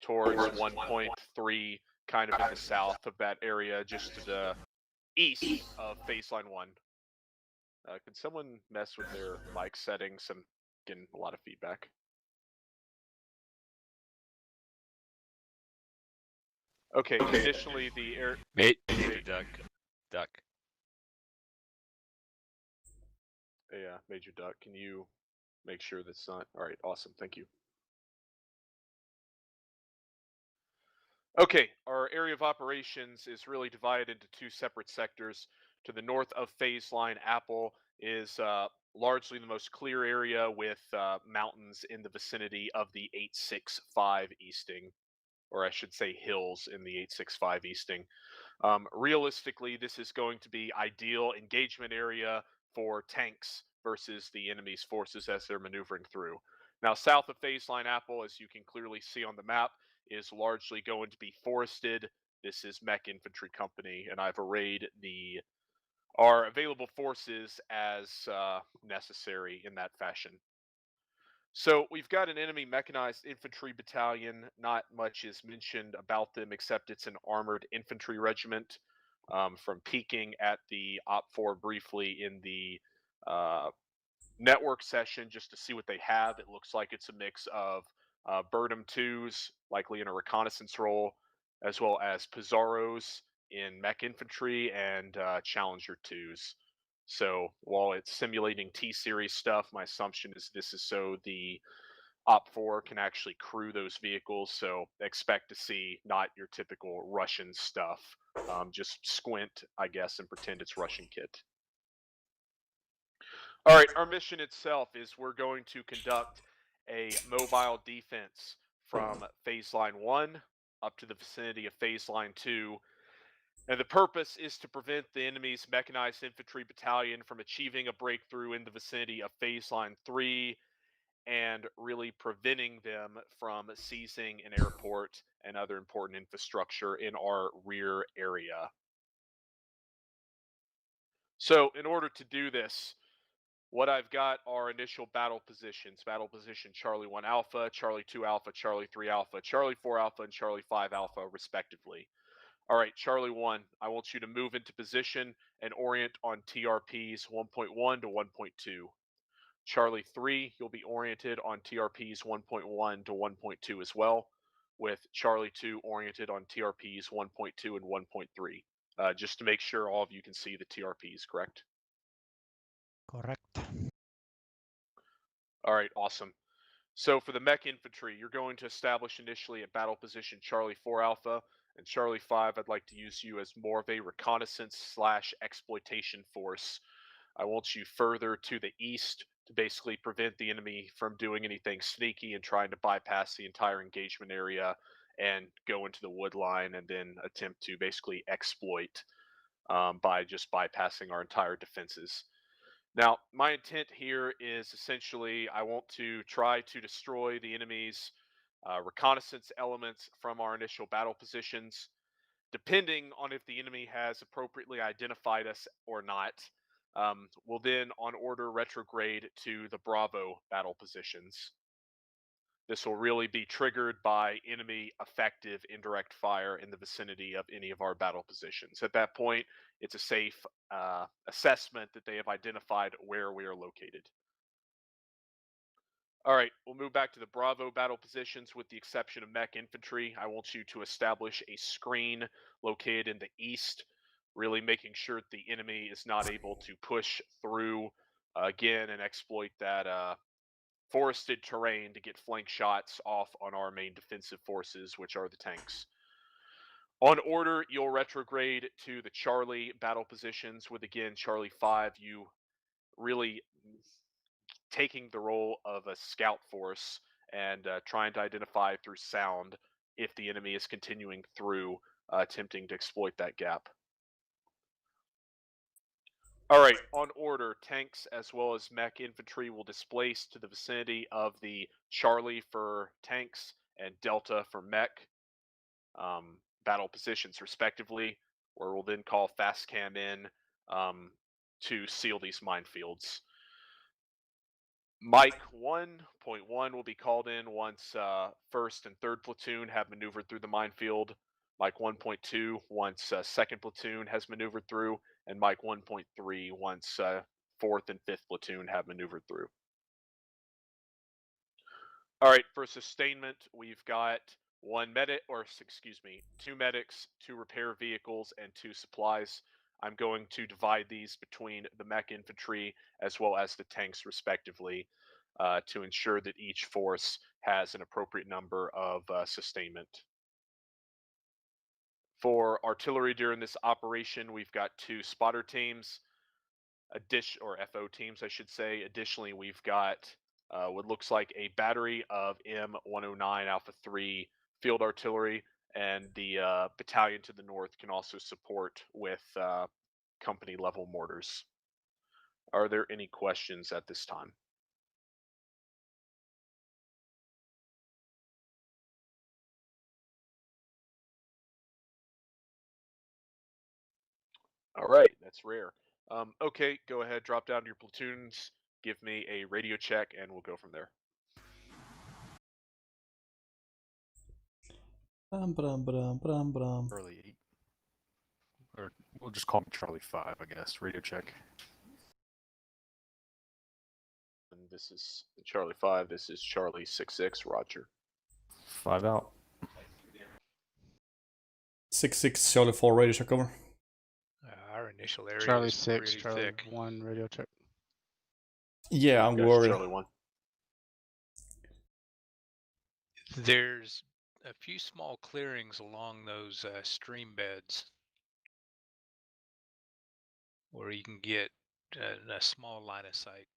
towards 1.3, kind of in the south of that area, just to the east of phase line 1. Can someone mess with their mic settings? I'm getting a lot of feedback. Okay, additionally, the air... Major duck. Yeah, Major Duck, can you make sure that's not... Alright, awesome, thank you. Okay, our area of operations is really divided into two separate sectors. To the north of phase line Apple is largely the most clear area with mountains in the vicinity of the 865 easting, or I should say hills in the 865 easting. Realistically, this is going to be ideal engagement area for tanks versus the enemy's forces as they're maneuvering through. Now, south of phase line Apple, as you can clearly see on the map, is largely going to be forested. This is Mech Infantry Company, and I've arrayed our available forces as necessary in that fashion. So we've got an enemy mechanized infantry battalion. Not much is mentioned about them except it's an armored infantry regiment. From peeking at the Op4 briefly in the network session just to see what they have, it looks like it's a mix of Burnham 2s, likely in a reconnaissance role, as well as Pizarros in mech infantry and Challenger 2s. So while it's simulating T-series stuff, my assumption is this is so the Op4 can actually crew those vehicles. So expect to see not your typical Russian stuff. Just squint, I guess, and pretend it's Russian kit. All right, our mission itself is we're going to conduct a mobile defense from phase line 1 up to the vicinity of phase line 2. And the purpose is to prevent the enemy's mechanized infantry battalion from achieving a breakthrough in the vicinity of phase line 3 and really preventing them from seizing an airport and other important infrastructure in our rear area. So in order to do this, what I've got are initial battle positions. Battle position Charlie 1 Alpha, Charlie 2 Alpha, Charlie 3 Alpha, Charlie 4 Alpha, and Charlie 5 Alpha, respectively. All right, Charlie 1, I want you to move into position and orient on TRPs 1.1 to 1.2. Charlie 3, you'll be oriented on TRPs 1.1 to 1.2 as well, with Charlie 2 oriented on TRPs 1.2 and 1.3. Just to make sure all of you can see the TRPs, correct? Correct. All right, awesome. So for the mech infantry, you're going to establish initially at battle position Charlie 4 Alpha, and Charlie 5, I'd like to use you as more of a reconnaissance / exploitation force. I want you further to the east to basically prevent the enemy from doing anything sneaky and trying to bypass the entire engagement area and go into the wood line and then attempt to basically exploit by just bypassing our entire defenses. Now, my intent here is essentially I want to try to destroy the enemy's reconnaissance elements from our initial battle positions. Depending on if the enemy has appropriately identified us or not, we'll then, on order, retrograde to the Bravo battle positions. This will really be triggered by enemy effective indirect fire in the vicinity of any of our battle positions. At that point, it's a safe assessment that they have identified where we are located. All right, we'll move back to the Bravo battle positions with the exception of mech infantry. I want you to establish a screen located in the east, really making sure that the enemy is not able to push through again and exploit that forested terrain to get flank shots off on our main defensive forces, which are the tanks. On order, you'll retrograde to the Charlie battle positions with, again, Charlie 5, you really taking the role of a scout force and trying to identify through sound if the enemy is continuing through, attempting to exploit that gap. All right, on order, tanks as well as mech infantry will displace to the vicinity of the Charlie for tanks and Delta for mech battle positions, respectively, where we'll then call fast cam in to seal these minefields. Mike 1.1 will be called in once 1st and 3rd platoon have maneuvered through the minefield. Mike 1.2 once 2nd platoon has maneuvered through, and Mike 1.3 once 4th and 5th platoon have maneuvered through. All right, for sustainment, we've got two medics, 2 repair vehicles, and 2 supplies. I'm going to divide these between the mech infantry as well as the tanks, respectively, to ensure that each force has an appropriate number of sustainment. For artillery during this operation, we've got 2 spotter teams, or FO teams, I should say. Additionally, we've got what looks like a battery of M109 Alpha 3 field artillery, and the battalion to the north can also support with company level mortars. Are there any questions at this time? All right, that's rare. Okay, go ahead, drop down to your platoons, give me a radio check, and we'll go from there. Charlie 8. Or we'll just call him Charlie 5, I guess. Radio check. And this is Charlie 5, this is Charlie 6-6, Roger. 5 out. 6-6, Charlie 4, radio check over. Our initial area Charlie is 6, pretty Charlie thick. 1, radio check. Yeah, I'm Gotcha, worried. Charlie 1. There's a few small clearings along those stream beds where you can get a small line of sight.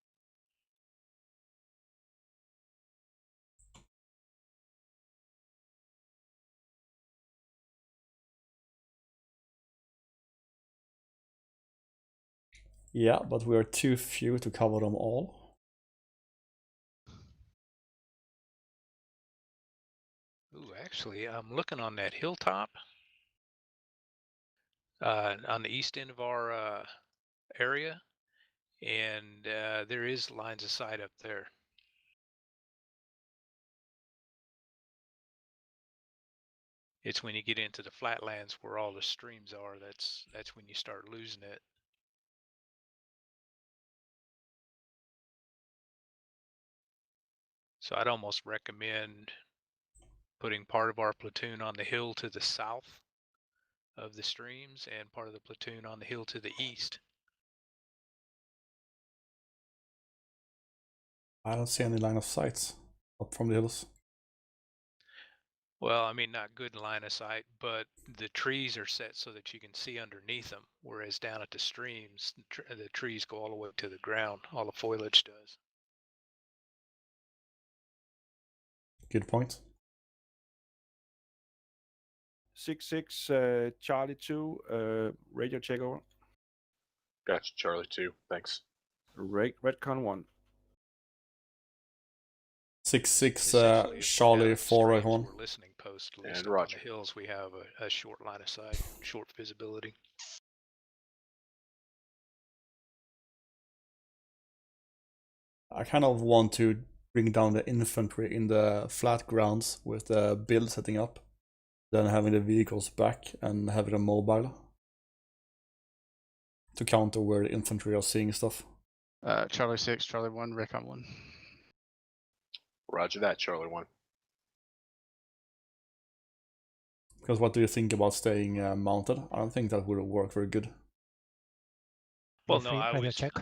Yeah, but we are too few to cover them all. Ooh, actually, I'm looking on that hilltop on the east end of our area, and there is lines of sight up there. It's when you get into the flatlands where all the streams are, that's when you start losing it. So I'd almost recommend putting part of our platoon on the hill to the south of the streams and part of the platoon on the hill to the east. I don't see any line of sight up from the hills. Well, I mean, not good line of sight, but the trees are set so that you can see underneath them, whereas down at the streams, the trees go all the way to the ground. All the foliage does. Good point. 6-6, Charlie 2, radio check over. Gotcha, Charlie 2. Thanks. Redcon 1. 6-6, Charlie 4, right one. We're listening post. At And least up on Roger. the hills, we have a short line of sight, short visibility. I kind of want to bring down the infantry in the flat grounds with the build setting up, then having the vehicles back and having them mobile to counter where the infantry are seeing stuff. Charlie 6, Charlie 1, Recon 1. Roger that, Charlie 1. Because what do you think about staying mounted? I don't think that would work very good. Well, All no, three, I radio was check.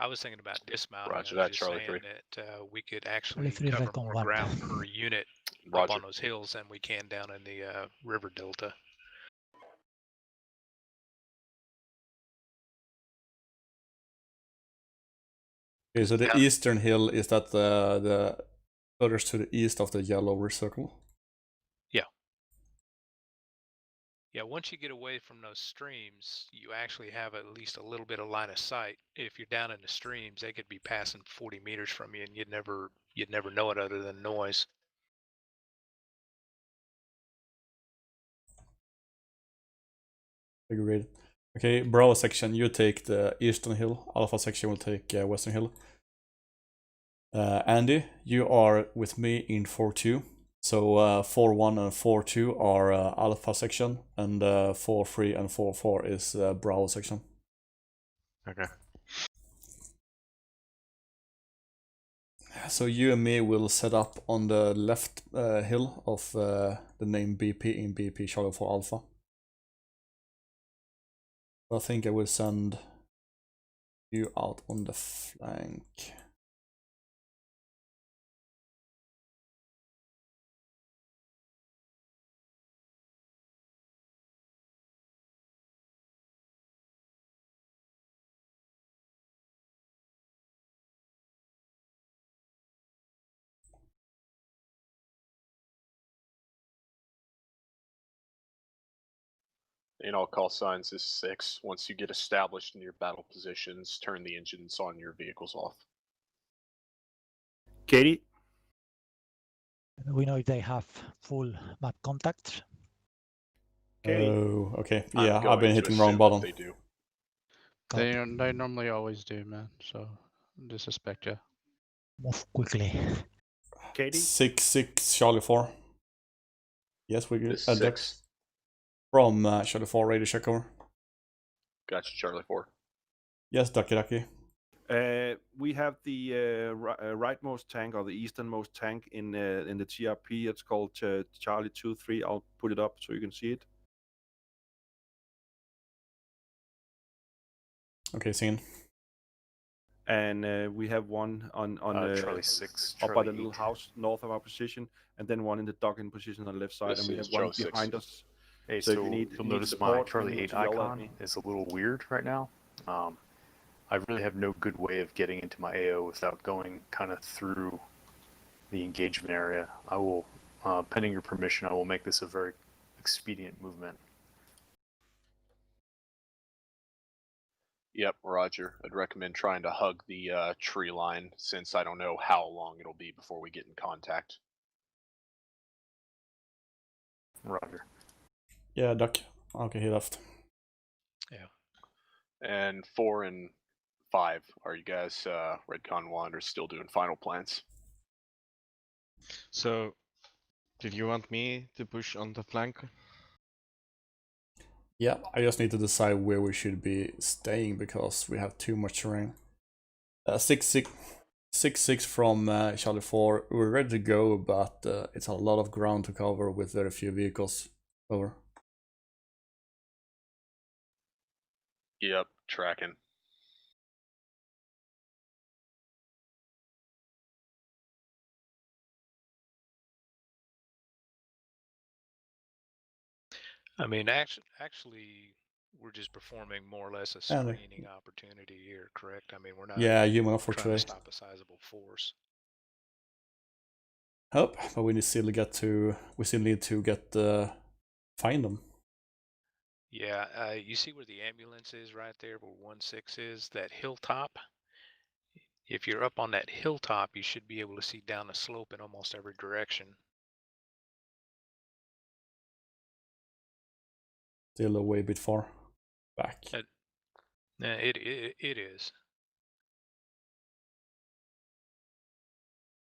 I was thinking about dismounting. Roger I was that, just Charlie saying 3. that we could actually three, cover Recon more 1. ground per unit up Roger. on those hills than we can down in the river delta. Okay, so the Yeah. eastern hill, is that the furthest to the east of the yellow circle? Yeah, once you get away from those streams, you actually have at least a little bit of line of sight. If you're down in the streams, they could be passing 40 meters from you, and you'd never know it other than noise. Agreed. Okay, Bravo section, you take the eastern hill. Alpha section will take western hill. Andy, you are with me in 4-2. So 4-1 and 4-2 are Alpha section, and 4-3 and 4-4 is Bravo section. Okay. So you and me will set up on the left hill of the name BP in BP Charlie 4 Alpha. I think I will send you out on the flank. In all call signs is 6. Once you get established in your battle positions, turn the engines on your vehicles off. Katie, We know if they have full map contacts. Katie. Oh, okay. I'm Yeah, I've going been to hitting wrong assume button. that they do. They Copy. they normally always do, man. So just suspect you. Move quickly. Katie. 6-6 Charlie 4. Yes, we This get 6. from Charlie 4 radio check over. Gotcha, Charlie 4. Yes, Ducky. We have the rightmost tank, or the easternmost tank in the TRP. It's called Charlie 2-3. I'll put it up so you can see it. Okay, seen. And we have one on Charlie 6, up by Charlie the little 8. house north of our position, and then one in the dock-in position on the left side, This and we is have one Charlie 6. behind us. Hey, So so, if you need- you'll need notice support, my you Charlie need 8 to yell at icon me. is a little weird right now. I really have no good way of getting into my AO without going kind of through the engagement area. I will, pending your permission, I will make this a very expedient movement. Yep, Roger. I'd recommend trying to hug the tree line, since I don't know how long it'll be before we get in contact. Roger. Yeah, Duck. Okay, he left. And 4 and 5, are you guys Redcon 1 or still doing final plans? So, did you want me to push on the flank? Yeah, I just need to decide where we should be staying because we have too much terrain. 6-6 from Charlie 4. We're ready to go, but it's a lot of ground to cover with very few vehicles. Over. Yep, tracking. I mean, actually, we're just performing more or less a Yeah, screening opportunity here, correct? I mean, we're not Yeah, human for trying today. to stop a sizable force. Hope, but we still need to get find them. Yeah, you see where the ambulance is right there, where 1-6 is, that hilltop? If you're up on that hilltop, you should be able to see down the slope in almost every direction. Still a way bit far back. It is.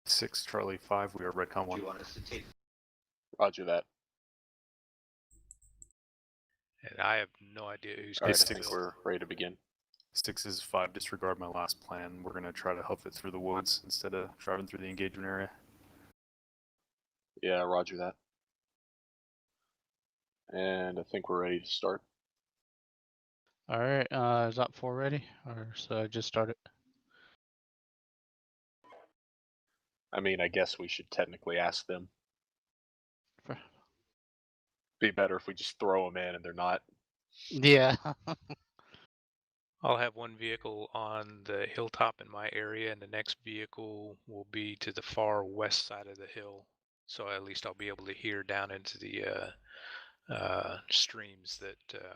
6, Charlie 5, we are Redcon 1. Roger that. And I have no idea who's Alright, I capable. think we're ready to begin. 6 is 5, disregard my last plan. We're going to try to hoof it through the woods instead of driving through the engagement area. Yeah, roger that. And I think we're ready to start. All right. Is that 4 ready, or so I just started? I mean, I guess we should technically ask them. Fair. Be better if we just throw them in and they're not. Yeah. I'll have one vehicle on the hilltop in my area, and the next vehicle will be to the far west side of the hill. So at least I'll be able to hear down into the streams that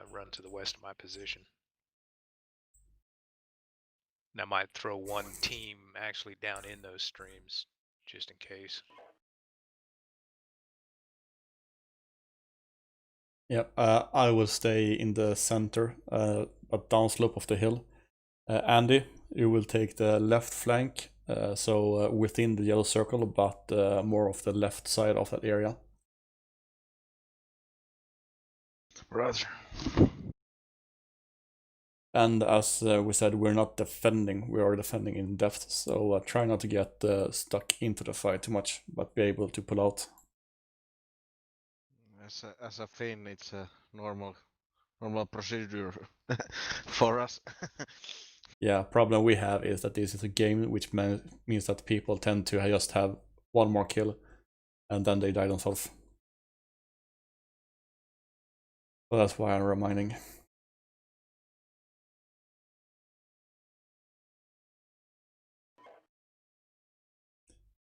run to the west of my position. And I might throw one team actually down in those streams, just in case. Yep, I will stay in the center, up downslope of the hill. Andy, you will take the left flank, So within the yellow circle, but more of the left side of that area. Roger. And as we said, we're not defending, we are defending in depth, so try not to get stuck into the fight too much, but be able to pull out. As a Finn, it's a normal procedure for us. Yeah, problem we have is that this is a game which means that people tend to just have one more kill and then they die themselves. So that's why I'm reminding.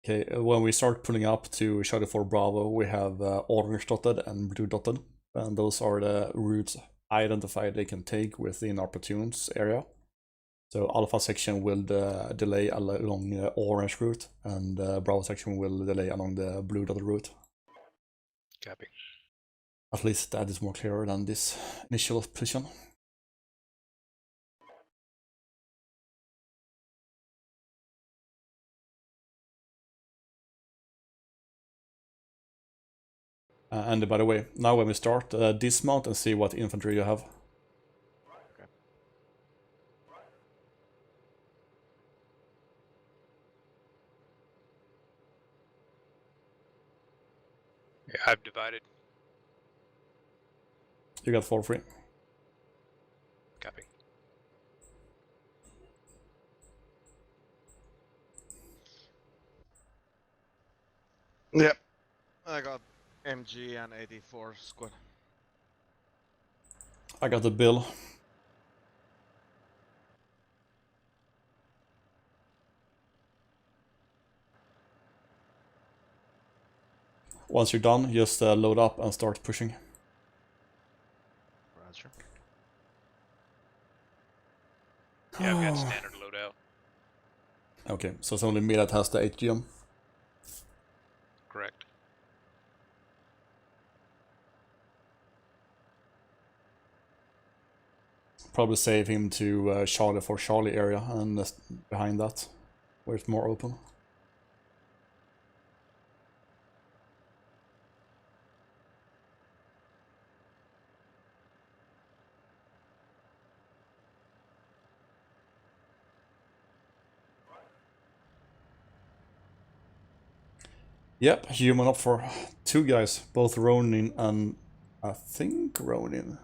Okay, when we start pulling up to Charlie 4 Bravo, we have orange dotted and blue dotted, and those are the routes identified they can take within our platoon's area. So Alpha section will delay along the orange route, and Bravo section will delay along the blue dotted route. Copy. At least that is more clearer than this initial position. And by the way, now when we start, dismount and see what infantry you have. Okay. Yeah, I've divided. You got 4 free. Copy. Yep. I got MG and 84 squad. I got the bill. Once you're done, just load up and start pushing. Roger. Yeah, I've got standard loadout. Okay, so it's only me that has the HGM. Correct. Probably save him to Charlie for Charlie area and behind that, where it's more open. Yep, human up for 2 guys, both Ronin and I think Ronin.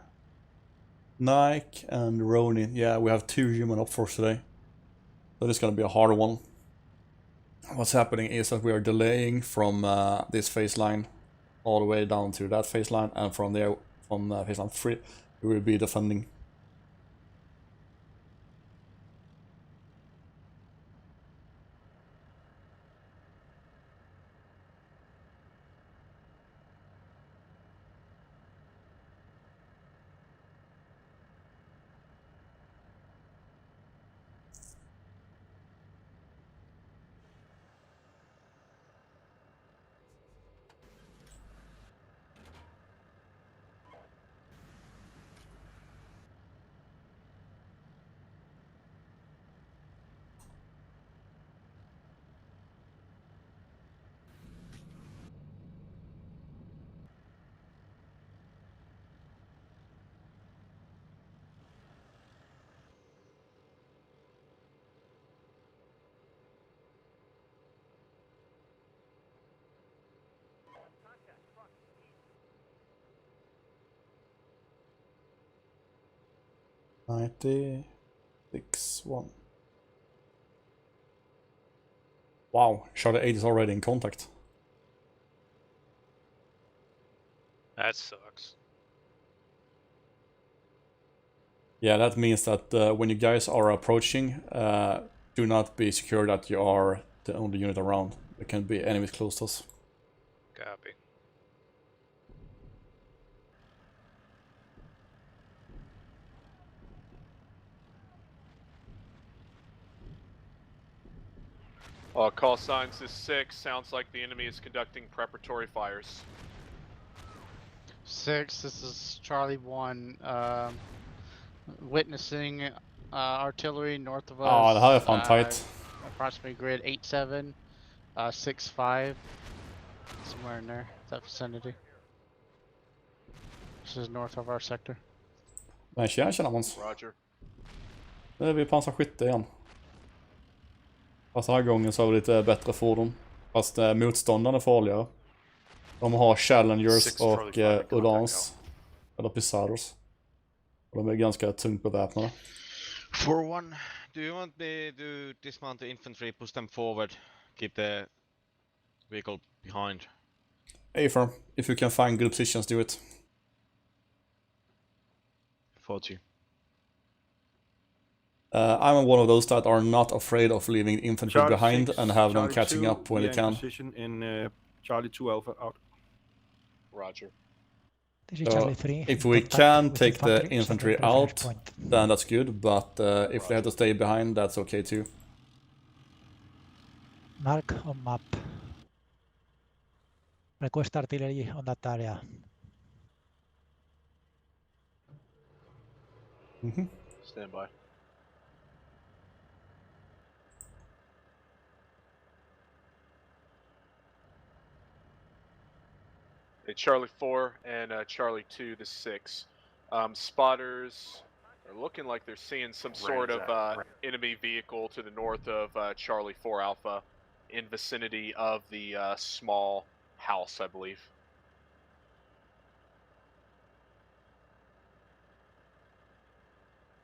Nike and Ronin. Yeah, we have 2 human up for today. So this is gonna be a hard one. What's happening is that we are delaying from this phase line all the way down to that phase line, and from there, from phase line 3, we will be defending. $96.1. Wow, Charlie 8 is already in contact. That sucks. Yeah, that means that when you guys are approaching, do not be secure that you are the only unit around. There can be enemies close to us. Copy. Call signs is 6. Sounds like the enemy is conducting preparatory fires. 6, this is Charlie 1. Witnessing artillery north of us. Ja, det här är fan tight. approximately grid 87, 65, somewhere in there, that vicinity. This is north of our sector. Men tjena Måns. Roger. Nu är vi pansarskytte igen. Fast den här gången så har vi lite bättre fordon. Fast motståndarna är farligare. De har Challengers Six och Charlie 5 contact Udans. Eller Pizarros. Och de är ganska tungt beväpnade. For one, do you want me to dismount the infantry, push them forward, keep the vehicle behind? A-firm, if you can find good positions, do it. 40. I'm one of those that are not afraid of leaving the infantry Charlie behind 6, and have them Charlie catching 2, up when we they are in can. position in Charlie 2 Alpha out. Roger. This is So, Charlie 3. if in we contact can with take the central infantry reference out, point. then that's good, but if they have to stay behind, that's okay too. Mark on map. Request artillery on that area. Stand by. Hey, Charlie 4 and Charlie 2, the 6. Spotters are looking like they're seeing some sort of enemy vehicle to the north of Charlie 4 Alpha in vicinity of the small house, I believe.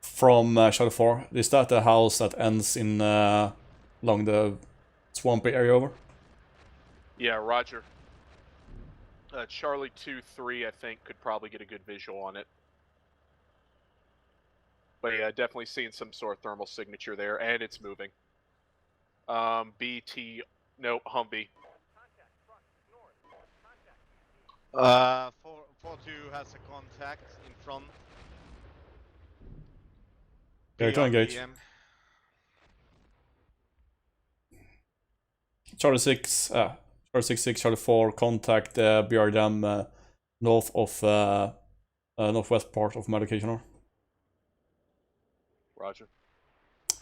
From Charlie 4, is that the house that ends in along the swampy area over? Yeah, Roger. Charlie 2-3, I think, could probably get a good visual on it. But yeah, definitely seeing some sort of thermal signature there, and it's moving. BT, no, Humvee. 4-2 has a contact in front. Okay, to engage. PM. Charlie 6, Charlie 6, Charlie 4, contact BRDM north of northwest part of my location. Roger.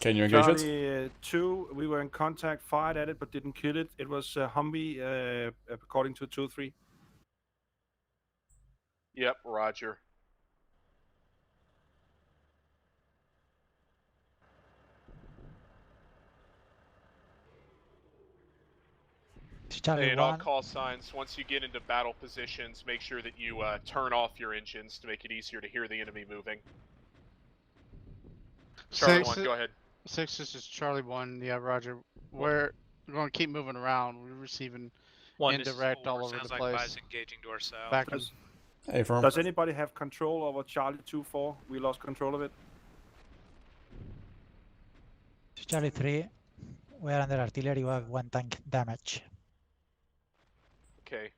Can you engage it? Charlie 2, we were in contact, fired at it but didn't kill it. It was Humvee, according to 2-3. Yep, Roger. Charlie And all 1. call signs, once you get into battle positions, make sure that you turn off your engines to make it easier to hear the enemy moving. Charlie 1, go ahead. 6, this is Charlie 1. Yeah, Roger. We're going to keep moving around. We're receiving indirect all over sounds the like place. Vice engaging to our south. Back in, A-firm. Does anybody have control over Charlie 2-4? We lost control of it. Charlie 3. We are under artillery. We have 1 tank damage. Okay.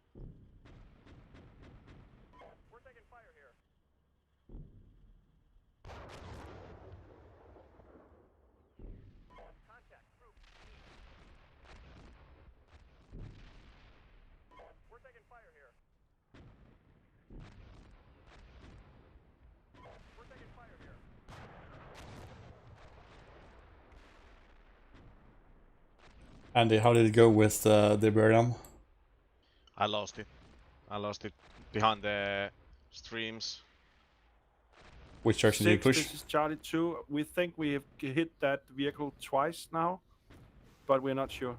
Andy, how did it go with the BRDM? I lost it. I lost it behind the streams. Which direction did you 6, push? this is Charlie 2. We think we have hit that vehicle twice now, but we're not sure.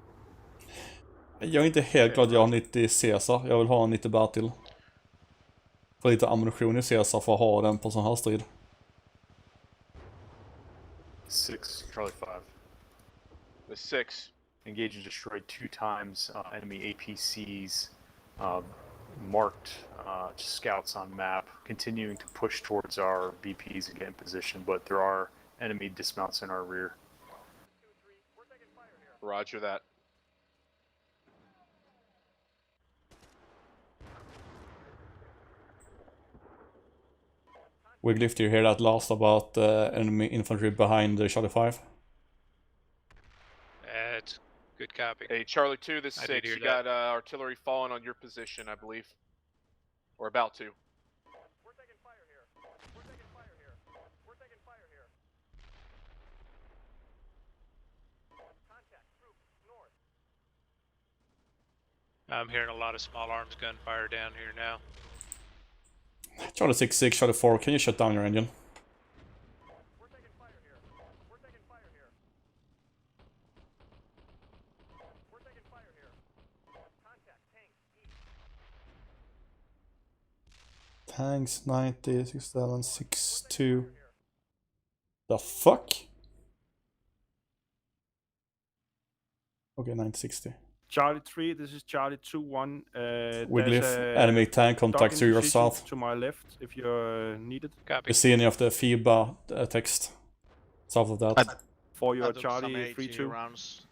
Jag är inte helt glad jag har 90 Caesar. Jag vill ha en 90 Bertil. Få lite ammunition i Caesar för att ha den på sån här strid. 6 Charlie 5. The 6. Engaged and destroyed 2 times enemy APCs, marked scouts on map, continuing to push towards our BPs and get in position, but there are enemy dismounts in our rear. Roger that. Wiggly, do you hear that last about enemy infantry behind Charlie 5? It's good copy. Hey, Charlie 2, this I did 6. hear You got artillery falling on your position, I believe. Or about to. I'm hearing a lot of small arms gunfire down here now. Charlie 6-6, Charlie 4, can you shut down your engine? We're taking fire here. We're taking fire here. We're taking fire here. Contact tank east. Tanks 90, 67, 62. The fuck? Okay, 960. Charlie 3, this is Charlie 2-1. Wigglyf, there's a enemy tank contact docking to your position south. to my left if you're needed. Copy. You see any of the FIBA text south of that? For I your took some Charlie AT 3-2. rounds.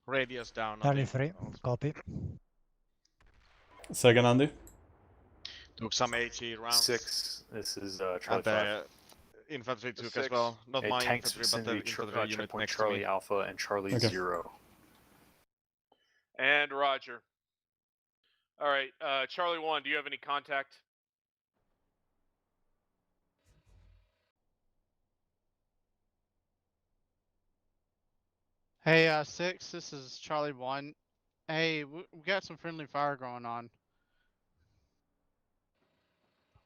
Radius down. on Charlie the- 3, copy. Second, Andy. Took some AT rounds. 6. This is Charlie And 5. infantry took as six. well. Not A my tanks infantry, but the vicinity, infantry unit checkpoint next to Charlie me. Alpha and Charlie Okay. 0. And Roger. All right, Charlie 1, do you have any contact? Hey, 6, this is Charlie 1. Hey, we got some friendly fire going on.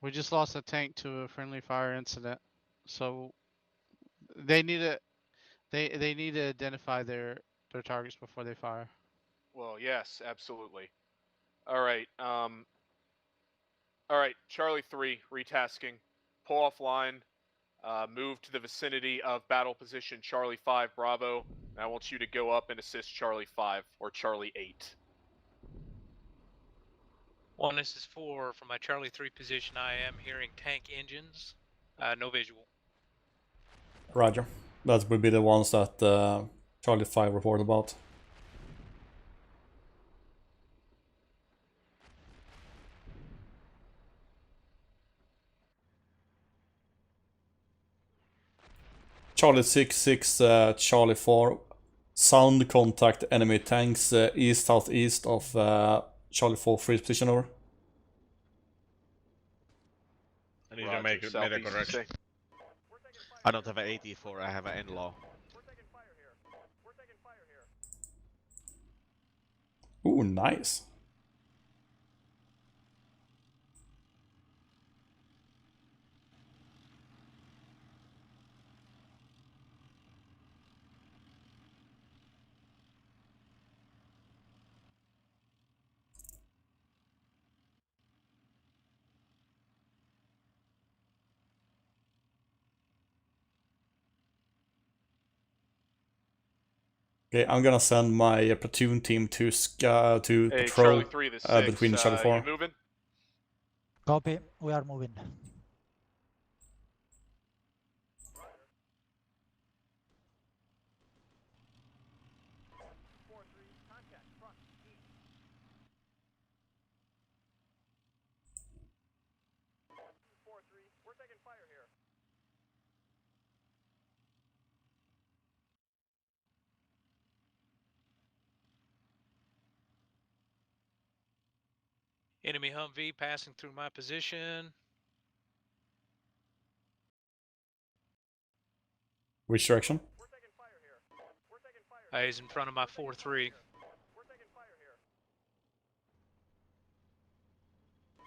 We just lost a tank to a friendly fire incident. So they need to they need to identify their targets before they fire. Well, yes, absolutely. All right, Charlie 3, retasking. Pull offline, move to the vicinity of battle position Charlie 5 Bravo, and I want you to go up and assist Charlie 5 or Charlie 8. 1, this is 4. From my Charlie 3 position, I am hearing tank engines. No visual. Roger. That would be the ones that Charlie 5 reported about. Charlie 6-6, Charlie 4. Sound contact enemy tanks east southeast of Charlie 4 freeze position over. I need Roger, to make a southeast, you correction. say? I don't have an 84, I have an in-law. We're taking fire here. We're taking fire here. Ooh, nice. Okay, I'm gonna send my platoon team to Hey, patrol Charlie 3, this 6. between Charlie 4. You moving? Copy, we are moving. Contact front east. 4-3, we're taking fire here. Enemy Humvee passing through my position. Which direction? We're taking fire here. We're taking fire here. He's in front of my 4-3. We're taking fire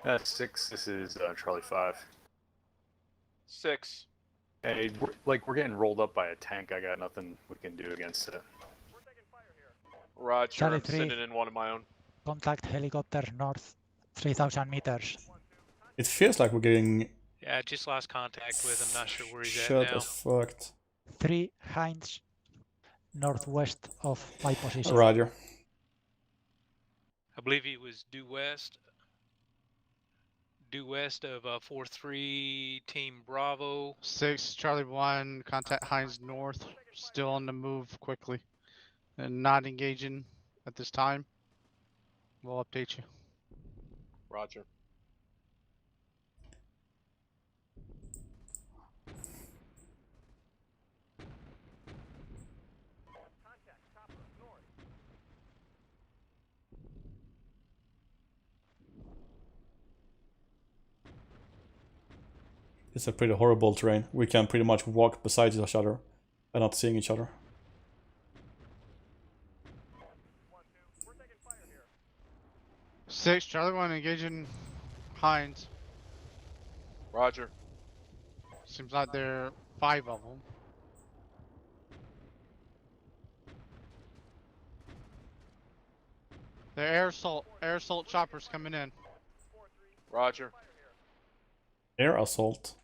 here. 6. This is Charlie 5. 6. Hey, we're getting rolled up by a tank. I got nothing we can do against it. We're taking fire here. Roger, Charlie I'm 3. sending in one of my own. Contact helicopter north 3000 meters. It feels like we're getting Yeah, I just lost contact with him. Not sure where he's shut at now. as fucked. 3 Heinz northwest of my position. Roger. I believe he was due west. Due west of 4-3 Team Bravo. 6, Charlie 1, contact Heinz north, still on the move quickly. And not engaging at this time. We'll update you. Roger. Contact chopper north. It's a pretty horrible terrain. We can pretty much walk beside each other and not seeing each other. 1-2, we're taking fire here. 6, Charlie 1 engaging Heinz. Roger. Seems like there are 5 of them. They're air assault choppers coming in. Roger. Air assault.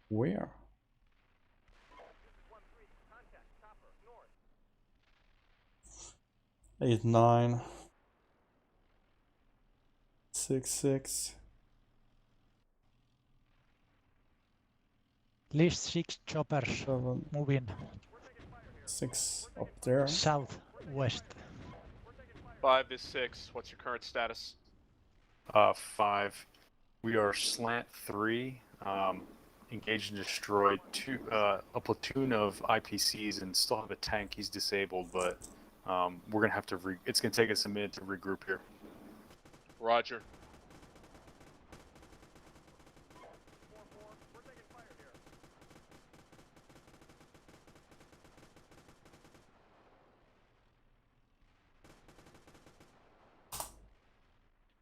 Where? Eight, 9, 6, 6. At least 6 choppers 7, moving 6 up there. southwest. 5 is 6. What's your current status? 5. We are slant 3. Engaged and destroyed a platoon of IPCs and still have a tank. He's disabled, but we're gonna have to. It's gonna take us a minute to regroup here. Roger.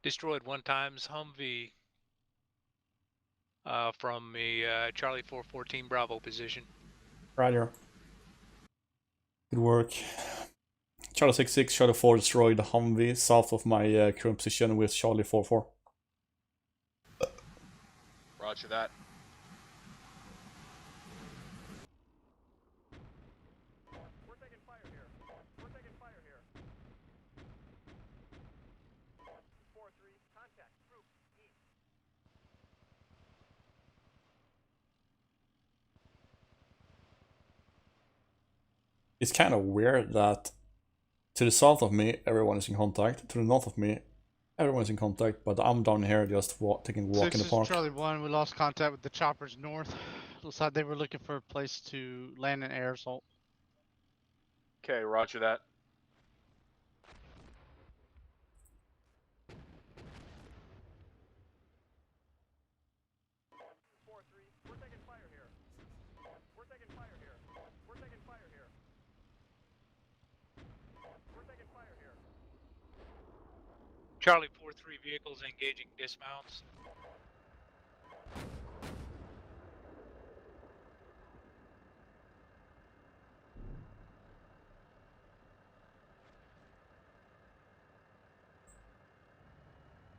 Destroyed 1 times Humvee from the Charlie 414 Bravo position. Roger. Good work. Charlie 6-6, Charlie 4 destroyed the Humvee south of my current position with Charlie 4-4. Roger that. We're taking fire here. We're taking fire here. 4-3, contact. Group, east. It's kind of weird that to the south of me, everyone is in contact. To the north of me, everyone is in contact, but I'm down here just taking a walk 6 in the is park. Charlie 1. We lost contact with the choppers north. Looks like they were looking for a place to land an air assault. Okay, roger that. We're taking fire here. We're taking fire here. We're taking fire here. We're taking fire here. Charlie 4-3 vehicles engaging dismounts.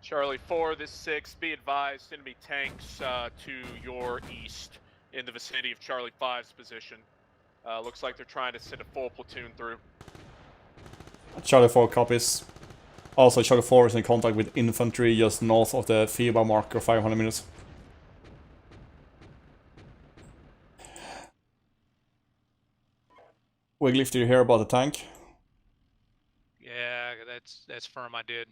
Charlie 4, this 6. Be advised, enemy tanks to your east in the vicinity of Charlie 5's position. Looks like they're trying to send a full platoon through. Charlie 4 copies. Also, Charlie 4 is in contact with infantry just north of the FIBA marker, 500 meters. Wiggly, did you hear about the tank? Yeah, that's firm. I did.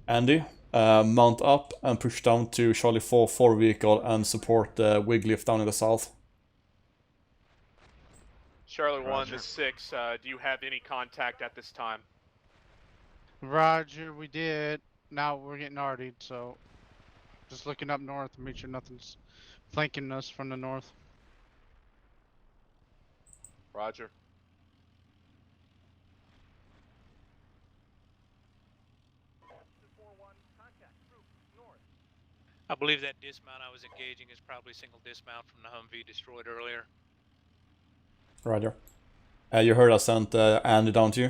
Andy, mount up and push down to Charlie 4 vehicle and support the Wiggly down in the south. Charlie 1, Roger. this 6. Do you have any contact at this time? Roger, we did. Now we're getting artied, so just looking up north to make sure nothing's flanking us from the north. Roger. I believe that dismount I was engaging is probably single dismount from the Humvee destroyed earlier. Roger. You heard I sent Andy down to you?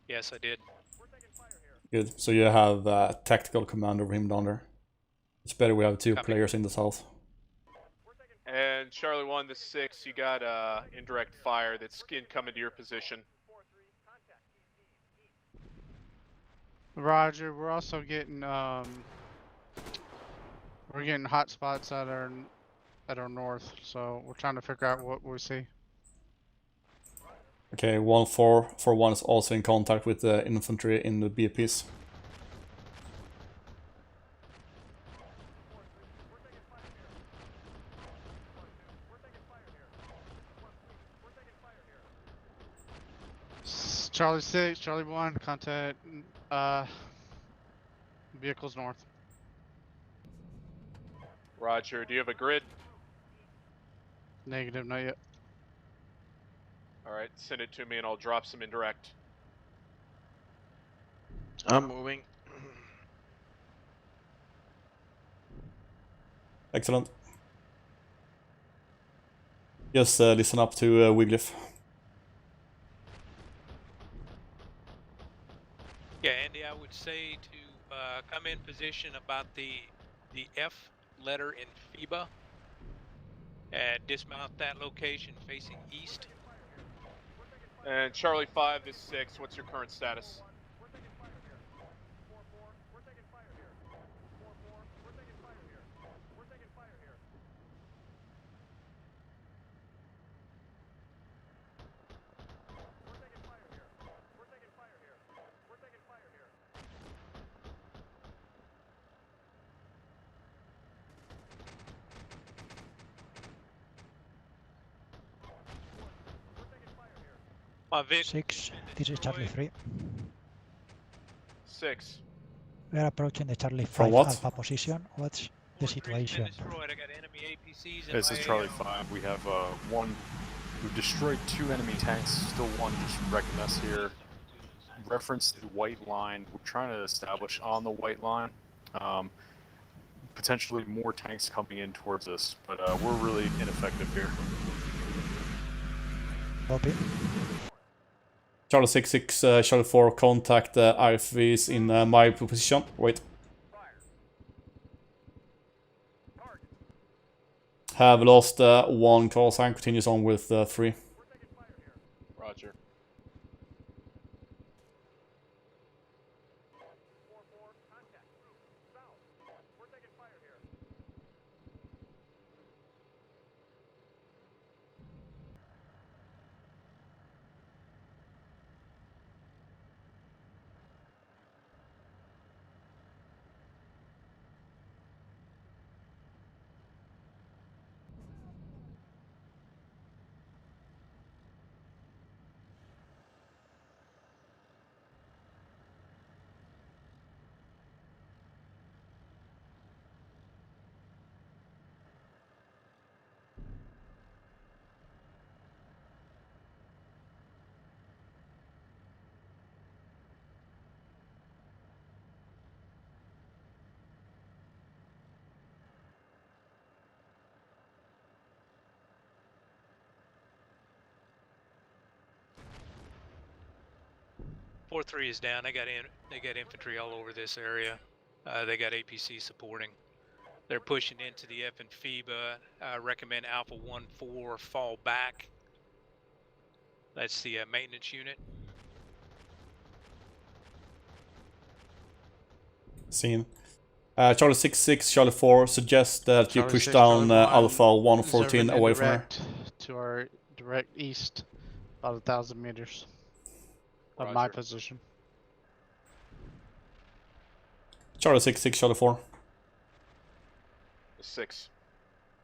Yes, I did. Good. So you have tactical command over him down there. It's better we have 2 Copy. players in the south. And Charlie 1, this 6. You got indirect fire that's coming to your position. Roger, we're also getting we're getting hot spots at our north, so we're trying to figure out what we see. Okay, 1-4-4-1 is also in contact with the infantry in the BPs. Charlie 6, Charlie 1, contact vehicles north. Roger. Do you have a grid? Negative, not yet. All right, send it to me and I'll drop some indirect. I'm moving. Excellent. Just listen up to Wiglif. Yeah, Andy, I would say to come in position about the F letter in FIBA and dismount that location facing east. And Charlie 5 is 6. What's your current status? We're taking fire here. 4-4. We're taking fire here. 4-4. We're taking fire here. We're taking fire here. We're taking fire here. We're taking fire here. We're taking fire here. We're taking fire here. My Vic, 6, this is Charlie 3. 6. We are approaching the Charlie From 5 what? Alpha position. What's the 4-3's been situation? destroyed. I got enemy APCs in This my is Charlie AO. 5. We have one. We've destroyed 2 enemy tanks. Still one just wrecking us here. Reference the white line. We're trying to establish on the white line. Potentially more tanks coming in towards us, but we're really ineffective here. Copy. Charlie 66, Charlie 4, contact IFVs in my position. Wait. Have lost 1 call sign, continues on with 3. We're taking fire here. Roger. 4-4. Contact. South. We're taking fire here. Four 3 is down. They got infantry all over this area. They got APC supporting. They're pushing into the F and FIBA. I recommend Alpha 1-4 fall back. That's the maintenance unit. Seen. Charlie 66, Charlie 4, suggest that you Charlie push 6, down Charlie 1, Alpha 114 observe an away from her. indirect to our direct east, about 1,000 meters of my Roger. position. Charlie 66, Charlie 4. 6.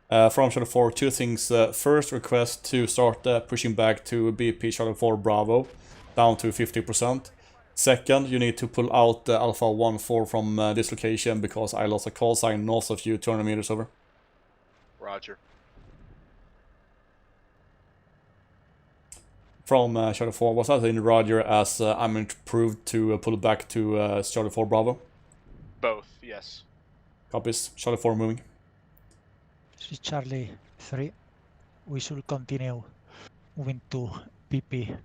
From Charlie 4, 2 things. First, request to start pushing back to BP Charlie 4 Bravo, down to 50%. Second, you need to pull out Alpha 1-4 from this location because I lost a call sign north of you, 200 meters over. Roger. From Charlie 4, was that in Roger as I'm approved to pull back to Charlie 4 Bravo? Both, yes. Copies. Charlie 4 moving. This is Charlie 3. We should continue moving to PP.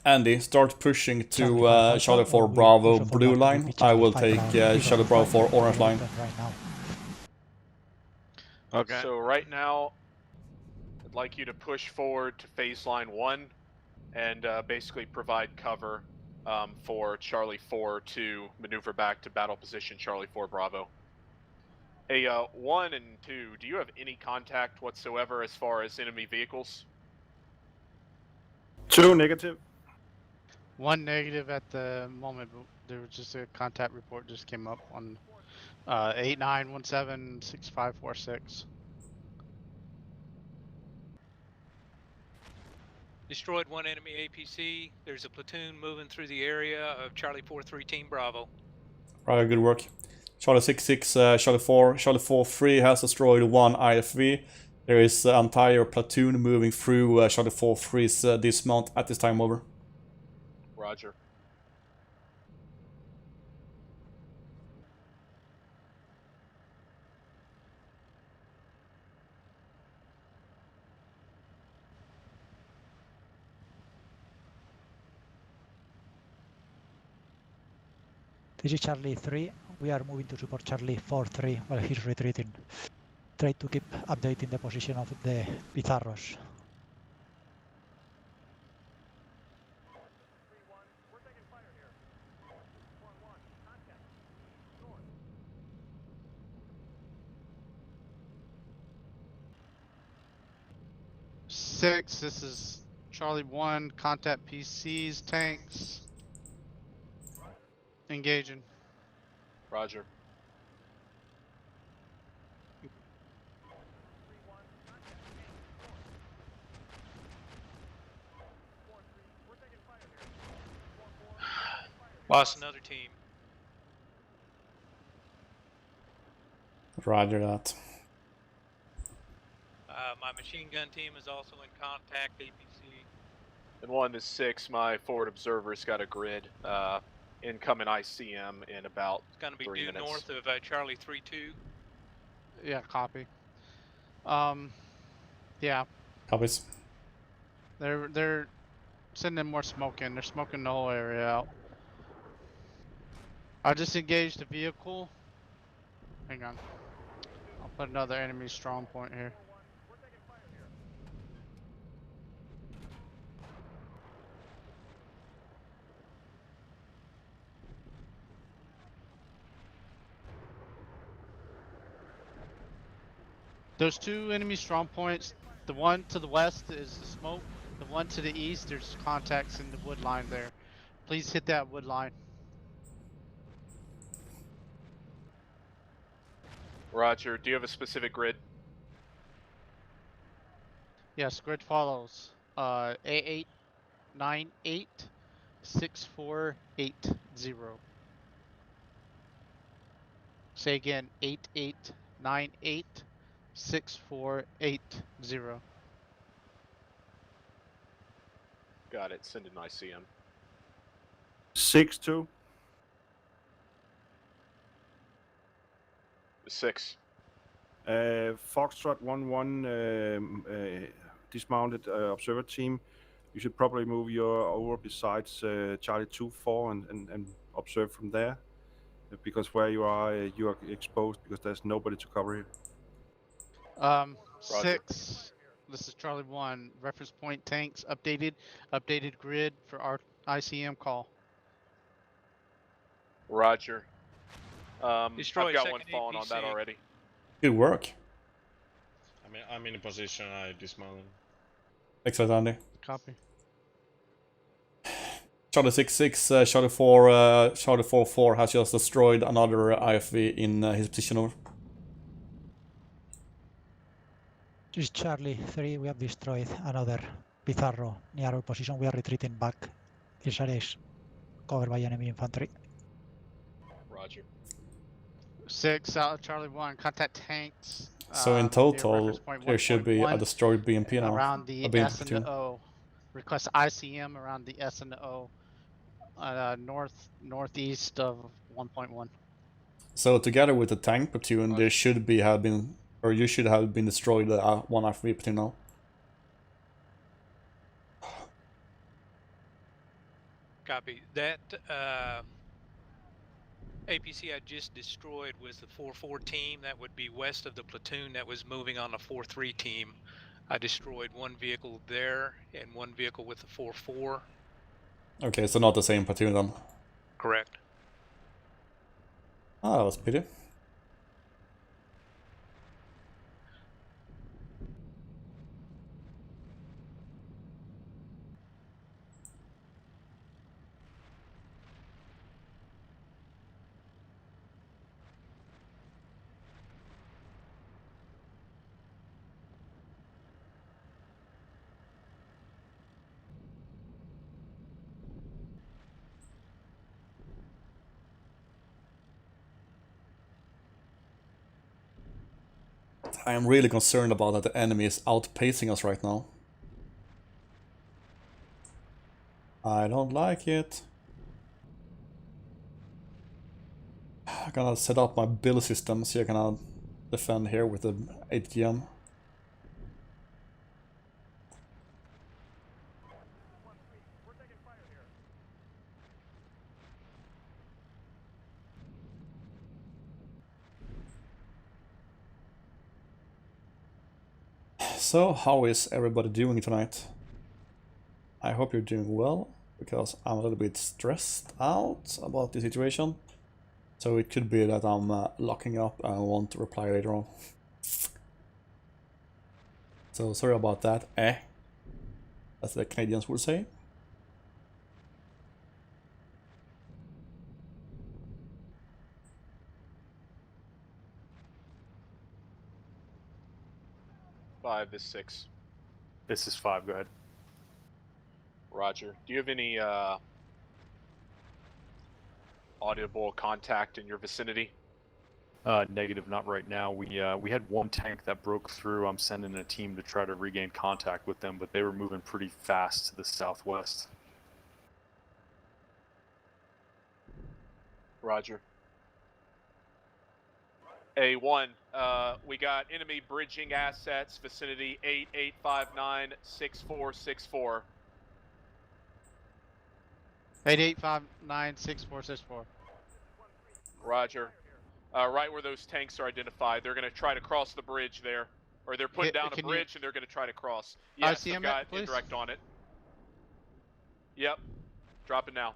Andy, start pushing to Charlie 5 Alpha, Charlie 4 or we Bravo also fall blue back to line. PP I will Charlie take 5 Bravo. Charlie Bravo 4 orange line. Right now. Okay. So right now, I'd like you to push forward to phase line 1 and basically provide cover for Charlie 4 to maneuver back to battle position Charlie 4 Bravo. Hey, 1 and 2, do you have any contact whatsoever as far as enemy vehicles? 2 negative. 1 negative at the moment, but there was just a contact report just came up on 89176546. Destroyed 1 enemy APC. There's a platoon moving through the area of Charlie 4-3 Team Bravo. Right, good work. Charlie 66, Charlie 4. Charlie 4-3 has destroyed 1 IFV. There is an entire platoon moving through Charlie 4-3's dismount at this time, over. Roger. This is Charlie 3. We are moving to support Charlie 4-3 while he's retreating. Try to keep updating the position of the Pizarros. 3-1, we're taking fire here. 1-1, contact. North. Six, this is Charlie 1, contact PCs, tanks. Engaging. Roger. 3-1, contact. North. 4-3, we're taking fire here. 4-4, we're taking fire here. Lost another team. Roger that. My machine gun team is also in contact, APC. And 1 to 6, my forward observer's got a grid. Incoming ICM in about It's going to be 3 due minutes. north of Charlie 3-2. Yeah, copy. Yeah, Copies. they're sending more smoke in. They're smoking the whole area out. I just engaged the vehicle. Hang on. I'll put another enemy strong point here. 4-1, we're taking fire here. There's two enemy strong points. The one to the west is the smoke. The one to the east, there's contacts in the wood line there. Please hit that wood line. Roger. Do you have a specific grid? Yes, grid follows. A8986480. Say again, 88986480. Got it. Send an ICM. 6-2. 6. Foxtrot 1-1 dismounted observer team. You should probably move your over besides Charlie 2-4 and observe from there, because where you are exposed because there's nobody to cover here. 6. This is Charlie 1. Reference point tanks updated grid for our ICM call. Roger. Destroy I've got second one falling on that APC. already. Good work. I'm in a position. I dismounted. Excellent, Andy. Copy. Charlie 6-6, Charlie 4, Charlie 4-4 has just destroyed another IFV in his position, over. This is Charlie 3. We have destroyed another Pizarro near our position. We are retreating back. This area is covered by enemy infantry. Roger. 6 out of Charlie 1. Contact tanks. So in near total, reference point there should be a 1.1 destroyed BMP now. around the a BMP S and the platoon. O. Request ICM around the S and the O. Northeast of 1.1. So together with the tank platoon, there should be have been, or you should have been destroyed one IFV platoon now. Copy. That APC I just destroyed was the 4-4 team. That would be west of the platoon that was moving on the 4-3 team. I destroyed one vehicle there and one vehicle with the 4-4. Okay, so not the same platoon then. Correct. Ah, that was pity. I am really concerned about that the enemy is outpacing us right now. I don't like it. I'm gonna set up my build system so I can defend here with the 8GM. We're taking fire here. So, how is everybody doing tonight? I hope you're doing well, because I'm a little bit stressed out about the situation. So it could be that I'm locking up and won't reply later on. So sorry about that, as the Canadians would say. Five, this 6. This is 5. Go ahead. Roger. Do you have any audible contact in your vicinity? Negative, not right now. We had one tank that broke through. I'm sending a team to try to regain contact with them, but they were moving pretty fast to the southwest. Roger. A1, we got enemy bridging assets, vicinity 8859-6464. 8859-6464. Roger. Right where those tanks are identified, they're going to try to cross the bridge there. Or they're putting down a bridge and they're going to try to cross. Yes, I've got indirect on it. Yep. Drop it now.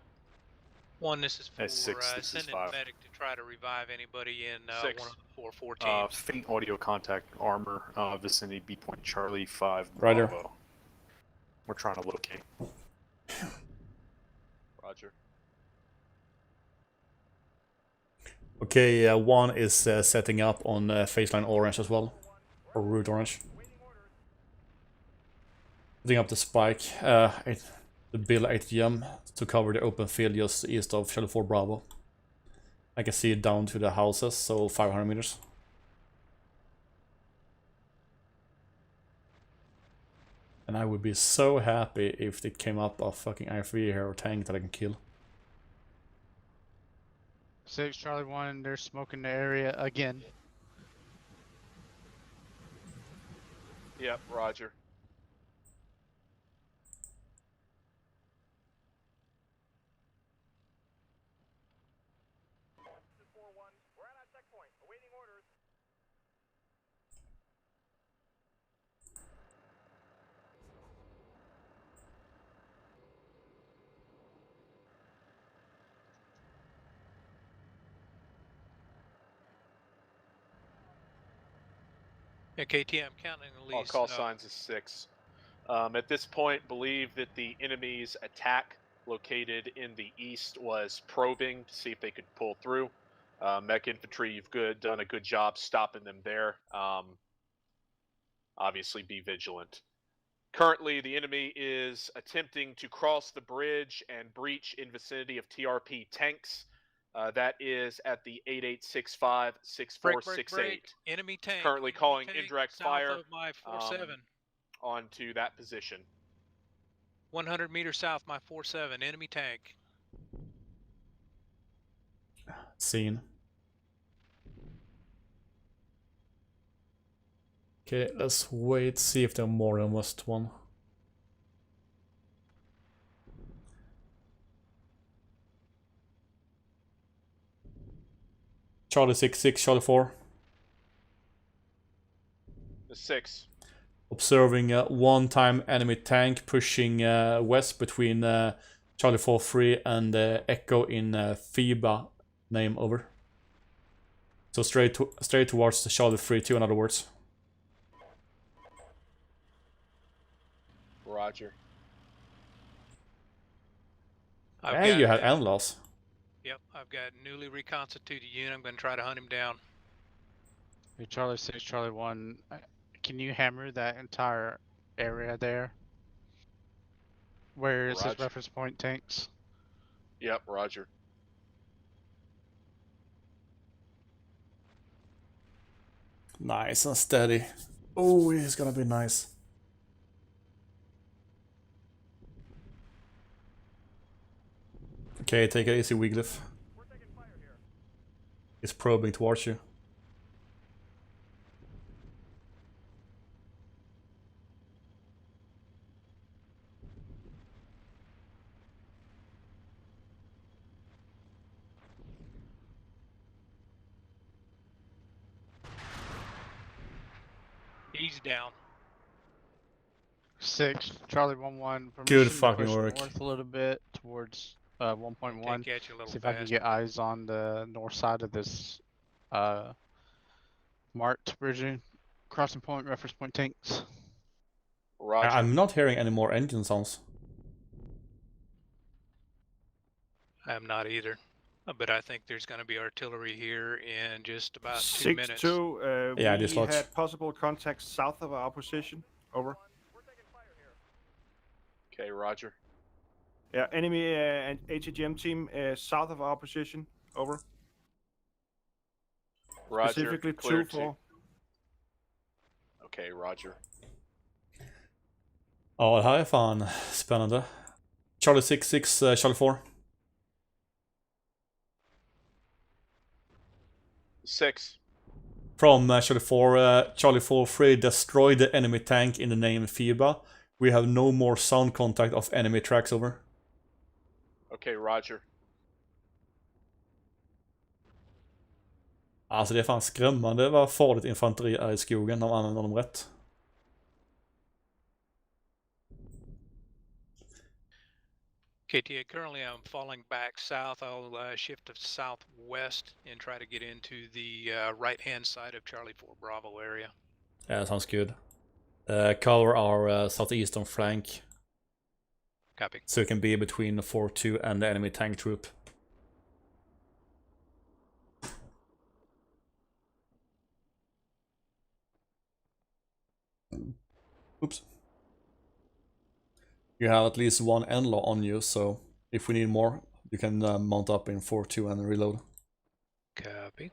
1, this is 4. That's 6, this is Send in 5. medic to try to revive anybody in 6. one of the 4 teams. Faint audio contact armor, vicinity B point Charlie 5. Roger. Bravo. We're trying to locate. Roger. Okay, 1 is setting up on Faceline Orange as well, or Route Orange. Setting up the spike, the Bill 8GM to cover the open field just east of Charlie 4 Bravo. I can see it down to the houses, so 500 meters. And I would be so happy if it came up a fucking IFV here or tank that I can kill. 6 Charlie 1, they're smoking the area again. Yep, roger. This is 4-1. We're at our checkpoint, awaiting orders. Yeah, KT, I'm counting at All least. call signs is 6. At this point, believe that the enemy's attack located in the east was probing to see if they could pull through. Mech infantry, you've done a good job stopping them there. Obviously, be vigilant. Currently, the enemy is attempting to cross the bridge and breach in vicinity of TRP tanks. That is at the 8865-6468. Break. Enemy tank. Currently enemy calling tank indirect south fire of my 47. Onto that position. 100 meters south, my 47. Enemy tank. Seen. Okay, let's wait, see if there are more than just one. Charlie 6, Charlie 4. The 6. Observing a one-time enemy tank pushing west between Charlie 4-3 and Echo in FIBA name, over. So straight towards the Charlie 3-2, in other words. Roger. Hey, you had end loss. Yep, I've got newly reconstituted unit. I'm going to try to hunt him down. Hey, Charlie 6, Charlie 1, can you hammer that entire area there? Where is his Roger. reference point tanks? Yep, roger. Nice and steady. Oh, he's gonna be nice. Okay, take it easy, Wiglif. We're taking fire here. He's probing towards you. He's down. 6, Charlie 1-1. Good Permission to fucking push work. north a little bit towards 1.1. Can't catch you a little See if I can fast. get eyes on the north side of this marked bridging crossing point, reference point tanks. Roger. I'm not hearing any more engine sounds. I'm not either. But I think there's going to be artillery here in just about 2 minutes. 6-2, Yeah, we dislodge. had possible contact south of our position. Over. We're taking fire here. Okay, Roger. Yeah, enemy and ATGM team south of our position. Over. Roger. Specifically Clear 2-4. Okay, Roger. Ja, det här är fan spännande. Charlie 6-6, Charlie 4. 6. From Charlie 4, Charlie 4-3, destroy the enemy tank in the name FIBA. We have no more sound contact of enemy tracks, over. Okay, Roger. Alltså det är fan skrämmande vad farligt infanteri är i skogen när man använder dem rätt. KTA, currently I'm falling back south. I'll shift to southwest and try to get into the right-hand side of Charlie 4 Bravo area. Yeah, sounds good. Cover our southeastern flank. Copy. So it can be between 4-2 and the enemy tank troop. Oops. You have at least one NLAW on you, so if we need more, you can mount up in 4-2 and reload. Copy.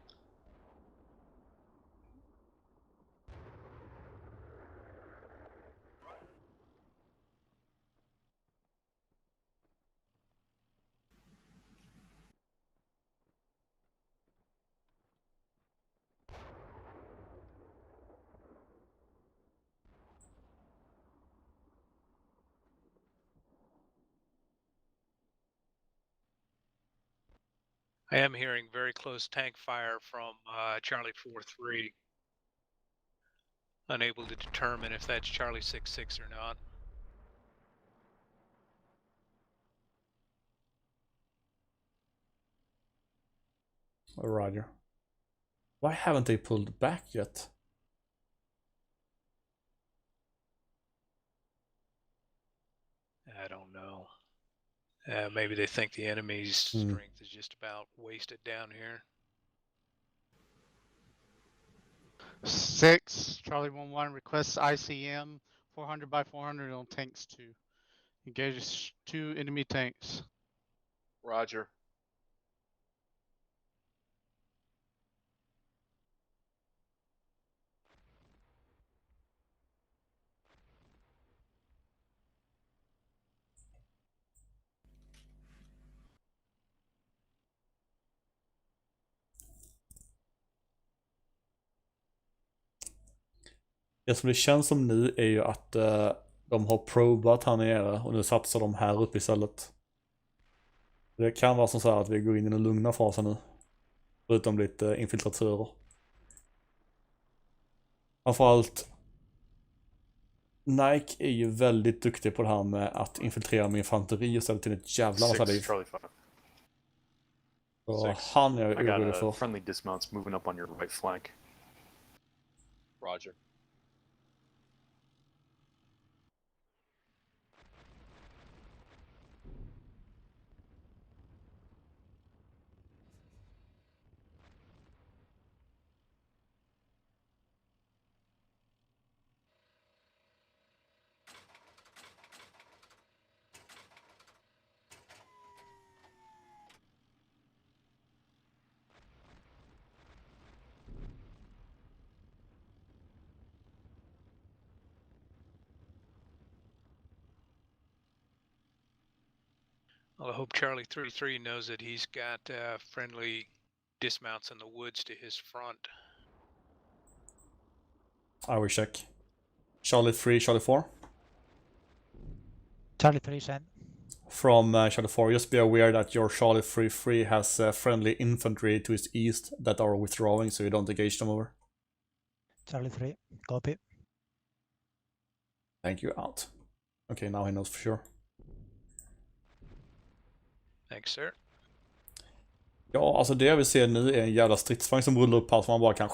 I am hearing very close tank fire from Charlie 4-3. Unable to determine if that's Charlie 6-6 or not. Roger. Why haven't they pulled back yet? I don't know. Maybe they think the enemy's strength is just about wasted down here. 6, Charlie 1-1 requests ICM 400 by 400 on tanks 2. Engages 2 enemy tanks. Roger. Det som det känns som nu är ju att de har probat här nere och nu satsar de här uppe istället. Det kan vara som så här att vi går in i den lugna fasen nu. Förutom lite infiltratörer. Framförallt Nike är ju väldigt duktig på det här med att infiltrera med infanteri och ställa till ett jävla massa liv. Charlie 5. Så han är jag I got orolig för. friendly dismounts moving up on your right flank. Roger. Well, I hope Charlie 3-3 knows that he's got friendly dismounts in the woods to his front. I will check. Charlie 3, Charlie 4. Charlie 3 send. From Charlie 4, just be aware that your Charlie 3-3 has friendly infantry to its east that are withdrawing, so you don't engage them over. Charlie 3, copy. Thank you, out. Okay, now he knows for sure. Thanks, sir. Ja, alltså det jag vill se nu är en jävla stridsvagn som rullar upp här så man bara kan...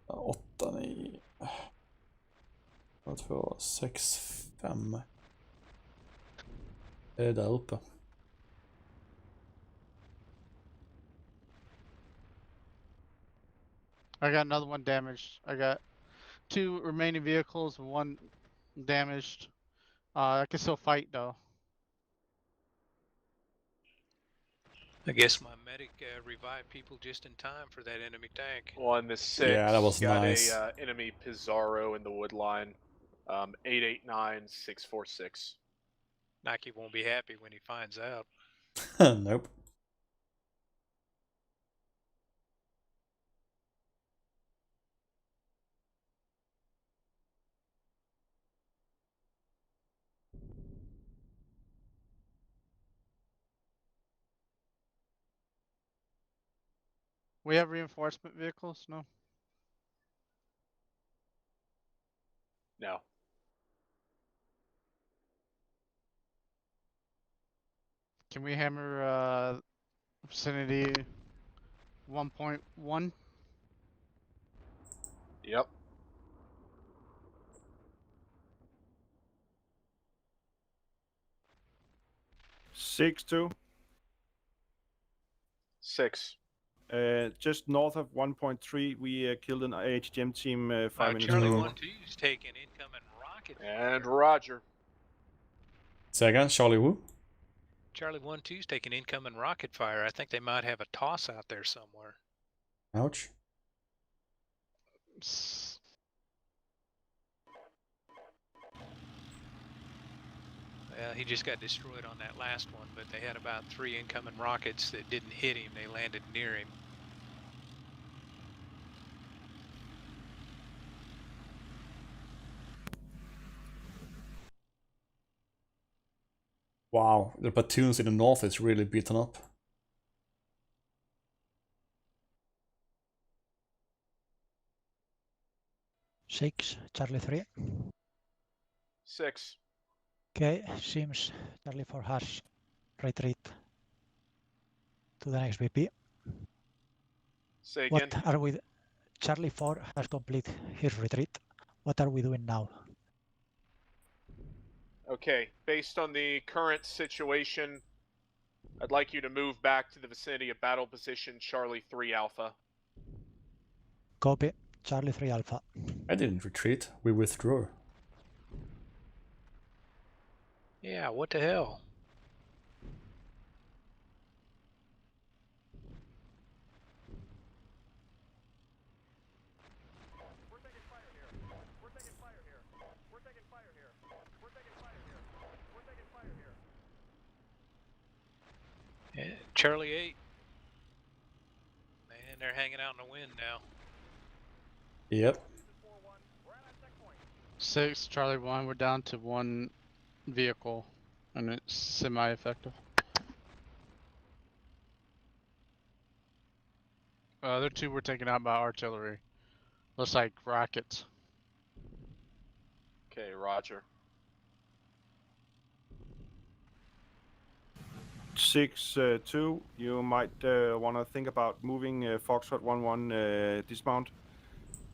Åtta, 9... 2, 6, 5... Det är där uppe. I got another one damaged. I got 2 remaining vehicles, 1 damaged. I can still fight though. I guess my medic revived people just in time for that enemy tank. On the 6, Yeah, that was got nice. a enemy Pizarro in the wood line. 889-646. Nike won't be happy when he finds out. Nope. We have reinforcement vehicles? No? No. Can we hammer vicinity 1.1? Yep. Six two. 6. Just north of 1.3, we killed an AHGM team 5 minutes Charlie ago. 1-2's taking incoming rocket. And Roger. Say again, Charlie who? Charlie 1-2's taking incoming rocket fire. I think they might have a toss out there somewhere. Ouch. Well, he just got destroyed on that last one, but they had about 3 incoming rockets that didn't hit him. They landed near him. Wow, the platoons in the north is really beaten up. Six, Charlie 3. 6. Okay, seems Charlie 4 has retreat to the next VP. Say again. What are we? Charlie 4 has completed his retreat. What are we doing now? Okay, based on the current situation, I'd like you to move back to the vicinity of battle position Charlie 3 Alpha. Copy, Charlie 3 Alpha. I didn't retreat, we withdrew. Yeah, what the hell? We're taking fire here. We're taking fire here. We're taking fire here. We're taking fire here. We're taking fire here. Yeah, Charlie 8. Man, they're hanging out in the wind now. Yep. This is 4-1. We're at that checkpoint. 6, Charlie 1, we're down to 1 vehicle, and it's semi-effective. Other 2 were taken out by artillery. Looks like rockets. Okay, Roger. 6-2, you might want to think about moving Foxtrot 1-1 dismount.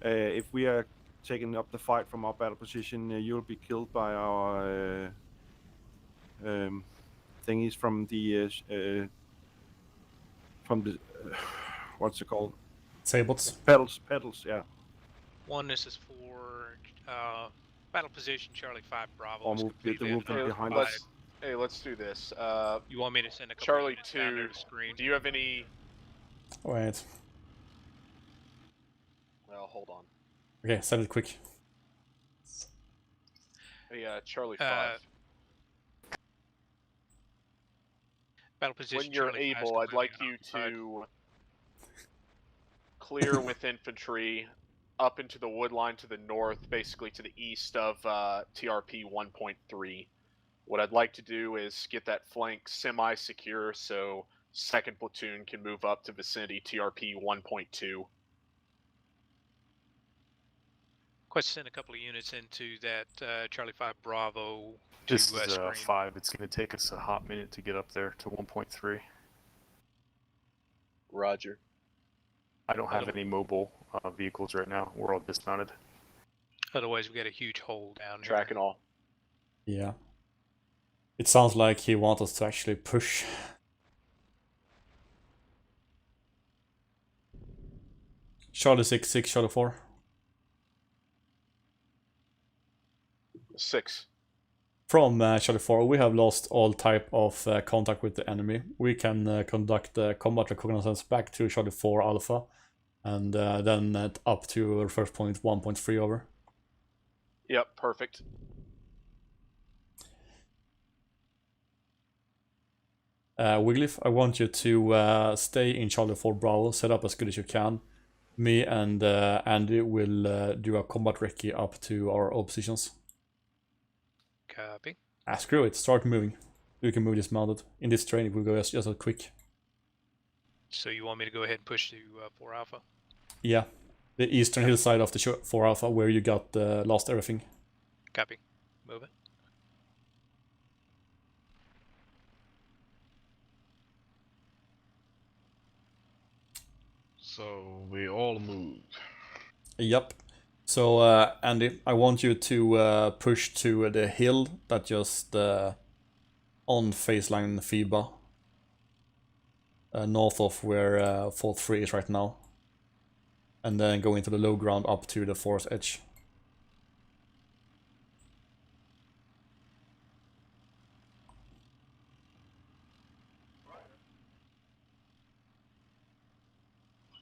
If we are taking up the fight from our battle position, you'll be killed by our thingies from the what's it called? Sabots. Pedals, yeah. 1, this is for battle position Charlie 5 Bravo. Or is move completely them behind unoccupied. us. Hey, let's do this. You want me to send a couple Charlie units down there 2, to screen? do you have any... Wait. hold on. Okay, send it quick. Hey, Charlie 5. Battle position. When you're Charlie 5 is able, I'd completely like you unoccupied. to clear with infantry up into the wood line to the north, basically to the east of TRP 1.3. What I'd like to do is get that flank semi-secure so 2nd Platoon can move up to vicinity TRP 1.2. Quest send a couple of units into that Charlie 5 Bravo to This is screen. 5. It's going to take us a hot minute to get up there to 1.3. Roger. I don't have any mobile vehicles right now. We're all dismounted. Otherwise, we got a huge hole down Track here. and all. Yeah. It sounds like he wants us to actually push. Charlie 6, Charlie 4. 6. From Charlie 4, we have lost all type of contact with the enemy. We can conduct combat reconnaissance back to Charlie 4 Alpha, and then up to first point 1.3 over. Yep, perfect. Wigglyf, I want you to stay in Charlie 4 Bravo, set up as good as you can. Me and Andy will do a combat recce up to our old positions. Copy. Screw it, start moving. You can move dismounted. In this terrain, it will go just as quick. So you want me to go ahead and push to 4 Alpha? Yeah, the eastern hillside of the 4 Alpha, where you got lost everything. Copy. Move it. So we all move. Yep. So Andy, I want you to push to the hill that just on Faceline FIBA, north of where Fort 3 is right now, and then go into the low ground up to the forest edge.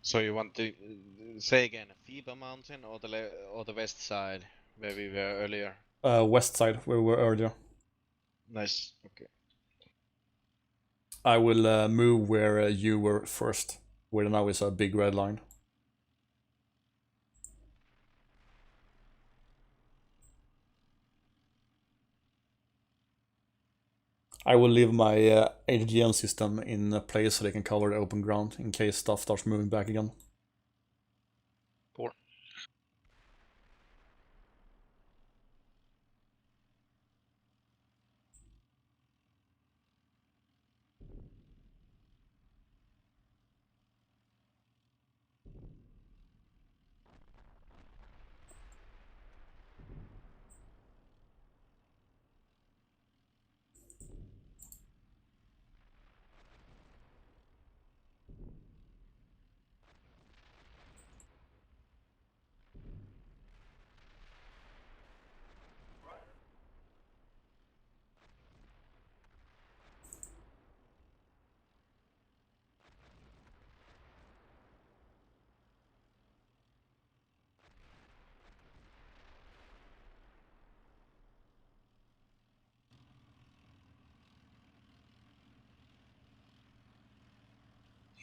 So you want to say again, FIBA Mountain or the west side where we were earlier? West side, where we were earlier. Nice. Okay. I will move where you were first, where now is a big red line. I will leave my AGM system in place so they can cover the open ground in case stuff starts moving back again. 4.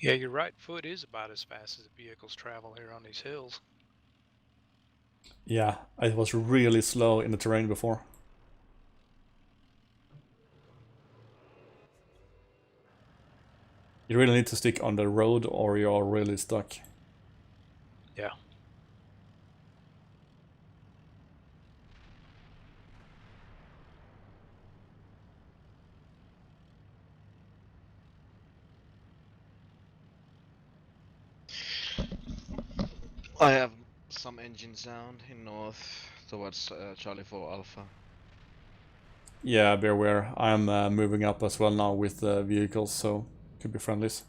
Yeah, your right foot is about as fast as the vehicles travel here on these hills. Yeah, I was really slow in the terrain before. You really need to stick on the road or you're really stuck. Yeah. I have some engine sound in north towards Charlie 4 Alpha. Yeah, be aware. I'm moving up as well now with vehicles, so could be friendlies.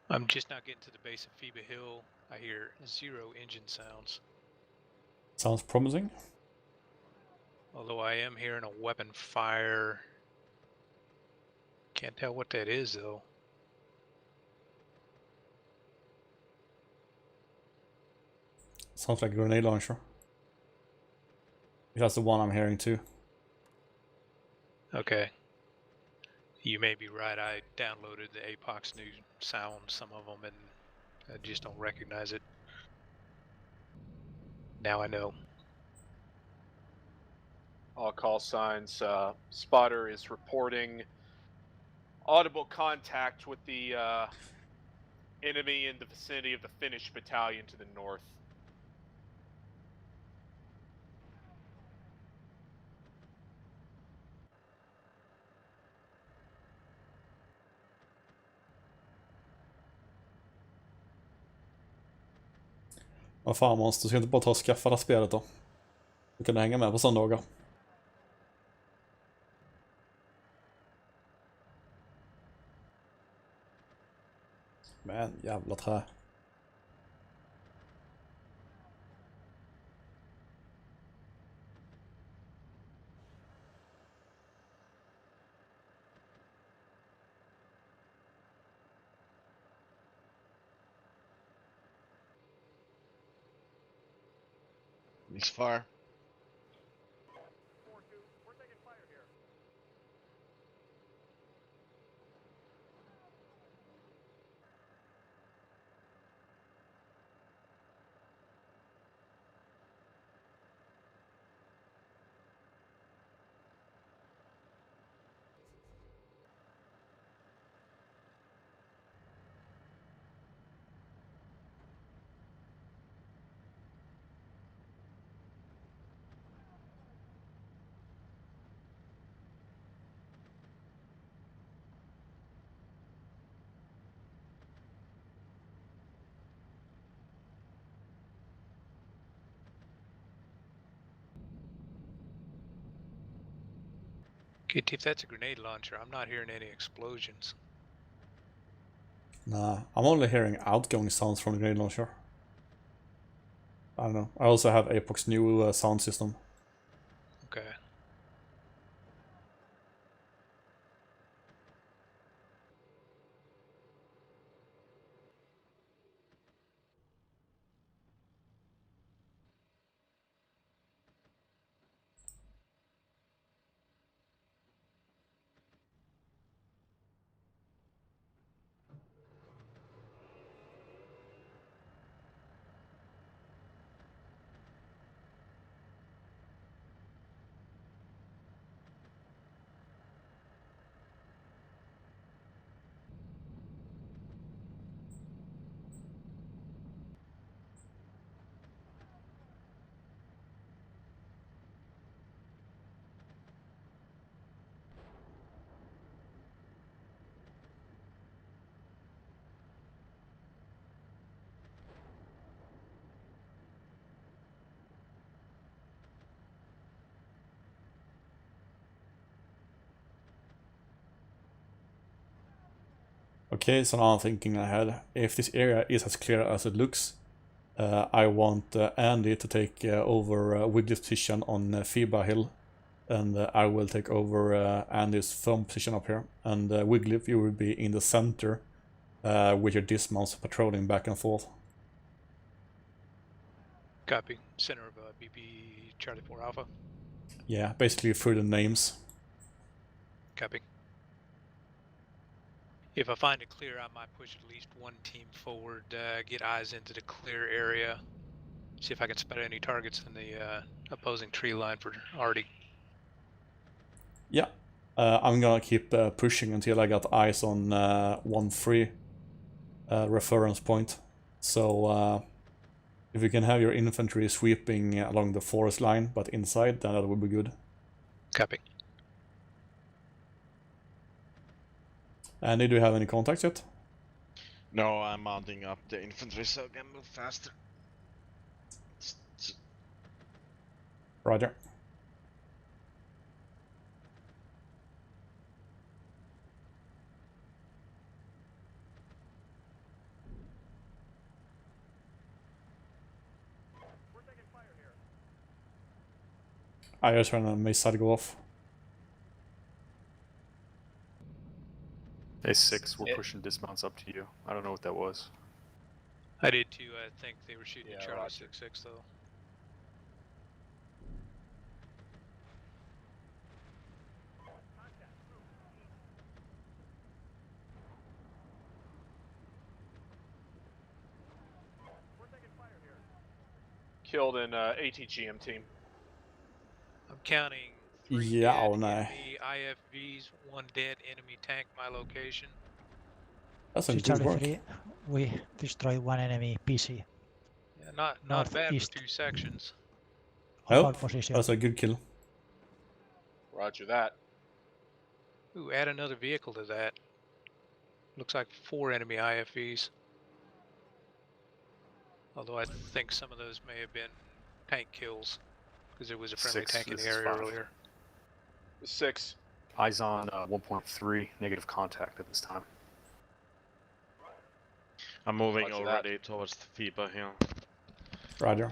I'm just now getting to the base of Phoebe Hill. I hear 0 engine sounds. Sounds promising. Although I am hearing a weapon fire. Can't tell what that is though. Sounds like a grenade launcher. That's the one I'm hearing too. Okay. You may be right. I downloaded the APOX new sound, some of them, and I just don't recognize it. Now I know. All call signs. Spotter is reporting audible contact with the enemy in the vicinity of the Finnish battalion to the north. Vad fan Måns, du ska inte bara ta och skaffa det spelet då? Du kan hänga med på söndagar. Men jävla trä. Misfire. 4-2, we're taking fire here. Kit, if that's a grenade launcher, I'm not hearing any explosions. Nah, I'm only hearing outgoing sounds from the grenade launcher. I don't know. I also have APOC's new sound system. Okay. Okay, so now I'm thinking ahead. If this area is as clear as it looks, I want Andy to take over Wiggly's position on Fiba Hill, and I will take over Andy's firm position up here. And Wiggly, you will be in the center with your dismounts patrolling back and forth. Copy. Center of BP Charlie 4 Alpha. Yeah, basically through the names. Copy. If I find it clear, I might push at least one team forward, get eyes into the clear area, see if I can spot any targets in the opposing tree line for Artie. Yeah, I'm gonna keep pushing until I got eyes on 1-3 reference point. So if you can have your infantry sweeping along the forest line, but inside, then that would be good. Copy. Andy, do you have any contacts yet? No, I'm mounting up the infantry so I can move faster. Roger. I just ran a mace side go off. A6, we're It- pushing dismounts up to you. I don't know what that was. I did too. I think they were shooting Yeah, at Charlie roger. 6-6 though. We're taking fire here. Killed an ATGM team. I'm counting 3 Ja, dead och nej. enemy IFVs, 1 dead enemy tank my location. That's some To good Charlie work. 3, we destroyed one enemy PC Yeah, not bad for Northeast. 2 sections. of our Nope, position. that's a good kill. Roger that. Ooh, add another vehicle to that. Looks like 4 enemy IFVs. Although I think some of those may have been tank kills, because there was a friendly 6, tank in this the is area 5. earlier. 6. Eyes on 1.3, negative contact at this time. I'm moving Roger that. already towards the FIBA here. Roger.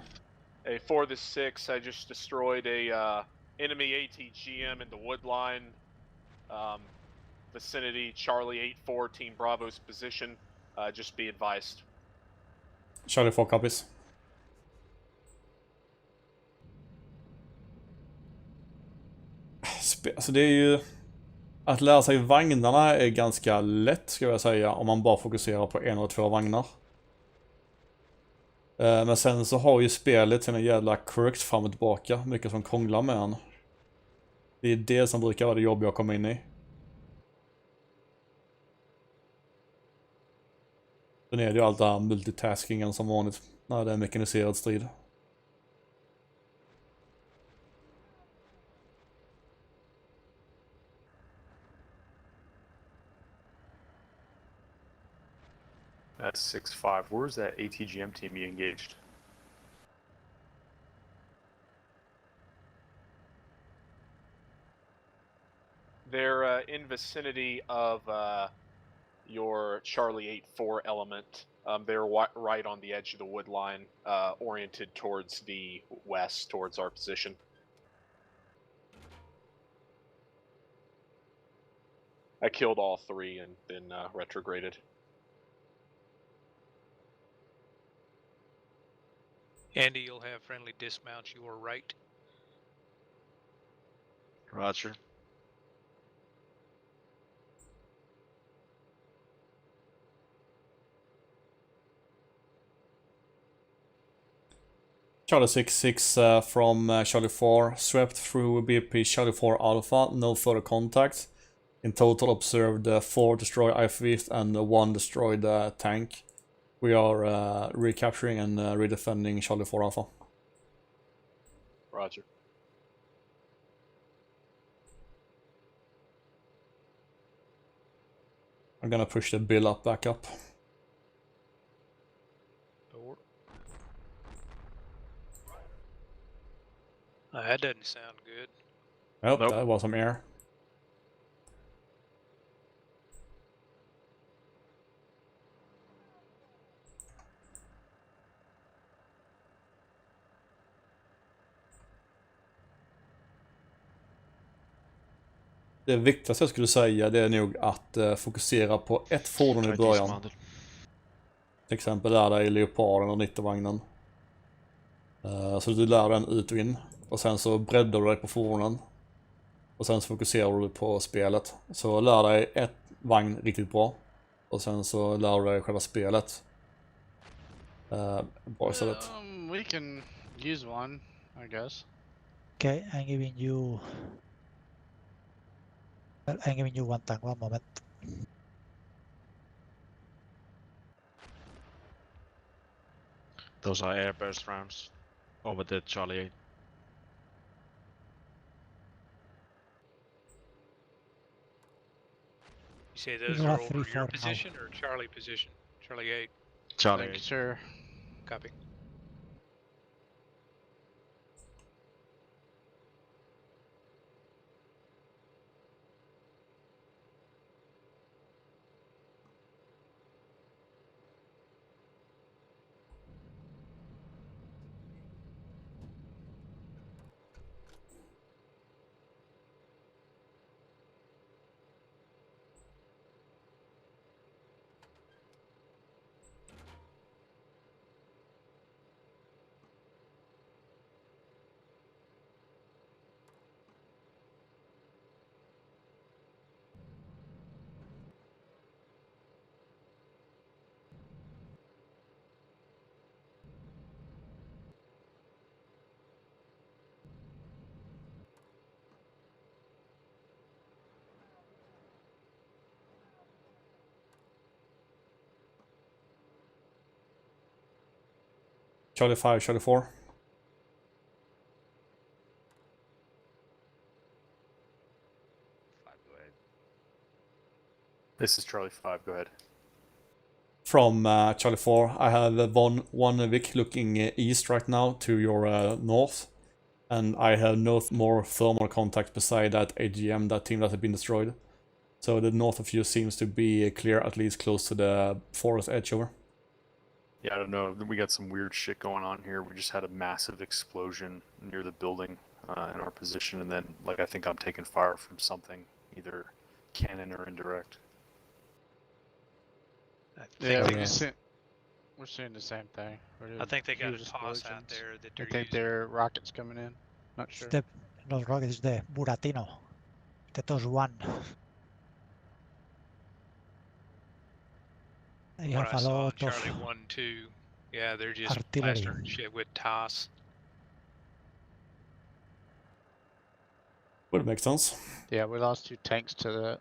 Hey, for the 6, I just destroyed a enemy ATGM in the woodline vicinity. Charlie 8-4, Team Bravo's position. Just be advised. Charlie 4 copies. Alltså det är ju... Att lära sig vagnarna är ganska lätt, ska jag säga, om man bara fokuserar på 1 eller 2 vagnar. Men sen så har ju spelet sina jävla quirks fram och tillbaka, mycket som krånglar med en. Det är det som brukar vara det jobbiga att komma in i. Sen är det ju allt det här multitaskingen som vanligt när det är mekaniserad strid. That's 6-5. Where's that ATGM team you engaged? They're in vicinity of your Charlie 8-4 element. They're right on the edge of the wood line, oriented towards the west, towards our position. I killed all 3 and then retrograded. Andy, you'll have friendly dismounts your right. Roger. Charlie 6-6 from Charlie 4, swept through BP Charlie 4 Alpha, no further contact. In total observed 4 destroyed IFVs and 1 destroyed tank. We are recapturing and redefending Charlie 4 Alpha. Roger. I'm gonna push the bill up back up. That doesn't sound good. Oh, Nope. that was some air. Det viktigaste jag skulle säga, det är nog att fokusera på ett fordon i början. Till exempel där i Leoparden och 90-vagnen. Så du lär den ut och in. Och sen så breddar du dig på fordonen. Och sen så fokuserar du på spelet. Så lär dig ett vagn riktigt bra. Och sen så lär du dig själva spelet. Bra istället. We can use one, I guess. Okay, I'm giving you. Well, I'm giving you one tank. One moment. Those are airburst rounds over the Charlie 8. You say those will are have over 3-4 your now. position or Charlie position? Charlie 8. Charlie Thank you, 8. sir. Copy. Charlie 5, Charlie 4. Go ahead. This is Charlie 5. Go ahead. From Charlie 4, I have one Vic looking east right now to your north. And I have no more thermal contact beside that AGM, that team that had been destroyed. So the north of you seems to be clear, at least close to the forest edge over. Yeah, I don't know. We got some weird shit going on here. We just had a massive explosion near the building in our position, and then, like, I think I'm taking fire from something, either cannon or indirect. Yeah, they- we're seeing the same thing. I think they got a Huge toss out explosions. there that I they're think using. they're rockets coming in. Not sure. Those rockets is the Buratino, the TOS-1. They What have I a saw on lot Charlie of 1, 2. Yeah, they're just artillery. plastering shit with toss. Would make sense. Yeah, we lost 2 tanks to the.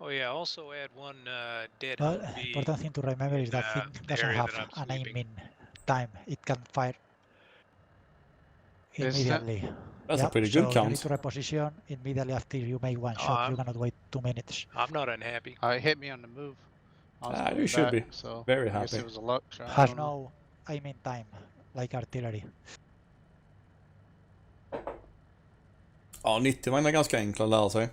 Oh yeah, also add one dead Well, Humvee important thing to remember is in, that thing the doesn't area have that I'm an sweeping. aiming time. It can fire Isn't it? immediately. That's a Yep, pretty so good you need count. to reposition immediately after you make one Oh, shot. You cannot wait 2 minutes. I'm not unhappy. It hit me on the move. I was You moving should back, be so very I guess happy. it was a luck shot. I Has don't know. no aiming time like artillery. Ja, 90-vagnar är ganska enkla att lära sig.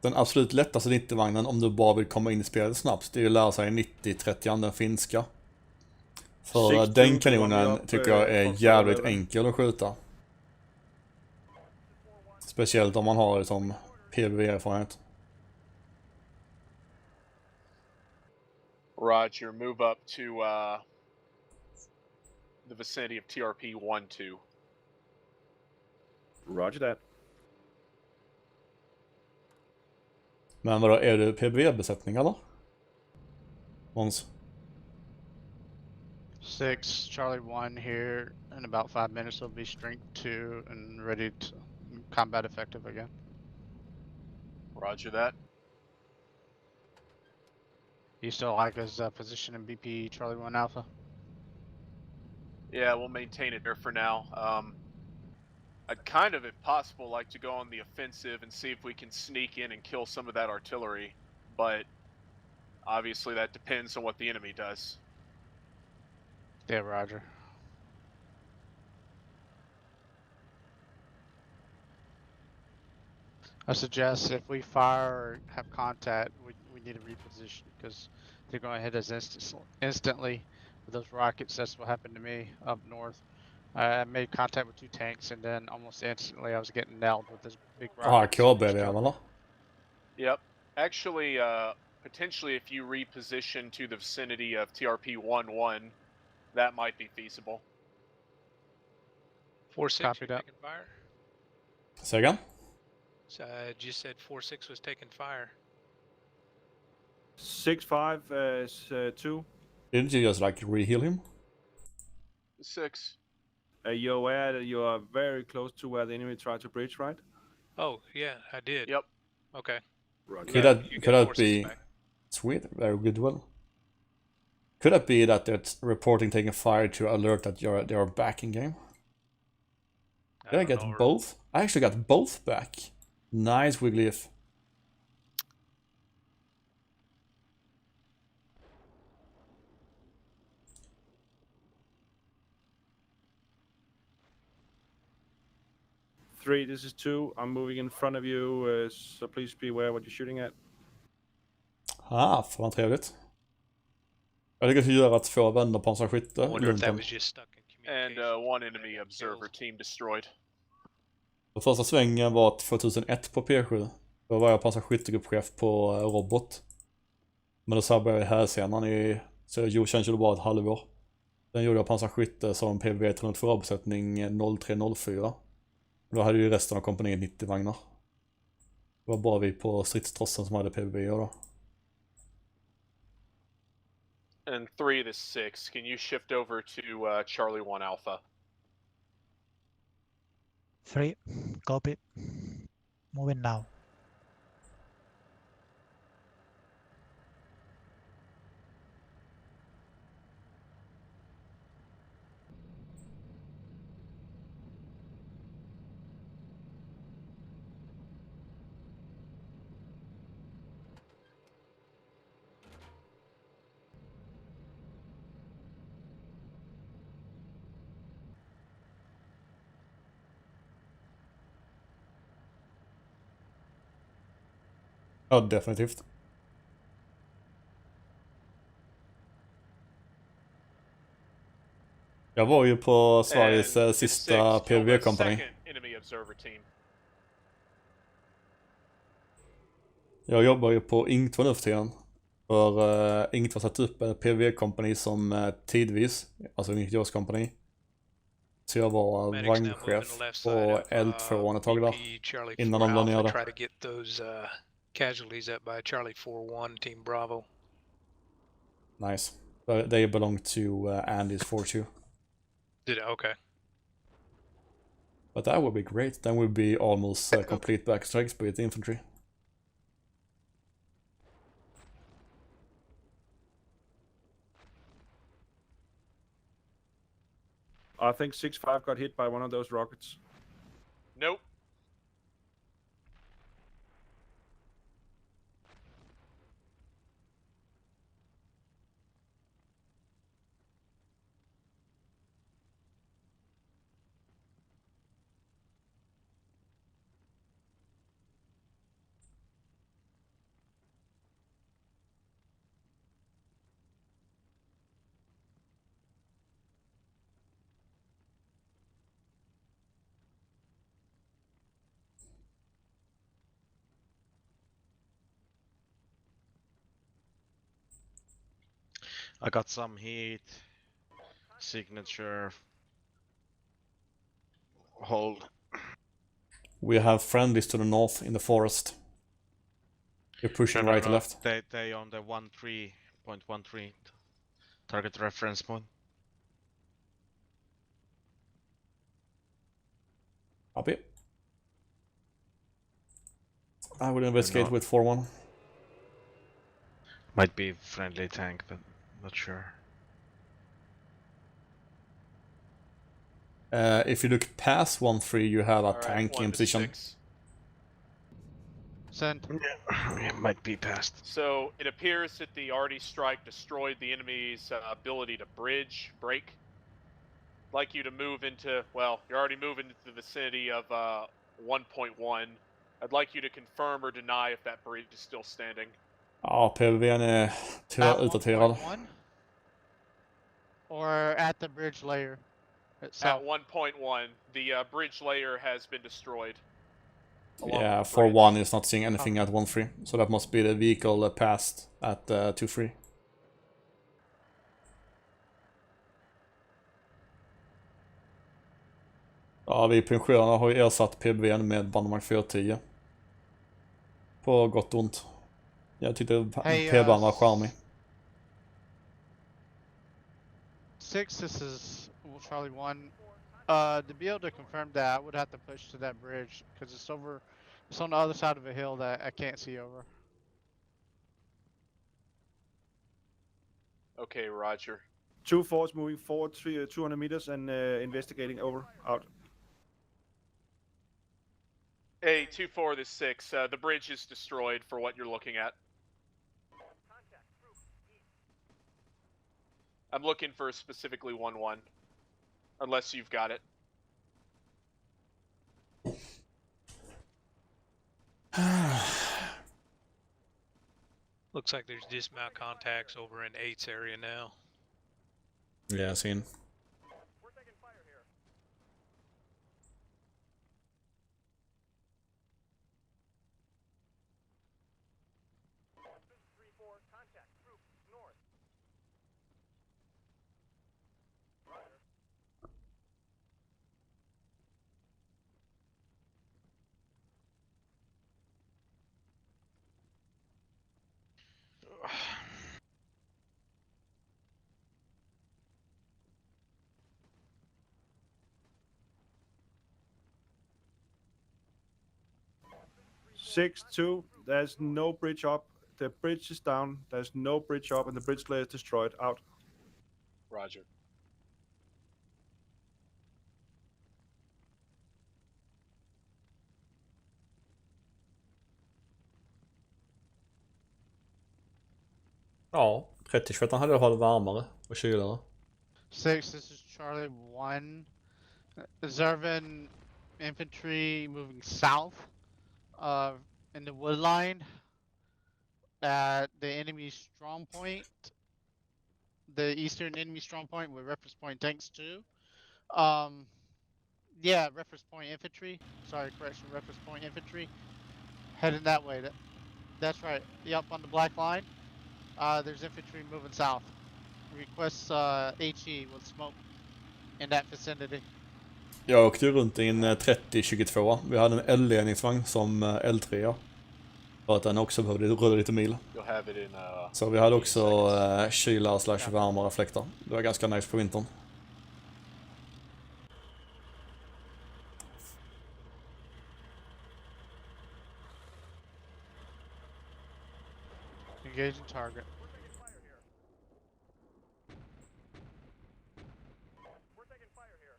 Den absolut lättaste 90-vagnen om du bara vill komma in i spelet snabbt, det är att lära sig 90-30, den finska. För den kanonen tycker jag är jävligt enkel att skjuta. Speciellt om man har liksom PVV-erfarenhet. Roger, move up to the vicinity of TRP 1-2. Roger that. Men vadå, är du PVV-besättning eller? Måns? 6, Charlie 1 here. In about 5 minutes, it'll be strength 2 and ready to combat effective again. Roger that. You still like his position in BP Charlie 1 Alpha? Yeah, we'll maintain it there for now. I'd kind of, if possible, like to go on the offensive and see if we can sneak in and kill some of that artillery, but obviously that depends on what the enemy does. Yeah, Roger. I suggest if we fire or have contact, we need to reposition because they're going to hit us instantly with those rockets. That's what happened to me up north. I made contact with 2 tanks and then almost instantly I was getting nailed with this big rocket. KB är det eller? Yep. Actually, potentially if you reposition to the vicinity of TRP 1-1, that might be feasible. 4-6, Copy you're that. taking fire? Say again? So I just said 4-6 was taking fire. 6-5 is 2. Didn't you just like reheal him? 6. You're aware that you are very close to where the enemy tried to breach, right? Oh, yeah, I did. Yep. Okay. Roger. Could Yeah, that, you could get that 4-6 be... back. Sweet, very good well. Could that be that it's reporting taking fire to alert that they are back in game? Did I don't get know, both? I actually got both back. Nice Wigglyf. Three, this is 2. I'm moving in front of you, so please be aware what you're shooting at. Ah, fan vad trevligt. Jag lyckades göra 2 vändor på en skytte. I wonder if that Lunten. was just stuck in And communication. one enemy observer team destroyed. Den första svängen var 2001 på P7. Då var jag pansarsskyttegruppchef på robot. Men då sabbade jag härsenan så jag kände bara ett halvår. Sen gjorde jag pansarskytte som PV 302-besättning 0304. Då hade ju resten av kompaniet 90-vagnar. Det var bara vi på stridstrossen som hade PV då. And 3, this 6. Can you shift over to Charlie 1 Alpha? 3, copy. Moving now. Ja, definitivt. Jag var ju på Sveriges And sista this 6 killed a PvP-kompani. second enemy observer team. Jag jobbar ju på Ing2 nu för tiden. För Ing2 har satt upp ett PvP-kompani som tidvis, alltså inget JAS-kompani. Så jag var Medics now moving vagnchef to the left på side of L2 ett tag där. BP Charlie Innan 4 de la ner Alpha. det. Try to get those casualties up by Charlie 4-1, Team Bravo. Nice. They belong to Andy's force. Did it? Okay. But that would be great. Then we'd be almost complete back strikes with infantry. I think 6-5 got hit by one of those rockets. Nope. I got some heat. Signature. Hold. We have friendlies to the north in the forest. You're pushing right and left. They on the 13.13 target reference point. Copy. I would investigate not. with 4-1. Might be friendly tank, but not sure. If you look past 1-3, you have a All right, tank 1 in to position. 6. Send. Yeah, it might be past. So it appears that the arty strike destroyed the enemy's ability to bridge, break. I'd like you to move into, well, you're already moving into the vicinity of 1.1. I'd like you to confirm or deny if that bridge is still standing. Ja, PVVn är tyvärr utdaterad. 1.1? Or at the bridge layer itself? At 1.1, the bridge layer has been destroyed. Yeah, 4-1 is not seeing anything at 1-3. So that must be the vehicle passed at 2-3. Ja, vi pingerarna har ju ersatt PBVn med bandmark 410. På gott och ont. Jag tyckte PBVn var charmig. 6, this is Charlie 1. To be able to confirm that, I would have to push to that bridge because it's on the other side of a hill that I can't see over. Okay, Roger. 2-4 moving forward 200 meters and investigating over. Out. Hey, 2-4, this 6. The bridge is destroyed for what you're looking at. I'm looking for specifically 1-1. Unless you've got it. Looks like there's dismount contacts over in 8's area now. Yeah, seen. We're taking fire here. This is 3-4, contact, group, north. Roger. Six, 2, there's no bridge up. The bridge is down. There's no bridge up and the bridge layer is destroyed. Out. Roger. Ja, 30-21 hade jag hållit varmare och kylare. 6, this is Charlie 1. Observing infantry moving south in the wood line. at the enemy strong point, the eastern enemy strong point with reference point tanks too. Yeah, reference point infantry. Sorry, correction, reference point infantry. Heading that way. That's right. Yep, on the black line. There's infantry moving south. Requests HE with smoke in that vicinity. Jag åkte ju runt i en 3022. Vi hade en eldledningsvagn som L3. För att den också behövde rulla lite mil. You'll have it in, Så vi hade också 15 seconds. kylar / varma reflektor. Det var ganska nice på vintern. Engaging target. We're taking fire here.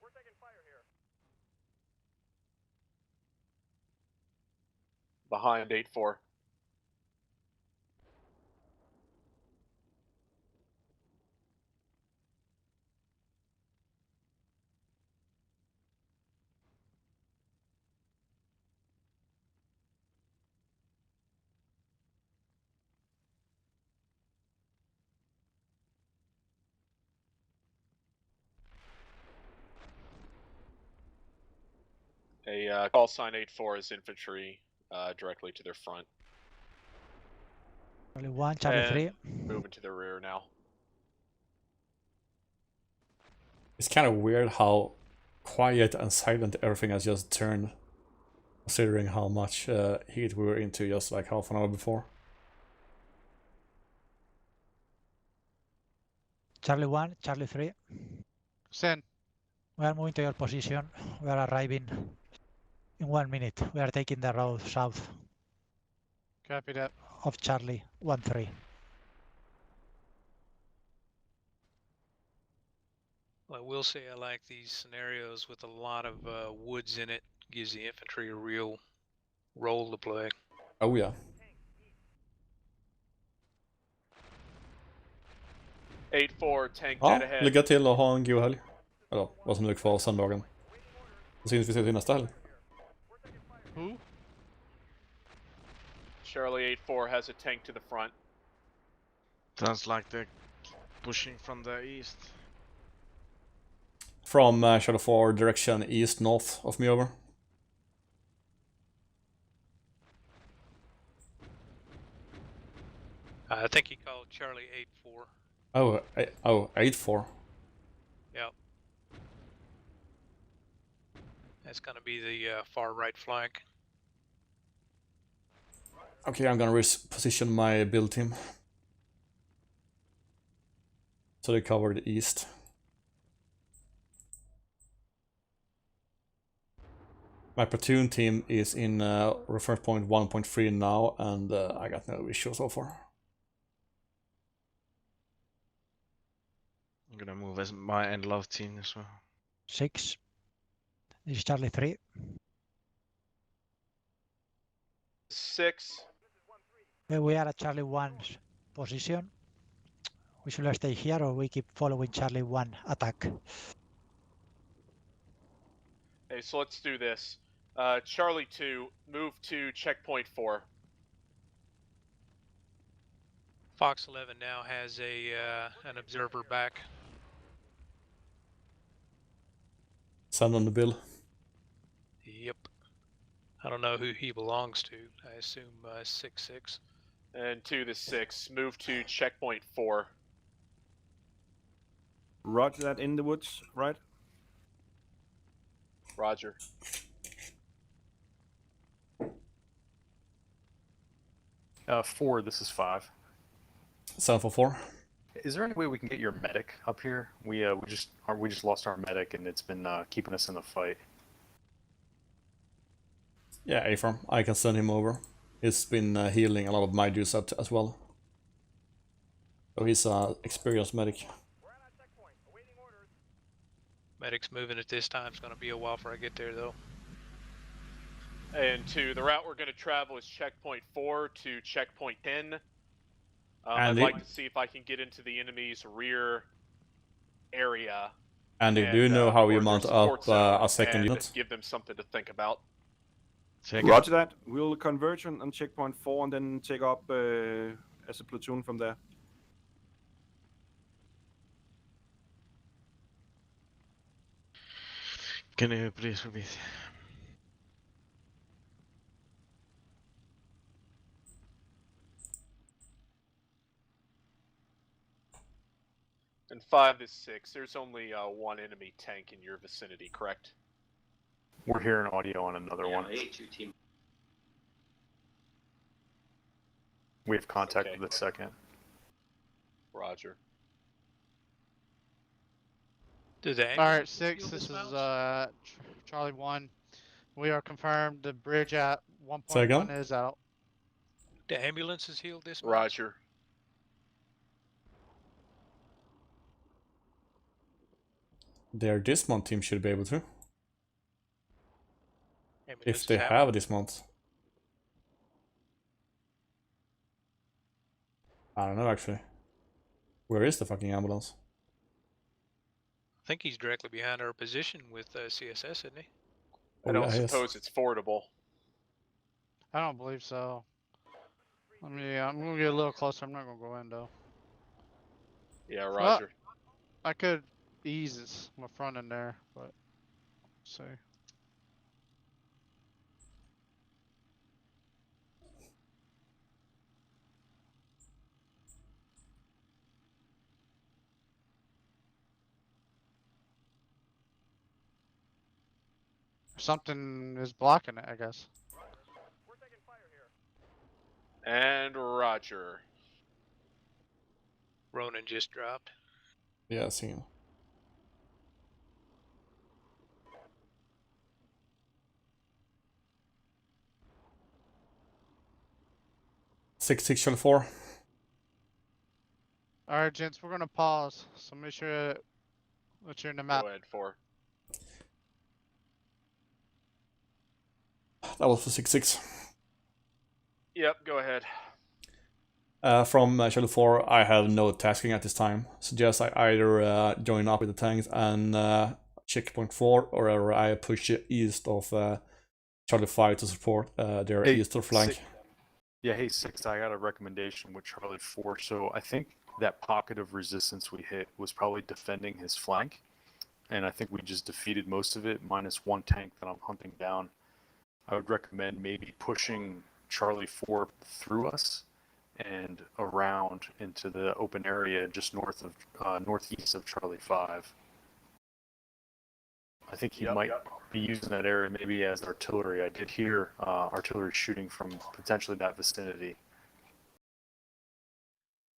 We're taking fire here. Behind 8-4. A call sign 8-4 is infantry directly to their front. Charlie 1, Charlie And 3. moving to the rear now. It's kind of weird how quiet and silent everything has just turned. Considering how much heat we were into just like half an hour before. Charlie 1, Charlie 3. Send. We are moving to your position. We are arriving in 1 minute. We are taking the road south Copy that. of Charlie 1-3. I will say I like these scenarios with a lot of woods in it. Gives the infantry a real role to play. Oh yeah. 8-4, tank Ja, dead ahead. lycka till och ha en god helg. Eller vad som nu är kvar av söndagen. Då syns vi till nästa helg. Who? Charlie 8-4 has a tank to the front. Sounds like they're pushing from the east. From Shadow 4 direction east north of me over. I think he called Charlie 8-4. Oh, 8-4. Yep. That's going to be the far right flank. Okay, I'm gonna reposition my build team. So they cover the east. My platoon team is in reference point 1.3 now, and I got no issues so far. I'm gonna move as my end love team as well. 6. This is Charlie 3. 6. We are at Charlie 1's position. We should stay here or we keep following Charlie 1 attack. Hey, so let's do this. Charlie 2, move to checkpoint 4. Fox 11 now has an observer back. Send on the bill. Yep. I don't know who he belongs to. I assume 6-6. And 2 to 6, move to checkpoint 4. Roger that, in the woods, right? Roger. Four, this is 5. 744. Is there any way we can get your medic up here? We just lost our medic, and it's been keeping us in the fight. Yeah, A-Farm. I can send him over. He's been healing a lot of my dudes up as well. So he's an experienced medic. We're at our checkpoint, awaiting orders. Medic's moving at this time. It's going to be a while before I get there, though. And 2, the route we're going to travel is checkpoint 4 to checkpoint 10. I'd And like to see if I can get into the enemy's rear area Andy, do you know how you or their mount support up zone a second and unit? give them something to think about. Check Roger that. We'll converge on checkpoint 4 and then take up as a platoon from there. Can you please repeat? And 5 is 6. There's only one enemy tank in your vicinity, correct? We're hearing audio on another one. We have contact Okay. with the second. Roger. Do the Alright, ambulances 6, heal this is dismounts? Charlie 1. We are confirmed the bridge at Say again? 1.1 is out. The ambulances heal dismounts? Roger. Their dismount team should be able to. If Ambulances they have have a one? dismount. I don't know actually. Where is the fucking ambulance? I think he's directly behind our position with CSS, isn't he? I Oh, don't yeah, he is. suppose it's fordable. I don't believe so. I'm gonna get a little closer. I'm not gonna go in though. Yeah, Well, Roger. I could ease my front in there, but see. Something is blocking it, I guess. We're taking fire here. And Roger. Ronin just dropped. Yeah, seen. Six Charlie 4. Alright, gents, we're gonna pause. So make sure that you're in the map. Go ahead, 4. That was for 6-6. Yep, go ahead. From Charlie 4, I have no tasking at this time. Suggest I either join up with the tanks and checkpoint 4, or I push east of Charlie 5 to support their Hey, eastern flank. Yeah, hey, 6, I got a recommendation with Charlie 4. So I think that pocket of resistance we hit was probably defending his flank. And I think we just defeated most of it, minus one tank that I'm hunting down. I would recommend maybe pushing Charlie 4 through us and around into the open area just northeast of Charlie 5. I think he might be using that area maybe as artillery. I did hear artillery shooting from potentially that vicinity.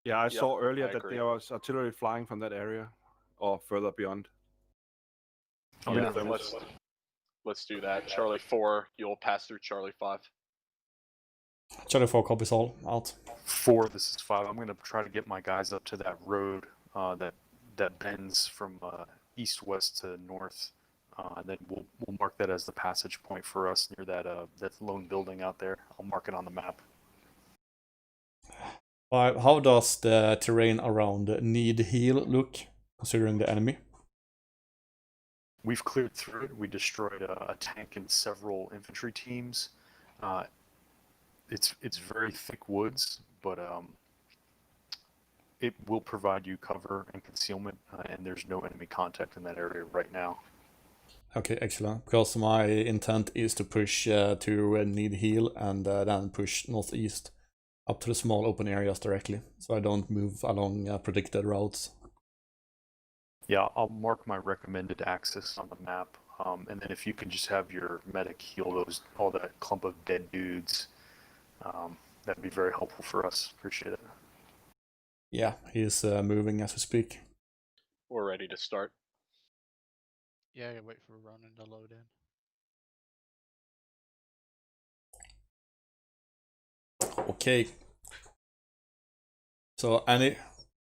Yeah, I saw earlier I that agree. there was artillery flying from that area or further beyond. Yeah, then let's do that. Charlie 4, you'll pass through Charlie 5. Charlie 4 copies all out. 4, this is 5. I'm going to try to get my guys up to that road that bends from east-west to north. And then we'll mark that as the passage point for us near that lone building out there. I'll mark it on the map. How does the terrain around Need Heal look, considering the enemy? We've cleared through it. We destroyed a tank and several infantry teams. It's very thick woods, but it will provide you cover and concealment, and there's no enemy contact in that area right now. Okay, excellent. Because my intent is to push to Need Heal and then push northeast up to the small open areas directly, so I don't move along predicted routes. Yeah, I'll mark my recommended axis on the map, and then if you can just have your medic heal all that clump of dead dudes, that'd be very helpful for us. Appreciate it. Yeah, he's moving as we speak. We're ready to start. Yeah, I gotta wait for Ronin to load in. Okay. So Annie,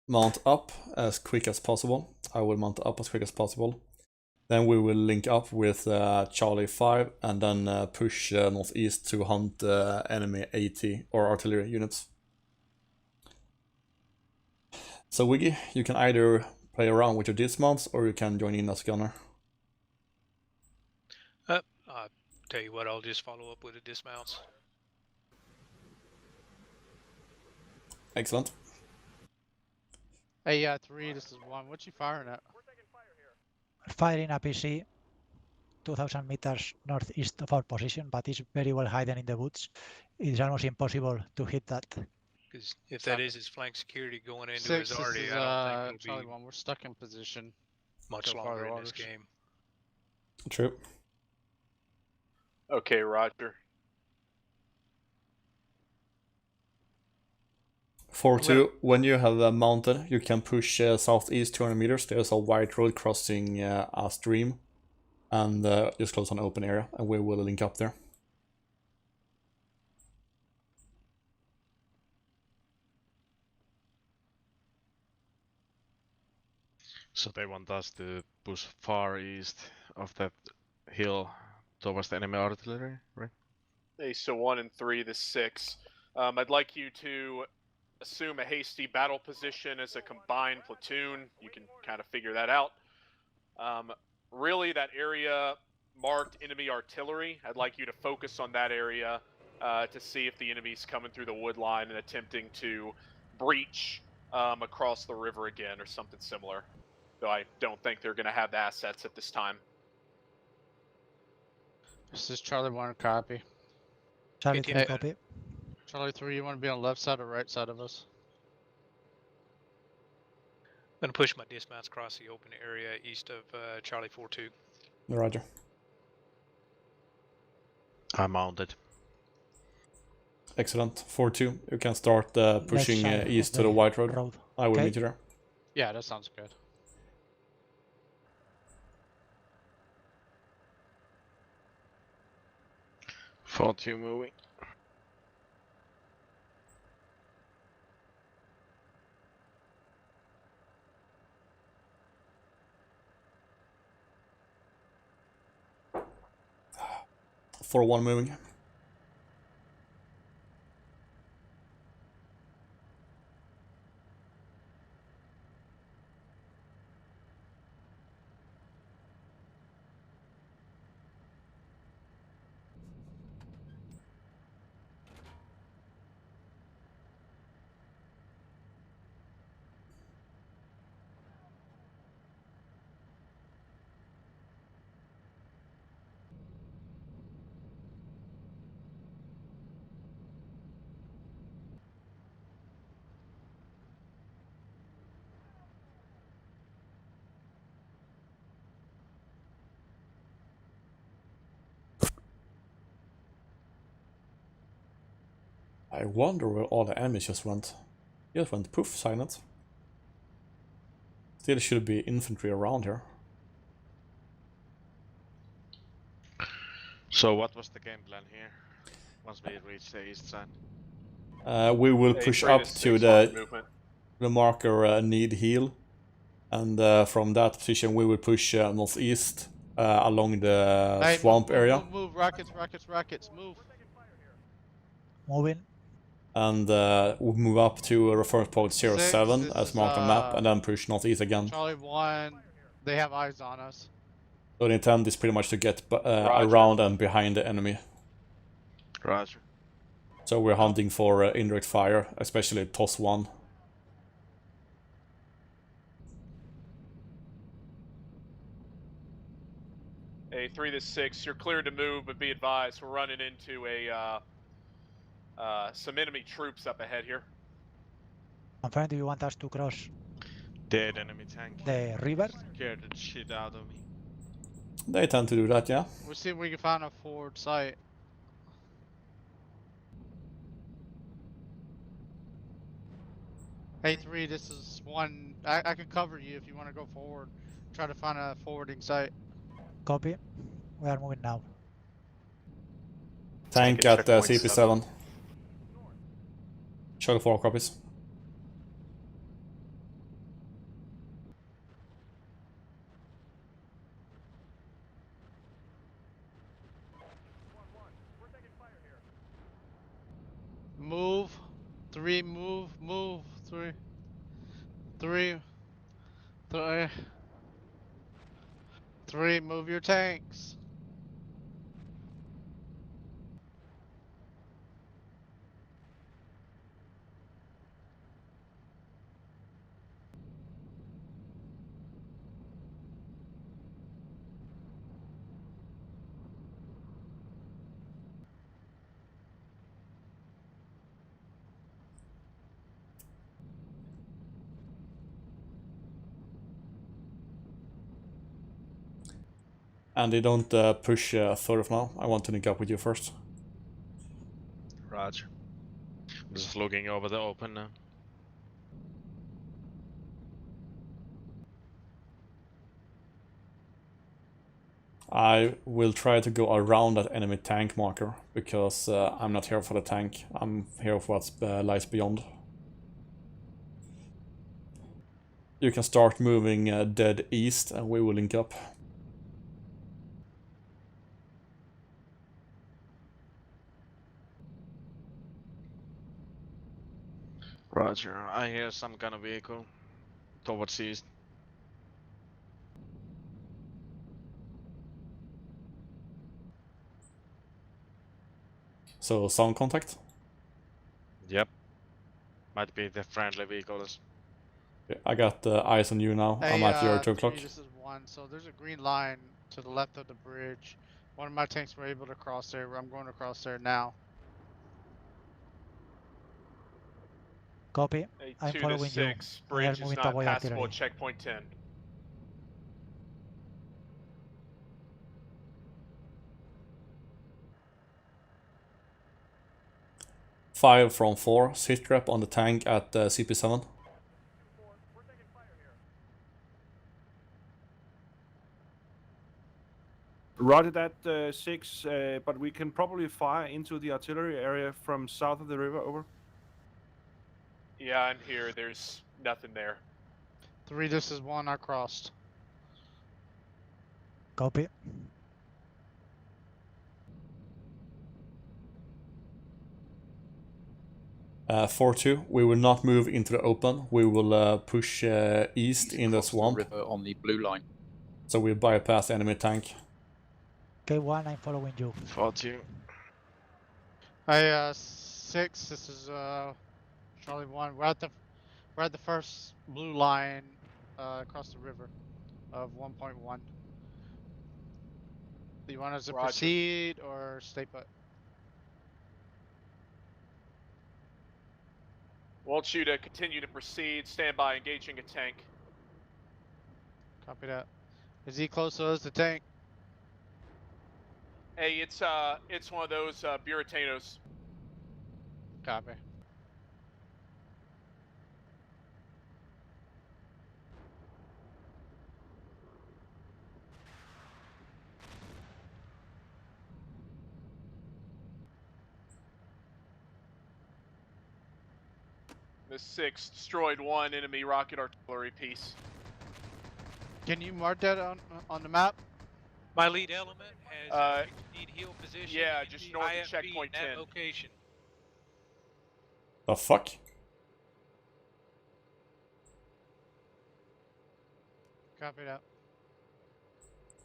mount up as quick as possible. I will mount up as quick as possible. Then we will link up with Charlie 5 and then push northeast to hunt enemy AT or artillery units. So Wiggy, you can either play around with your dismounts, or you can join in as gunner. I'll tell you what, I'll just follow up with the dismounts. Excellent. Hey, 3, this is 1. What you firing at? Firing a PC 2,000 meters northeast of our position, but it's very well hidden in the woods. It's almost impossible to hit that. Because if that is his flank security going into 6, his this arty, is I don't think it'll Charlie be 1. We're stuck in position. much so far longer the in this orders. game. True. Okay, Roger. 4-2, when you have mounted, you can push southeast 200 meters. There's a white road crossing a stream, and just close an open area, and we will link up there. So they want us to push far east of that hill towards the enemy artillery, right? Hey, so 1 and 3, this 6. I'd like you to assume a hasty battle position as a combined platoon. You can kind of figure that out. Really, that area marked enemy artillery. I'd like you to focus on that area to see if the enemy's coming through the wood line and attempting to breach across the river again or something similar. Though I don't think they're going to have the assets at this time. This is Charlie 1, copy. Charlie 18 3, copy. Charlie 3, you want to be on the left side or right side of us? I'm going to push my dismounts across the open area east of Charlie 4-2. Roger. I'm mounted. Excellent. 4-2, you can start pushing side east of to the the white road. road. I will Okay. meet you there. Yeah, that sounds good. 4-2 moving. For 1 moving. I wonder where all the enemies just went. Just went poof, silent. Still should be infantry around here. So what was the game plan here? Once we reach the east side. We will Hey, push 3 up to to 6 on the movement. marker need heal, and from that position we will push northeast along the Hey, swamp move, area, Move, rockets, move. Moving. and we'll move up to reference point 07 this as is, marked on map, and then push northeast again. Charlie 1, they have eyes on us. So the intent is pretty much to get Roger. around and behind the enemy. Roger. So we're hunting for indirect fire, especially TOS 1. Hey, 3 to 6, you're cleared to move, but be advised, we're running into some enemy troops up ahead here. I'm fine. Do you want us to cross Dead enemy tank. the river? Scared the shit out of me. They tend to do that, yeah. We'll see if we can find a forward site. Hey 3, this is 1. I can cover you if you want to go forward. Try to find a forwarding site. Copy. We are moving now. Tank Tank at at CP7. Shuttle 4 copies. Move. 3, move. 3. Three, move your tanks. Andy, don't push third now. I want to link up with you first. Roger. I'm just looking over the open now. I will try to go around that enemy tank marker, because I'm not here for the tank. I'm here for what lies beyond. You can start moving dead east and we will link up. Roger. I hear some kind of vehicle towards east. So sound contact. Yep. Might be the friendly vehicles. Okay, I got eyes on you now. I'm at your 2 o'clock. This is one. So there's a green line to the left of the bridge. One of my tanks were able to cross there. I'm going across there now. Copy. A I'm 2 to following you. 6. I am Bridge is moving not toward passable artillery. at checkpoint 10. Five from 4. Sit rep on the tank at CP7. We're taking fire here. Roger that, 6, but we can probably fire into the artillery area from south of the river, over. Yeah, I'm here. There's nothing there. 3, this is 1. I crossed. Copy. 4-2, we will not move into the open. We will push east in the swamp. River on the blue line. So we bypass the enemy tank. K1, I'm following you. 4-2. Hey, 6, this is Charlie 1. We're at the first blue line across the river of 1.1. Do you want us to Roger. proceed or stay put? Want you to continue to proceed. Stand by, engaging a tank. Copy that. Is he close to us, the tank? Hey, it's one of those Buritanos. Copy. The 6 destroyed 1 enemy rocket artillery piece. Can you mark that on the map? My lead element has need heal position. yeah, in just the north of IFV checkpoint in that 10. location. The fuck? Copy that.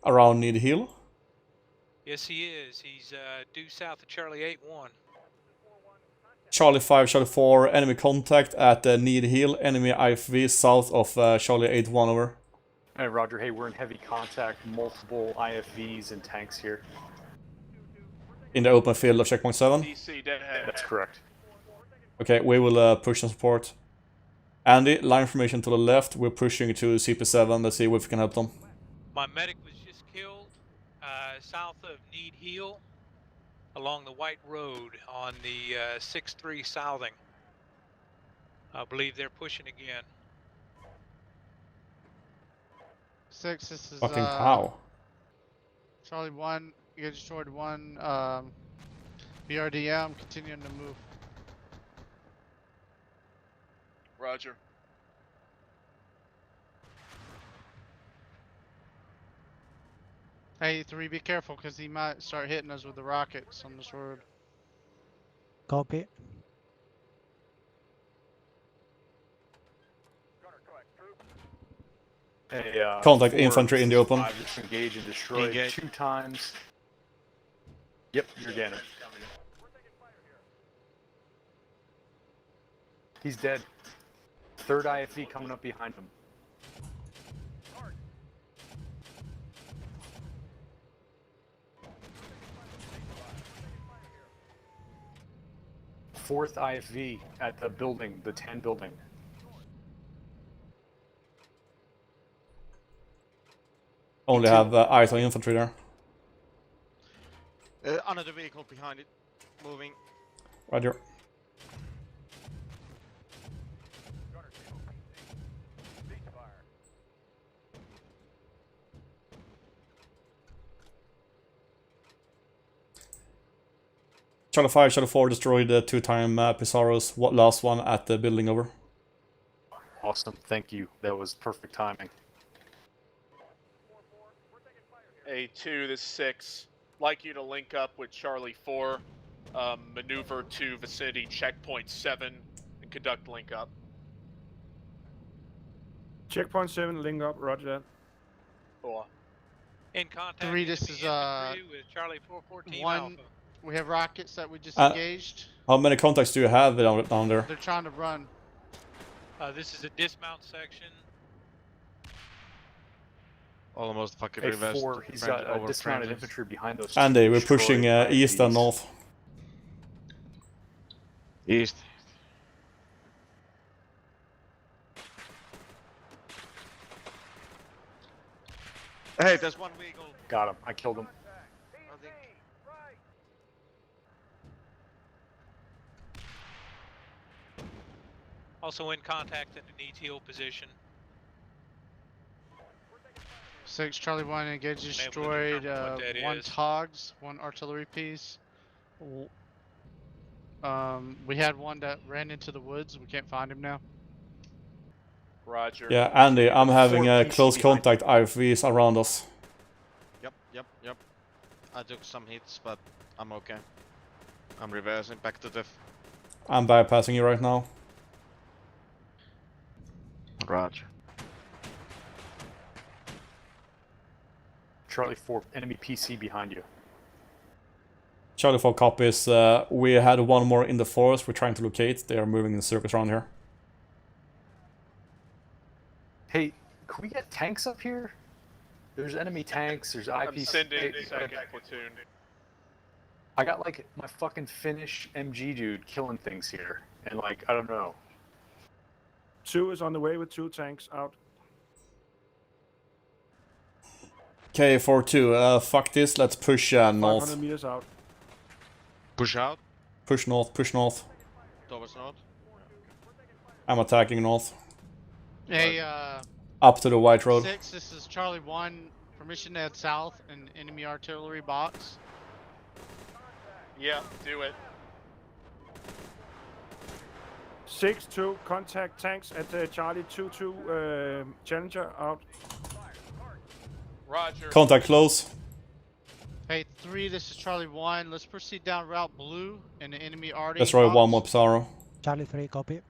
Around need heal. Yes, he is. He's due south of Charlie 8-1. Charlie 5, Charlie 4, enemy contact at need heal. Enemy IFV south of Charlie 8-1, over. Hey, Roger. Hey, we're in heavy contact. Multiple IFVs and tanks here. In the open field of checkpoint 7. DC dead ahead. That's correct. Okay, we will push and support. Andy, line formation to the left. We're pushing to CP7. Let's see if we can help them. My medic was just killed south of Need Heal along the White Road on the 6-3 southing. I believe they're pushing again. 6, this is Fucking how? Charlie 1. You get destroyed 1. BRDM, continuing to move. Roger. Hey, 3, be careful, because he might start hitting us with the rockets on this road. Copy. Gunner, correct. Troops. A, Contact 4, infantry in the open. 5, just engage and destroy Engage. 2 times. Yep, you're getting it. He's dead. 3rd IFV coming up behind him. Fourth IFV at the building, the 10 building. Only have eyes on infantry there. Another vehicle behind it, moving. Roger. Charlie 5, Charlie 4 destroyed 2-time Pizarro's. What last one at the building over? Awesome, thank you. That was perfect timing. A2, this 6. Like you to link up with Charlie 4, maneuver to vicinity checkpoint 7, and conduct link up. Checkpoint 7, link up, roger that. Cool. In contact. 3, this enemy is infantry with Charlie 414 1. Alpha. We have rockets that we disengaged. How many contacts do you have down there? They're trying to run. This is a dismount section. Almost fucking reversed. A4, he's got dismounted infantry behind those. Andy, we're pushing east and north. East. Hey, there's one vehicle. Got him, I killed him. Also in contact in an ETO position. 6, Charlie 1, engage, Able to destroyed determine what that 1 is. TOGS, 1 artillery piece. We had one that ran into the woods. We can't find him now. Roger. Yeah, Andy, I'm having 4 close PC contact IFVs around us. Yep. I took some hits, but I'm okay. I'm reversing back to the... I'm bypassing you right now. Roger. Charlie 4, enemy PC behind you. Charlie 4 copies. We had one more in the forest we're trying to locate. They are moving in circles around here. Hey, can we get tanks up here? There's enemy tanks, there's I'm IP. sending second platoon. I got like my fucking Finnish MG dude killing things here. And like, I don't know. 2 is on the way with 2 tanks out. Okay, 4-2. Fuck this. Let's push 500 north. meters out. Push out. Push north. Push north. Towards north. I'm attacking north. Hey, Up to the white road. 6, this is Charlie 1. Permission to head south in enemy artillery box. Yeah, do it. 6-2, contact tanks at Charlie 2-2, Challenger out. Roger. Contact close. Hey, 3, this is Charlie 1. Let's proceed down Route Blue in the enemy RD Let's roll box. one more Pizarro. Charlie 3, copy.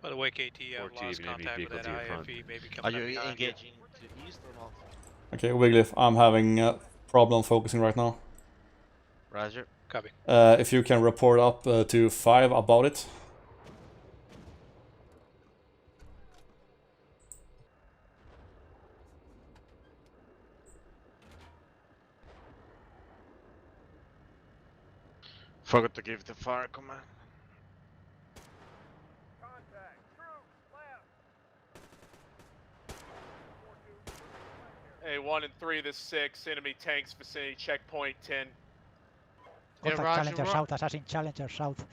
By the way, KT, I've 14, lost enemy contact with vehicle that to your front. IFE. Maybe Are coming up you behind you. engaging to east or north? Okay, Wigglyf, I'm having problem focusing right now. Roger. Copy. If you can report up to 5 about it. Forgot to give the fire command. Contact. True. Left. A1 and 3, this 6, enemy tanks vicinity checkpoint 10. Yeah, Contact Roger, Challenger we're- south, assassin Challenger south.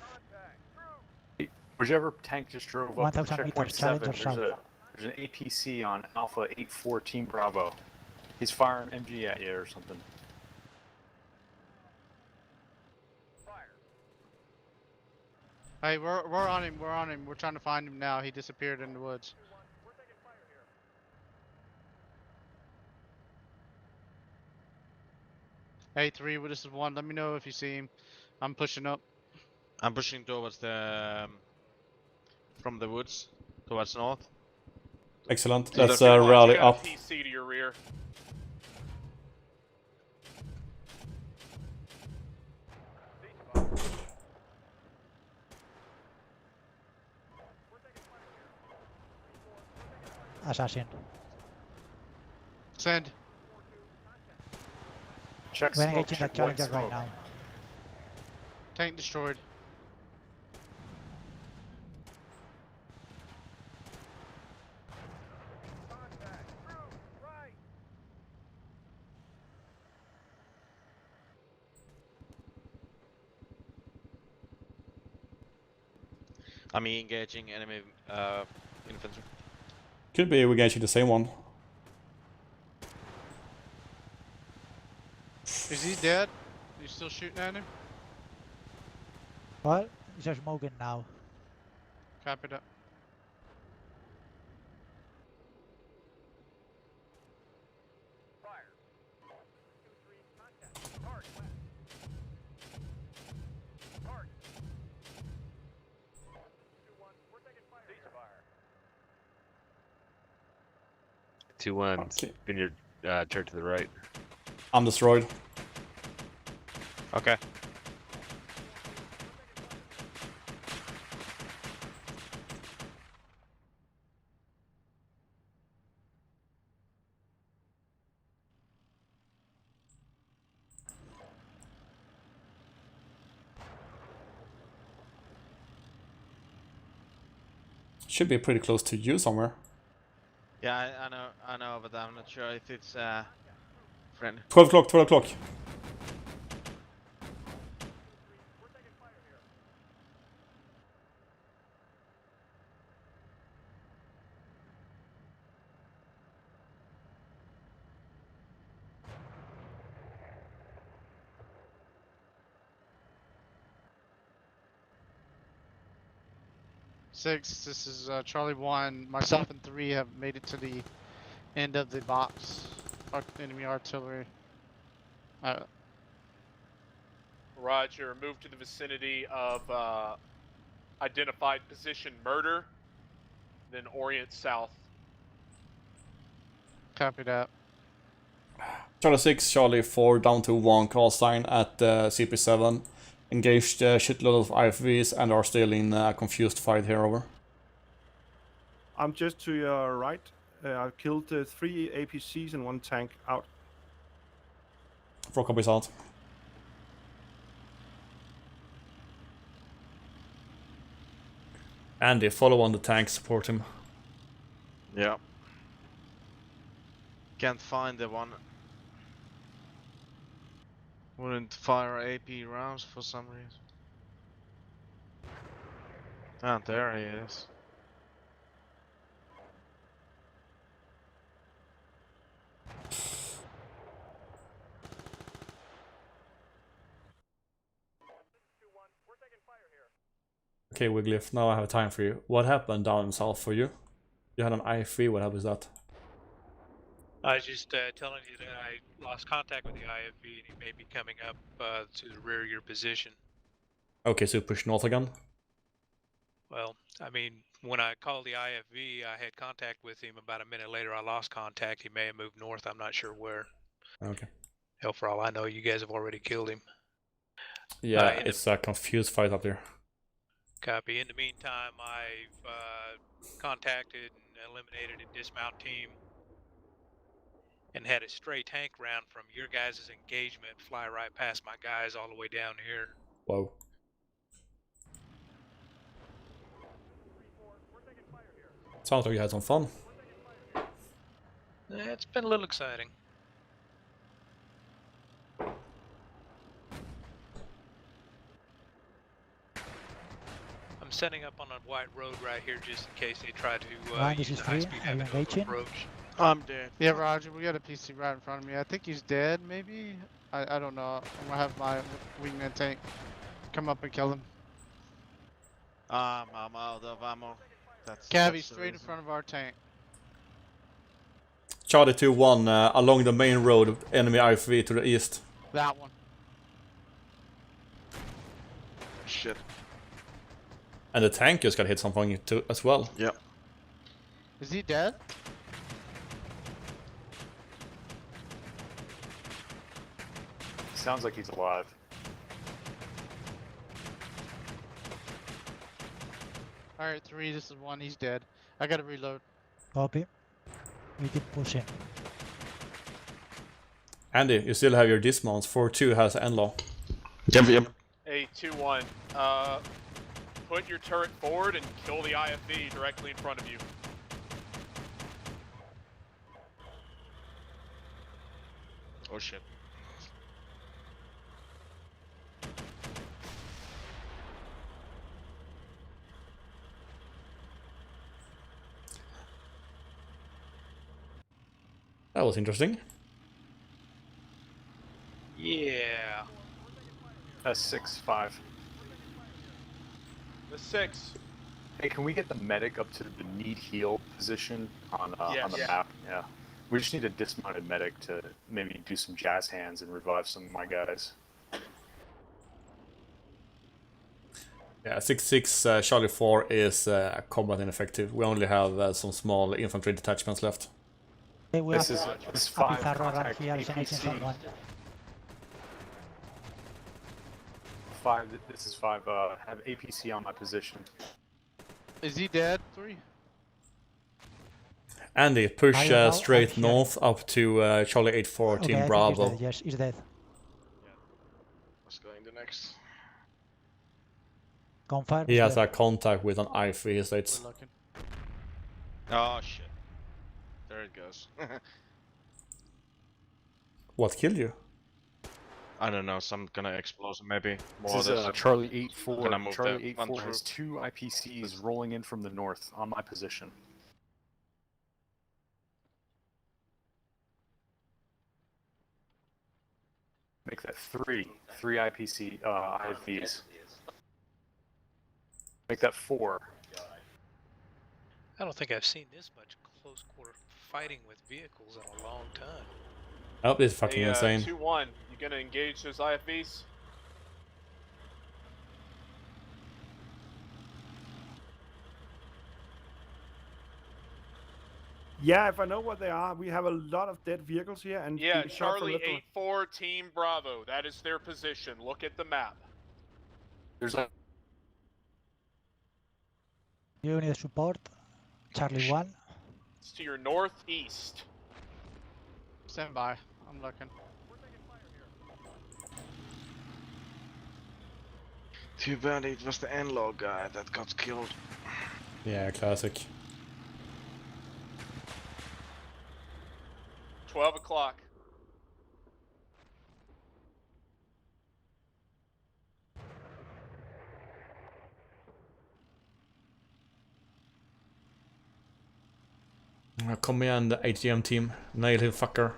Whichever tank just drove up to 1000 checkpoint meters, 7, Challenger there's an APC on Alpha 8-4 Team Bravo. He's firing MG at you or something. Hey, we're on him. We're on him. We're trying to find him now. He disappeared in the woods. Hey, 3, this is 1. Let me know if you see him. I'm pushing up. I'm pushing towards the from the woods towards north. Excellent. So Let's the front rally You got up. a PC to your rear. Assassin. Send. Check We're smoke, engaging check that white Challenger right smoke. now. Tank destroyed. I'm engaging enemy infantry. Could be we're engaging the same one. Is he dead? You still shooting at him? Well, he's smoking now. Copy that. Fire. 2-3, contact. Target west. Target. 2-1, we're taking fire. Ceasefire. 2-1, Okay. Vineyard, turn to the right. I'm destroyed. Okay. Should be pretty close to you somewhere. Yeah, I know, but I'm not sure if it's friend. 12 o'clock, 12 o'clock. We're taking fire here. Six, this is Charlie 1. Myself and 3 have made it to the end of the box. Enemy artillery. Roger. Move to the vicinity of identified position murder, then orient south. Copy that. Charlie 6, Charlie 4, down to 1, call sign at CP7. Engaged a shitload of IFVs and are still in a confused fight here, over. I'm just to your right. I've killed 3 APCs and 1 tank out. 4 copies out. Andy, follow on the tank, support him. Yeah. Can't find the one. Wouldn't fire AP rounds for some reason. Ah, there he is. We're taking fire here. Okay, Wigglyf, now I have time for you. What happened down south for you? You had an IFV, what happened with that? I was just telling you that I lost contact with the IFV and he may be coming up to the rear of your position. Okay, so you push north again? Well, I mean, when I called the IFV, I had contact with him. About a minute later, I lost contact. He may have moved north. I'm not sure where. Okay. Hell, for all I know, you guys have already killed him. Yeah, it's a confused fight up there. Copy. In the meantime, I've contacted and eliminated a dismount team and had a stray tank round from your guys' engagement fly right past my guys all the way down here. Whoa. Sounds like you had some fun. It's been a little exciting. I'm setting up on a wide road right here just in case they try to Ryan, this use is the 3. high-speed Are you avenue engaging? approach. I'm dead. Yeah, Roger, we got a PC right in front of me. I think he's dead, maybe? I don't know. I'm gonna have my wingman tank come up and kill him. I'm out of ammo. That's Cabby, the straight in reason. front of our tank. Charlie 2-1, along the main road, enemy IFV to the east. That one. Shit. And the tank just got hit something too as well. Yeah. Is he dead? Sounds like he's alive. Alright, 3, this is 1, he's dead. I gotta reload. Copy. We keep pushing. Andy, you still have your dismounts. 4-2 has Enlaw. Yep. A 2-1. Put your turret forward and kill the IFV directly in front of you. Oh shit. That was interesting. Yeah. That's 6-5. The 6. Hey, can we get the medic up to the need heal position on the Yes. map? Yeah. We just need a dismounted medic to maybe do some jazz hands and revive some of my guys. Yeah, 6-6 Charlie 4 is combat ineffective. We only have some small infantry detachments left. Okay, we This have is a 5 Pizarro around contact here, is APC. someone. 5. This is 5. Have APC on my position. Is he dead? 3? Andy, push I don't know, straight I'm here. north up to Charlie 8-4, Okay, Team I think Bravo. he's dead. Yes, he's dead. What's going to next? Confirm. He he's has dead. a contact with an IFV, he states. We're looking. Oh shit. There it goes. What killed you? I don't know, some kind of explosion maybe. This More is than Charlie Gonna 8-4. move Charlie that one 8-4 has 2 IPCs rolling in from the north on my position. Make that 3. 3 IPC IFVs. Make that 4. I don't think I've seen this much close quarter fighting with vehicles in a long time. Oh, this is fucking A insane. 2-1. You gonna engage those IFVs? Yeah, if I know what they are, we have a lot of dead vehicles here, and Yeah, being shot from Charlie left or- 8-4, Team Bravo. That is their position. Look at the map. There's a You need support. Charlie 1. It's to your northeast. Stand by. I'm looking. Too bad it was the Enlaw guy that got killed. Yeah, classic. 12 o'clock. Come in, the HDM team. Nail him, fucker.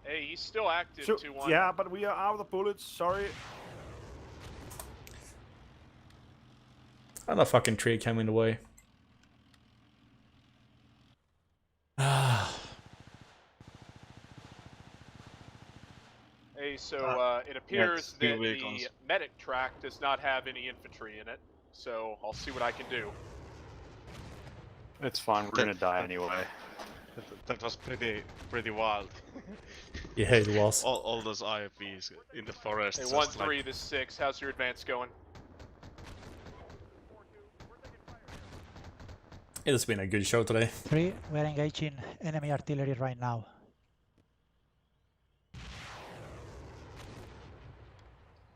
Hey, he's still active, So, 2-1. yeah, but we are out of the bullets. Sorry. And a fucking tree came in the way. Hey, so it appears two that vehicles. the medic track does not have any infantry in it. So I'll see what I can do. It's fine, we're gonna die anyway. That was pretty wild. Yeah, it was. all those IFVs in the forest. Hey, just 1-3, this is 6. How's your advance going? It has been a good show today. 3. We're engaging enemy artillery right now.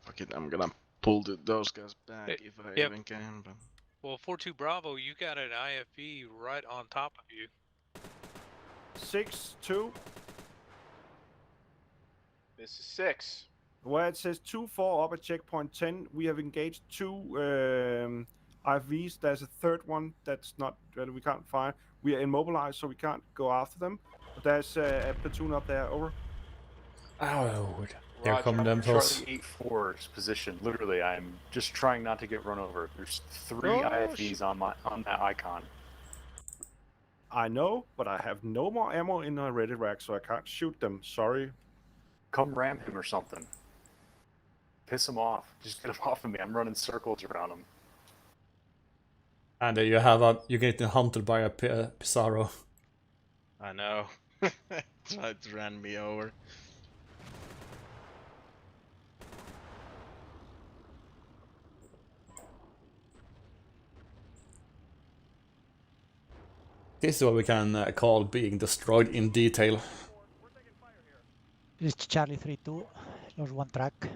Fuck it, I'm gonna pull those guys back Hey, if I yep. even can. But Well, 4-2 Bravo, you got an IFV right on top of you. 6-2. This is 6. Where it says 2-4 up at checkpoint 10, we have engaged 2 IVs. There's a third one that's not we can't find. We are immobilized, so we can't go after them. But there's a platoon up there. Over. Oh, here Roger. come them pills. Charlie 8-4's position. Literally, I'm just trying not to get run over. There's 3 Oh, IFVs on that icon. I know, but I have no more ammo in my ready rack, so I can't shoot them. Sorry. Come ram him or something. Piss him off. Just get him off of me. I'm running circles around him. And you're getting hunted by a Pizarro. I know. Tried to run me over. This is what we can call being destroyed in detail. We're taking fire here. This is Charlie 3-2. Lost one track.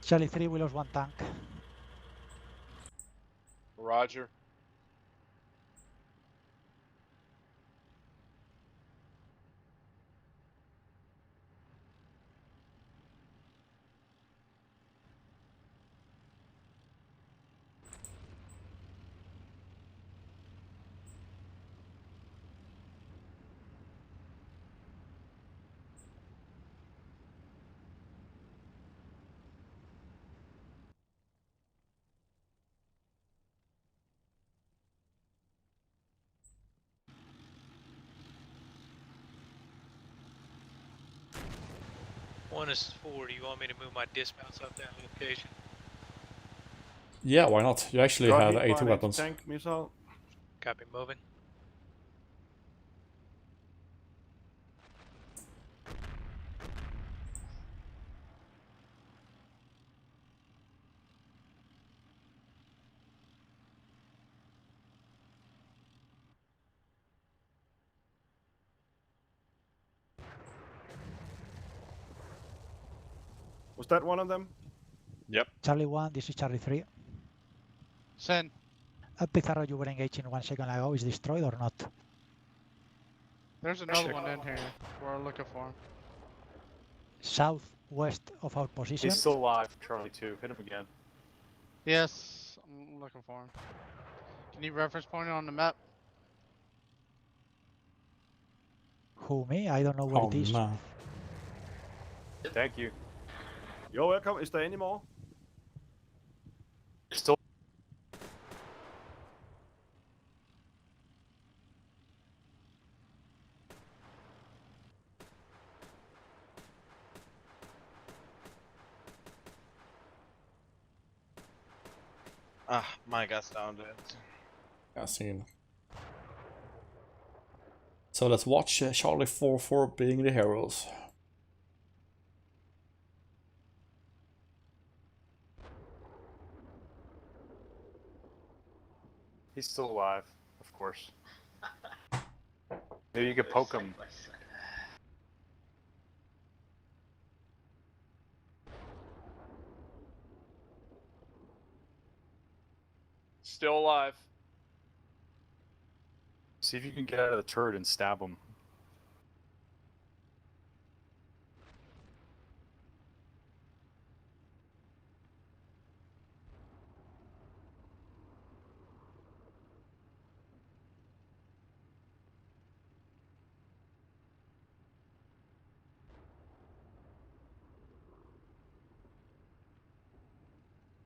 Charlie 3, we lost one tank. Roger. One is 4. Do you want me to move my dismounts up that location? Yeah, why not? You actually Got have hit by 80 an weapons. anti-tank missile. Copy, moving. Was that one of them? Yep. Charlie 1, this is Charlie 3. Send. Pizarro, you were engaging 1 second ago. Is destroyed or not? There's another one in here. We're looking for him. Southwest of our position. He's still alive, Charlie 2. Hit him again. Yes, I'm looking for him. Can you reference point it on the map? Who, me? I don't know where Oh it is. man. Thank you. You're welcome. Is there any more? Still. Ah, my guy's down there. Yeah, seen. So let's watch Charlie 4 being the heroes. He's still alive, of course. Maybe you could poke him. Still alive. See if you can get out of the turret and stab him.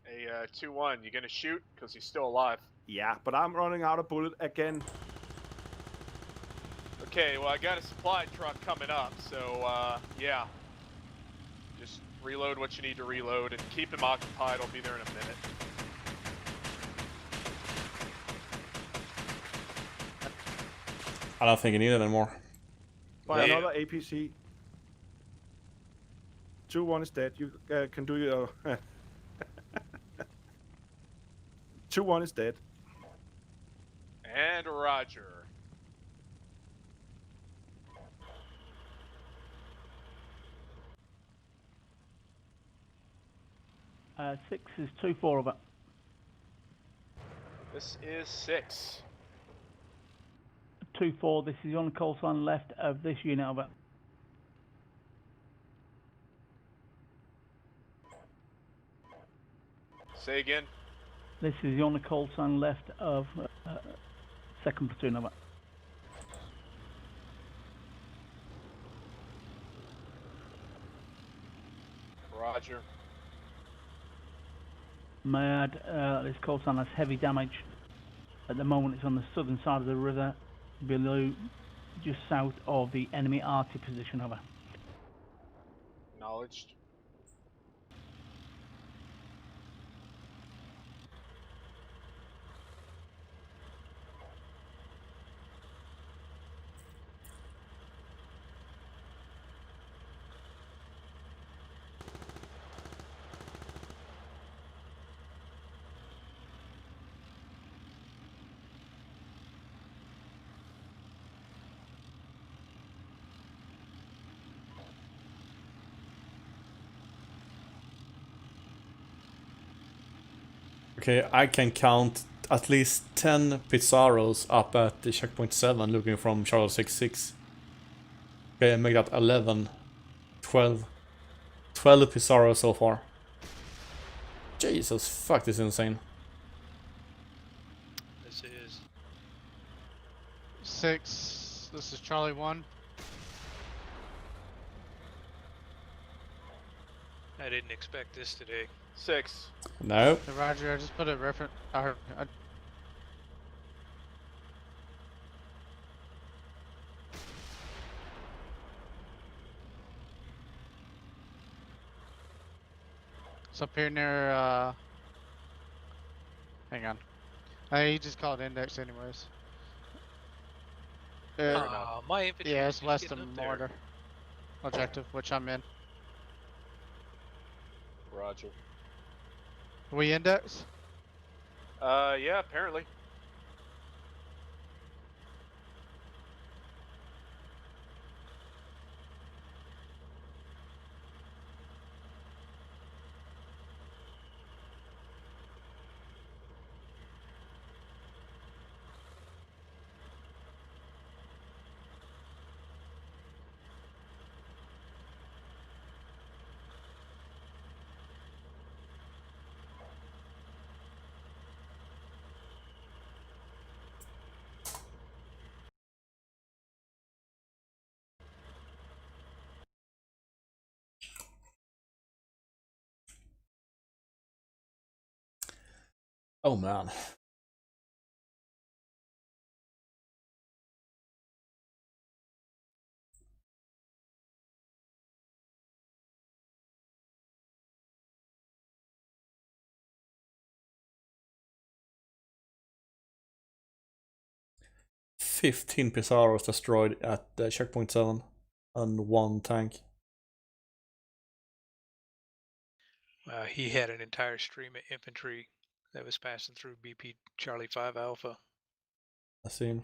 Hey, 2-1, you gonna shoot? Because he's still alive. Yeah, but I'm running out of bullet again. Okay, well, I got a supply truck coming up, so, yeah. Just reload what you need to reload and keep him occupied. I'll be there in a minute. I don't think you need it anymore. By Yeah. another APC. 2-1 is dead. You can do your... 2-1 is dead. And Roger. Six is 2-4 over. This is 6. 2-4, this is on the call sign left of this unit over. Say again. This is on the call sign left of Second platoon over. Roger. May I add, this call sign has heavy damage. At the moment it's on the southern side of the river, below, just south of the enemy arty position over. Acknowledged. Okay, I can count at least 10 Pizarros up at the checkpoint 7 looking from Charlie 66. Okay, I make that 11, 12. 12 Pizarros so far. Jesus, fuck, this is insane. This is 6. This is Charlie 1. I didn't expect this today. 6. No. Hey, Roger, I just put a reference. It's up here near, hang on. He just called index anyways. My infantry Yeah, is it's west getting of up there. Mortar. Objective, which I'm in. Roger. We index? Yeah, apparently. Oh man. "15 Pizarros destroyed at checkpoint 7 and 1 tank." He had an entire stream of infantry that was passing through BP Charlie 5 Alpha. I seen.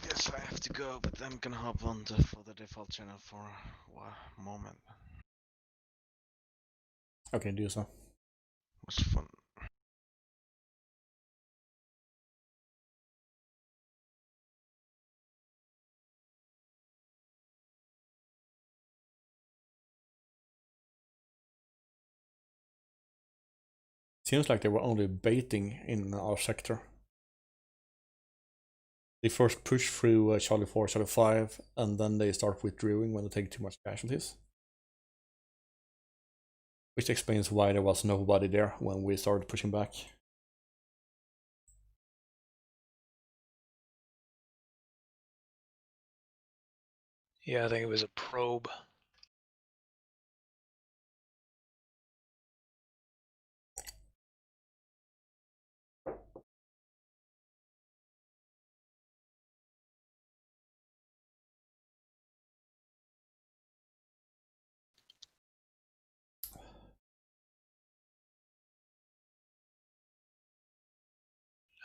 Yes, I have to go, but I'm gonna hop on for the default channel for a moment. Okay, do so. It was fun. seems like they were only baiting in our sector. They first push through Charlie 4, Charlie 5, and then they start withdrawing when they take too much casualties. Which explains why there was nobody there when we started pushing back. Yeah, I think it was a probe.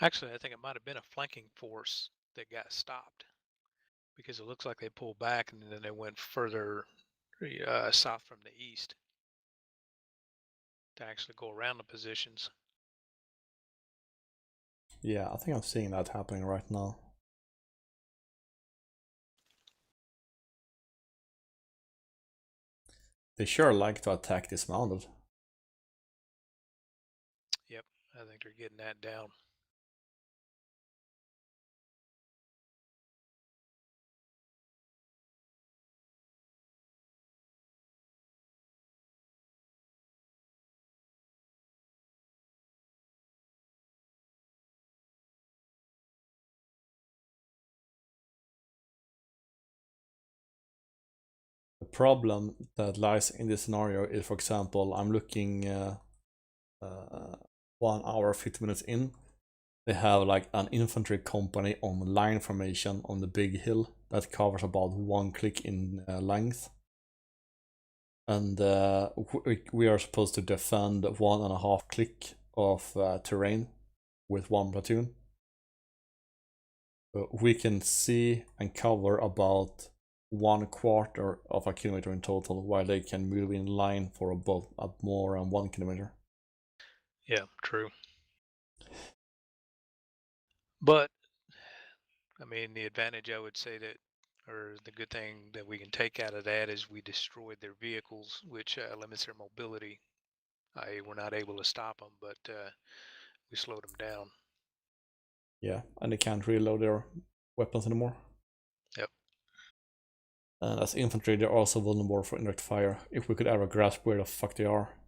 Actually, I think it might have been a flanking force that got stopped, because it looks like they pulled back and then they went further south from the east to actually go around the positions. Yeah, I think I'm seeing that happening right now. They sure like to attack dismounted. Yep, I think they're getting that down. The problem that lies in this scenario is, for example, I'm looking 1 hour 50 minutes in. They have like an infantry company on line formation on the big hill that covers about 1 click in length. And we are supposed to defend 1.5 click of terrain with 1 platoon. We can see and cover about 1/4 of a kilometer in total, while they can move in line for about more than 1 kilometer. Yeah, true. But I mean, the advantage I would say that, or the good thing that we can take out of that, is we destroyed their vehicles, which limits their mobility. We're not able to stop them, but we slowed them down. Yeah, and they can't reload their weapons anymore. Yep. And as infantry, they're also vulnerable for indirect fire, if we could ever grasp where the fuck they are.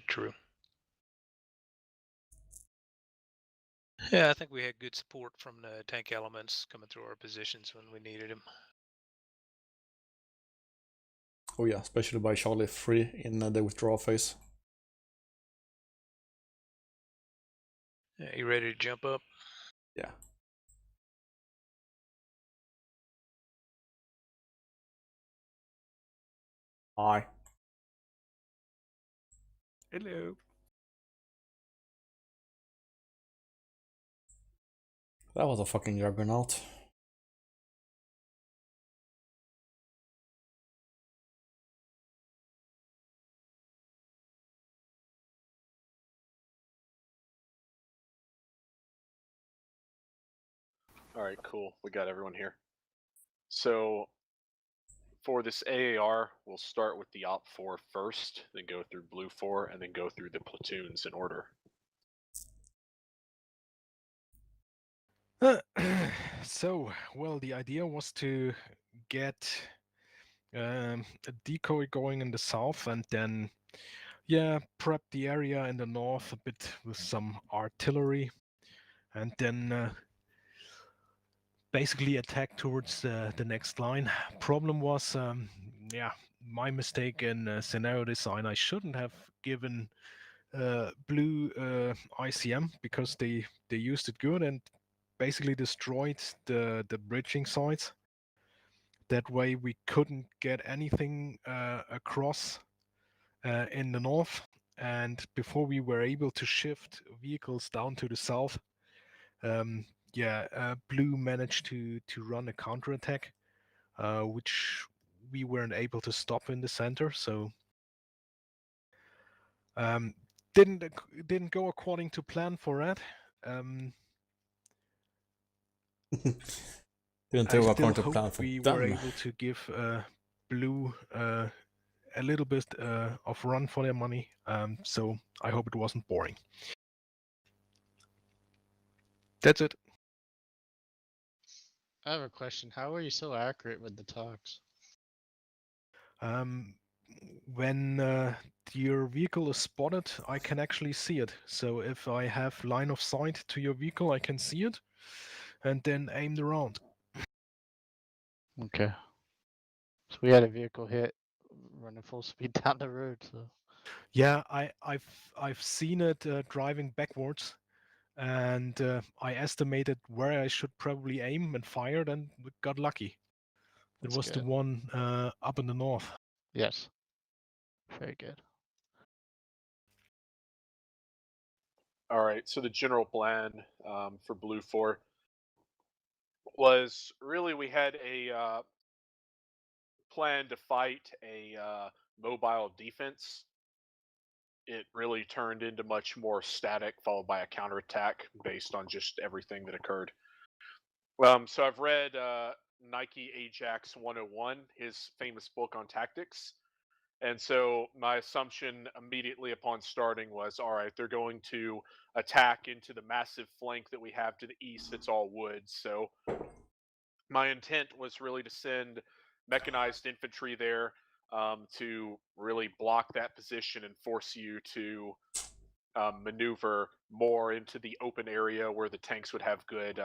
True. Yeah, I think we had good support from the tank elements coming through our positions when we needed them. Oh yeah, especially by Charlie 3 in the withdrawal phase. Yeah, you ready to jump up? Yeah. Hi. Hello. That was a fucking juggernaut. All right, cool. We got everyone here. So for this AAR, we'll start with the Op 4 first, then go through Blue 4, and then go through the platoons in order. So, well, the idea was to get a decoy going in the south and then, yeah, prep the area in the north a bit with some artillery and then basically attack towards the next line. Problem was, yeah, my mistake in scenario design. I shouldn't have given blue ICM because they used it good and basically destroyed the bridging sites. That way we couldn't get anything across in the north, and before we were able to shift vehicles down to the south, blue managed to run a counterattack, which we weren't able to stop in the center. So didn't go according to plan for that. Didn't I go still according to hope plan for we them. were able to give blue a little bit of run for their money. So I hope it wasn't boring. That's it. I have a question. How are you so accurate with the talks? When your vehicle is spotted, I can actually see it. So if I have line of sight to your vehicle, I can see it and then aim the round. Okay. So we had a vehicle hit running full speed down the road. So Yeah, I've seen it driving backwards, and I estimated where I should probably aim and fired, and got lucky. It that's was the good. one up in the north. Yes. Very good. All right, so the general plan for Blue 4 was really we had a plan to fight a mobile defense. It really turned into much more static, followed by a counterattack based on just everything that occurred. So I've read Nike Ajax 101, his famous book on tactics. And so my assumption immediately upon starting was, all right, they're going to attack into the massive flank that we have to the east that's all woods. So my intent was really to send mechanized infantry there to really block that position and force you to maneuver more into the open area where the tanks would have good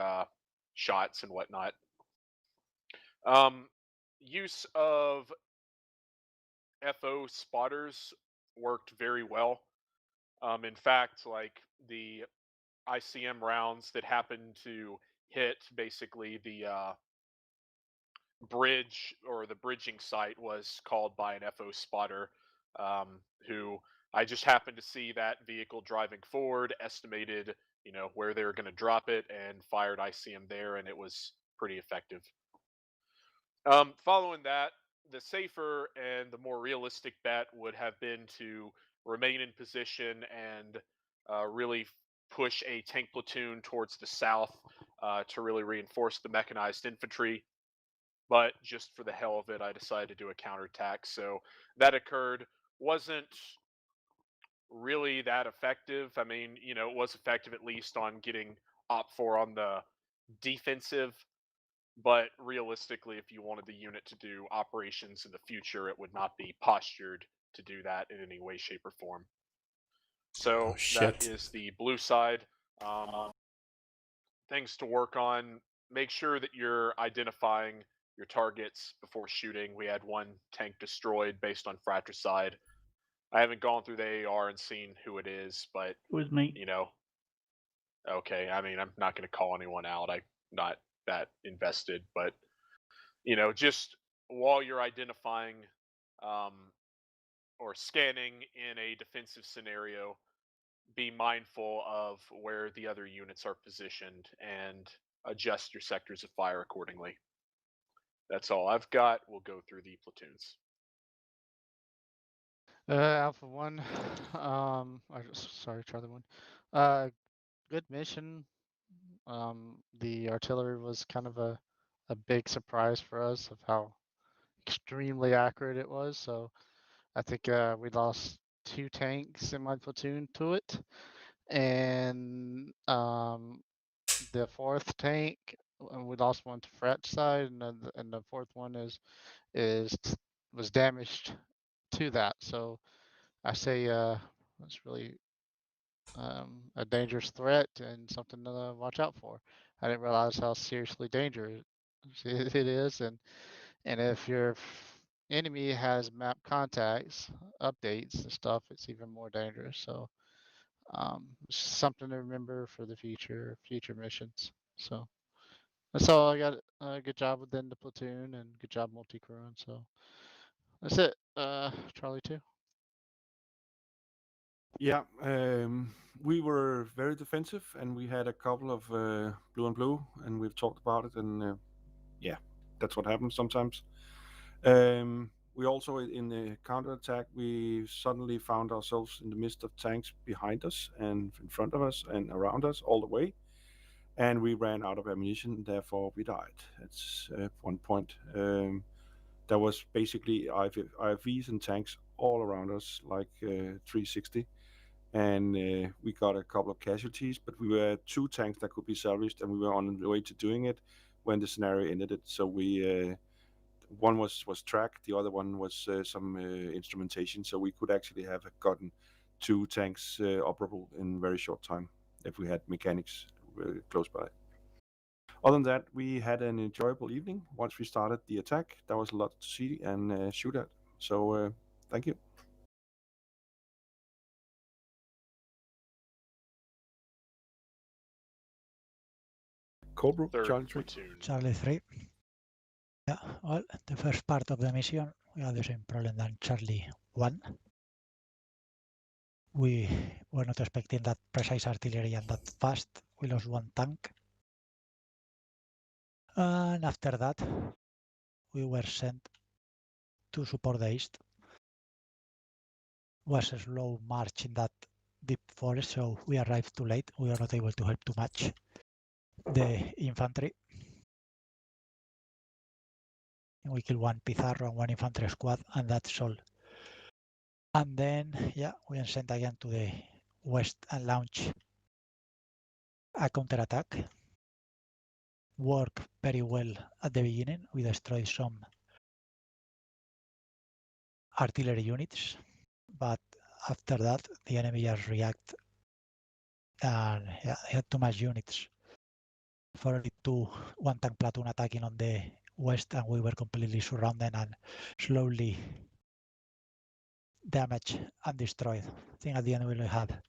shots and whatnot. Use of FO spotters worked very well. In fact, like the ICM rounds that happened to hit basically the bridge or the bridging site was called by an FO spotter who I just happened to see that vehicle driving forward, estimated, where they were going to drop it and fired ICM there, and it was pretty effective. Following that, the safer and the more realistic bet would have been to remain in position and really push a tank platoon towards the south to really reinforce the mechanized infantry. But just for the hell of it, I decided to do a counterattack. So that occurred. Wasn't really that effective. I mean, it was effective at least on getting Op 4 on the defensive. But realistically, if you wanted the unit to do operations in the future, it would not be postured to do that in any way, shape, or form. So Oh, that shit. is the blue side. Things to work on. Make sure that you're identifying your targets before shooting. We had one tank destroyed based on fratricide. I haven't gone through the AR and seen who it is, but It was me. okay. I mean, I'm not going to call anyone out. I'm not that invested, but just while you're identifying or scanning in a defensive scenario, be mindful of where the other units are positioned and adjust your sectors of fire accordingly. That's all I've got. We'll go through the platoons. Alpha 1. Sorry, Charlie 1. Good mission. The artillery was kind of a big surprise for us of how extremely accurate it was. So I think we lost 2 tanks in my platoon to it, and the 4th tank we lost one to Fret side, and the 4th one was damaged to that. So I say it's really a dangerous threat and something to watch out for. I didn't realize how seriously dangerous it is, and if your enemy has map contacts, updates and stuff, it's even more dangerous. So it's something to remember for the future missions. So that's all I got. Good job within the platoon and good job multi-crewing. So that's it. Charlie 2. Yeah, we were very defensive, and we had a couple of blue and blue, and we've talked about it, and yeah, that's what happens sometimes. We also, in the counterattack, we suddenly found ourselves in the midst of tanks behind us and in front of us and around us all the way, and we ran out of ammunition, therefore we died. That's one point. there was basically IFVs and tanks all around us, like 360. And we got a couple of casualties, but we were 2 tanks that could be salvaged, and we were on the way to doing it when the scenario ended it. So we one was tracked, the other one was some instrumentation, so we could actually have gotten 2 tanks operable in very short time if we had mechanics close by. Other than that, we had an enjoyable evening once we started the attack. There was a lot to see and shoot at. So thank you. Cobra, Third Charlie 3. platoon. Charlie 3. Yeah, well, the first part of the mission, we had the same problem than Charlie 1. We were not expecting that precise artillery and that fast. We lost 1 tank. And after that, we were sent to support the east. Was a slow march in that deep forest, so we arrived too late. We were not able to help too much the infantry. We killed 1 Pizarro and 1 infantry squad, and that's all. And then, yeah, we were sent again to the west and launched a counterattack. Worked very well at the beginning. We destroyed some artillery units, but after that, the enemy just reacted, and yeah, they had too much units for only 1 tank platoon attacking on the west, and we were completely surrounded and slowly damaged and destroyed. I think at the end we only had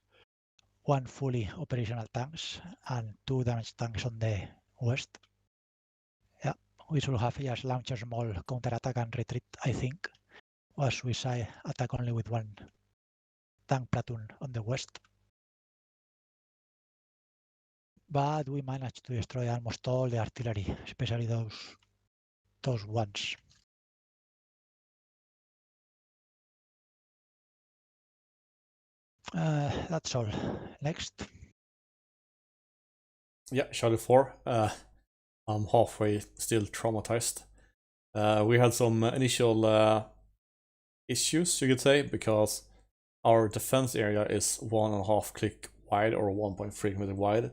1 fully operational tanks and 2 damaged tanks on the west. Yeah, we should have just launched a small counterattack and retreat, I think. Was suicide attack only with 1 tank platoon on the west. But we managed to destroy almost all the artillery, especially those ones. That's all. Next. Yeah, Charlie 4. I'm halfway still traumatized. We had some initial issues, you could say, because our defense area is 1.5 click wide or 1.3 kilometer wide,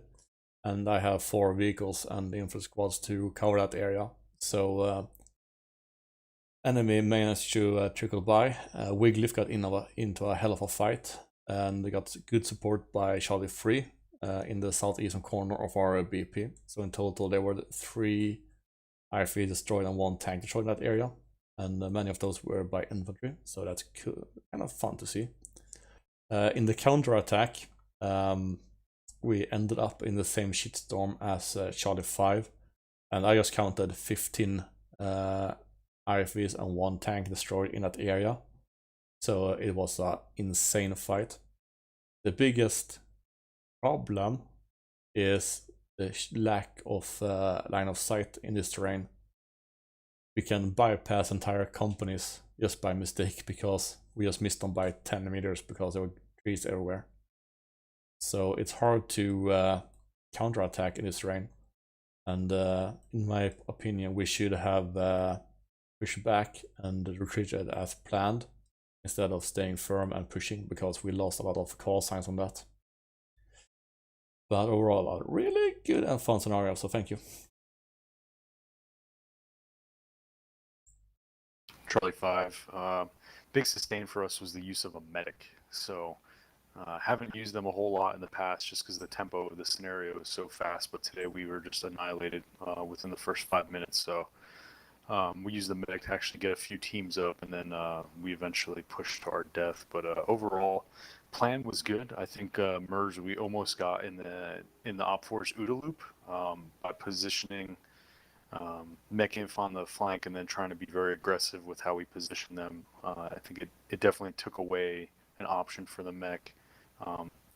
and I have 4 vehicles and infantry squads to cover that area. So enemy managed to trickle by. Wiglif got into a hell of a fight, and they got good support by Charlie 3 in the southeastern corner of our BP. So in total there were 3 IFV destroyed and 1 tank destroyed in that area, and many of those were by infantry, so that's cool, kind of fun to see. In the counterattack, we ended up in the same shitstorm as Charlie 5, and I just counted 15 IFVs and 1 tank destroyed in that area, so it was an insane fight. The biggest problem is the lack of line of sight in this terrain. We can bypass entire companies just by mistake because we just missed them by 10 meters because there were trees everywhere. So it's hard to counterattack in this terrain, and in my opinion we should have pushed back and retreated as planned instead of staying firm and pushing, because we lost a lot of call signs on that. But overall, a really good and fun scenario, so thank you. Charlie 5. Big sustain for us was the use of a medic. So haven't used them a whole lot in the past just because the tempo of the scenario is so fast, but today we were just annihilated within the first 5 minutes. So we used the medic to actually get a few teams up, and then we eventually pushed to our death. But overall, plan was good. I think Merge, we almost got in the Op 4's OODA loop by positioning mech inf on the flank and then trying to be very aggressive with how we position them. I think it definitely took away an option for the mech.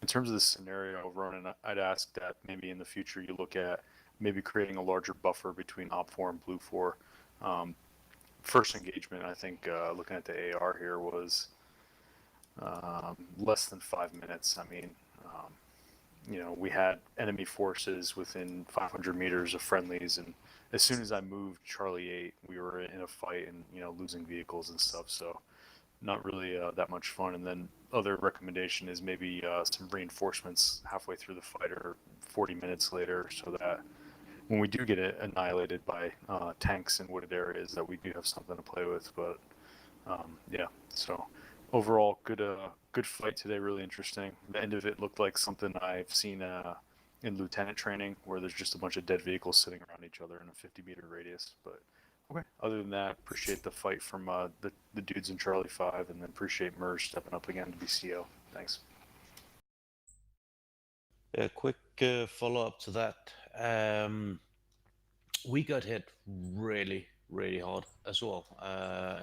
In terms of the scenario, Ronin, I'd ask that maybe in the future you look at maybe creating a larger buffer between Op 4 and Blue 4. First engagement, I think, looking at the AR here, was less than 5 minutes. I mean, we had enemy forces within 500 meters of friendlies, and as soon as I moved Charlie 8, we were in a fight and losing vehicles and stuff. So not really that much fun. And then other recommendation is maybe some reinforcements halfway through the fight or 40 minutes later, so that when we do get it annihilated by tanks in wooded areas, that we do have something to play with. But yeah, so overall, good fight today. Really interesting. The end of it looked like something I've seen in lieutenant training, where there's just a bunch of dead vehicles sitting around each other in a 50-meter radius. But okay. Other than that, appreciate the fight from the dudes in Charlie 5, and then appreciate Merge stepping up again to be CO. Thanks. A quick follow-up to that. We got hit really, really hard as well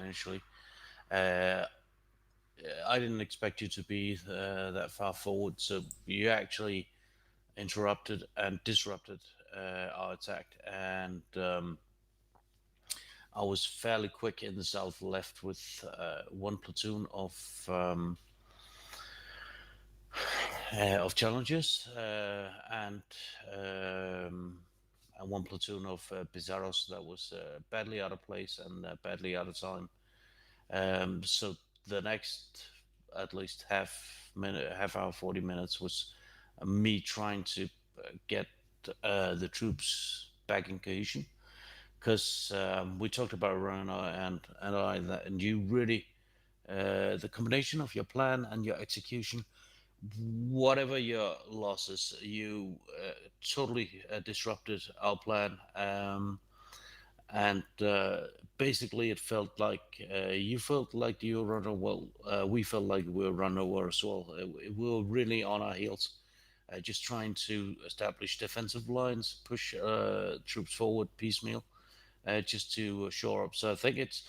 initially. I didn't expect you to be that far forward, so you actually interrupted and disrupted our attack, and I was fairly quick in the south left with one platoon of challenges and one platoon of Pizarros that was badly out of place and badly out of time. So the next at least half hour, 40 minutes was me trying to get the troops back in cohesion, because we talked about Ronin and you really the combination of your plan and your execution, whatever your losses, you totally disrupted our plan, and basically it felt like you felt like you were run over. We felt like we were run over as well. We were really on our heels, just trying to establish defensive lines, push troops forward piecemeal, just to shore up. So I think it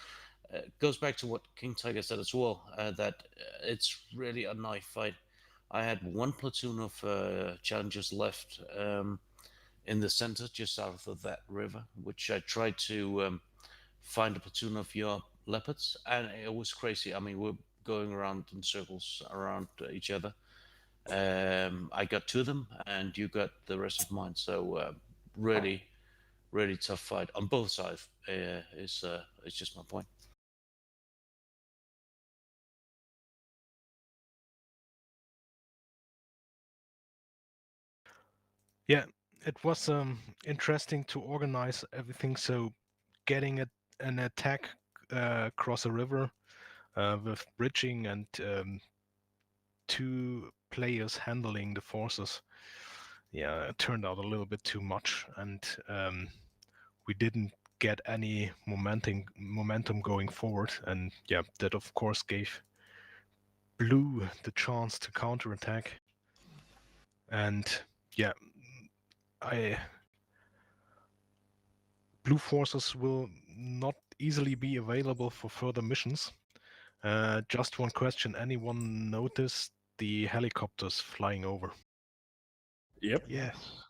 goes back to what King Tiger said as well, that it's really a knife fight. I had one platoon of challengers left in the center, just south of that river, which I tried to find a platoon of your leopards, and it was crazy. I mean, we're going around in circles around each other. I got 2 of them, and you got the rest of mine. So really, really tough fight on both sides. Is just my point. Yeah, it was interesting to organize everything. So getting an attack across a river with bridging and 2 players handling the forces. Yeah, it turned out a little bit too much, and we didn't get any momentum going forward. And yeah, that of course gave Blue the chance to counterattack. And yeah, Blue forces will not easily be available for further missions. Just one question: anyone noticed the helicopters flying over? Yep. Yes.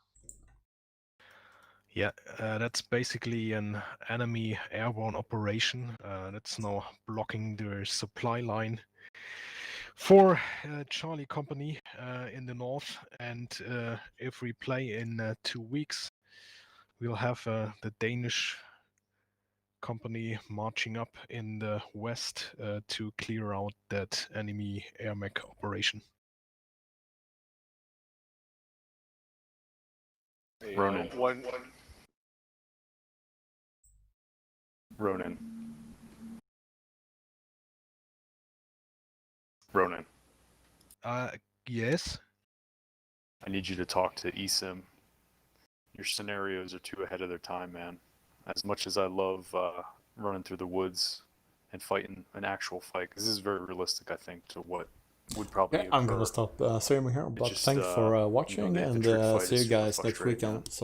Yeah, that's basically an enemy airborne operation that's now blocking their supply line for Charlie Company in the north. And if we play in 2 weeks, we'll have the Danish company marching up in the west to clear out that enemy air mech operation. Ronin. Ronin. Yes? I need you to talk to eSIM. Your scenarios are too ahead of their time, man. As much as I love running through the woods and fighting an actual fight, because this is very realistic, I think, to what would probably occur. I'm gonna stop streaming here, but just, thanks for watching, the and trick fight see you is super guys next frustrating, weekend. man.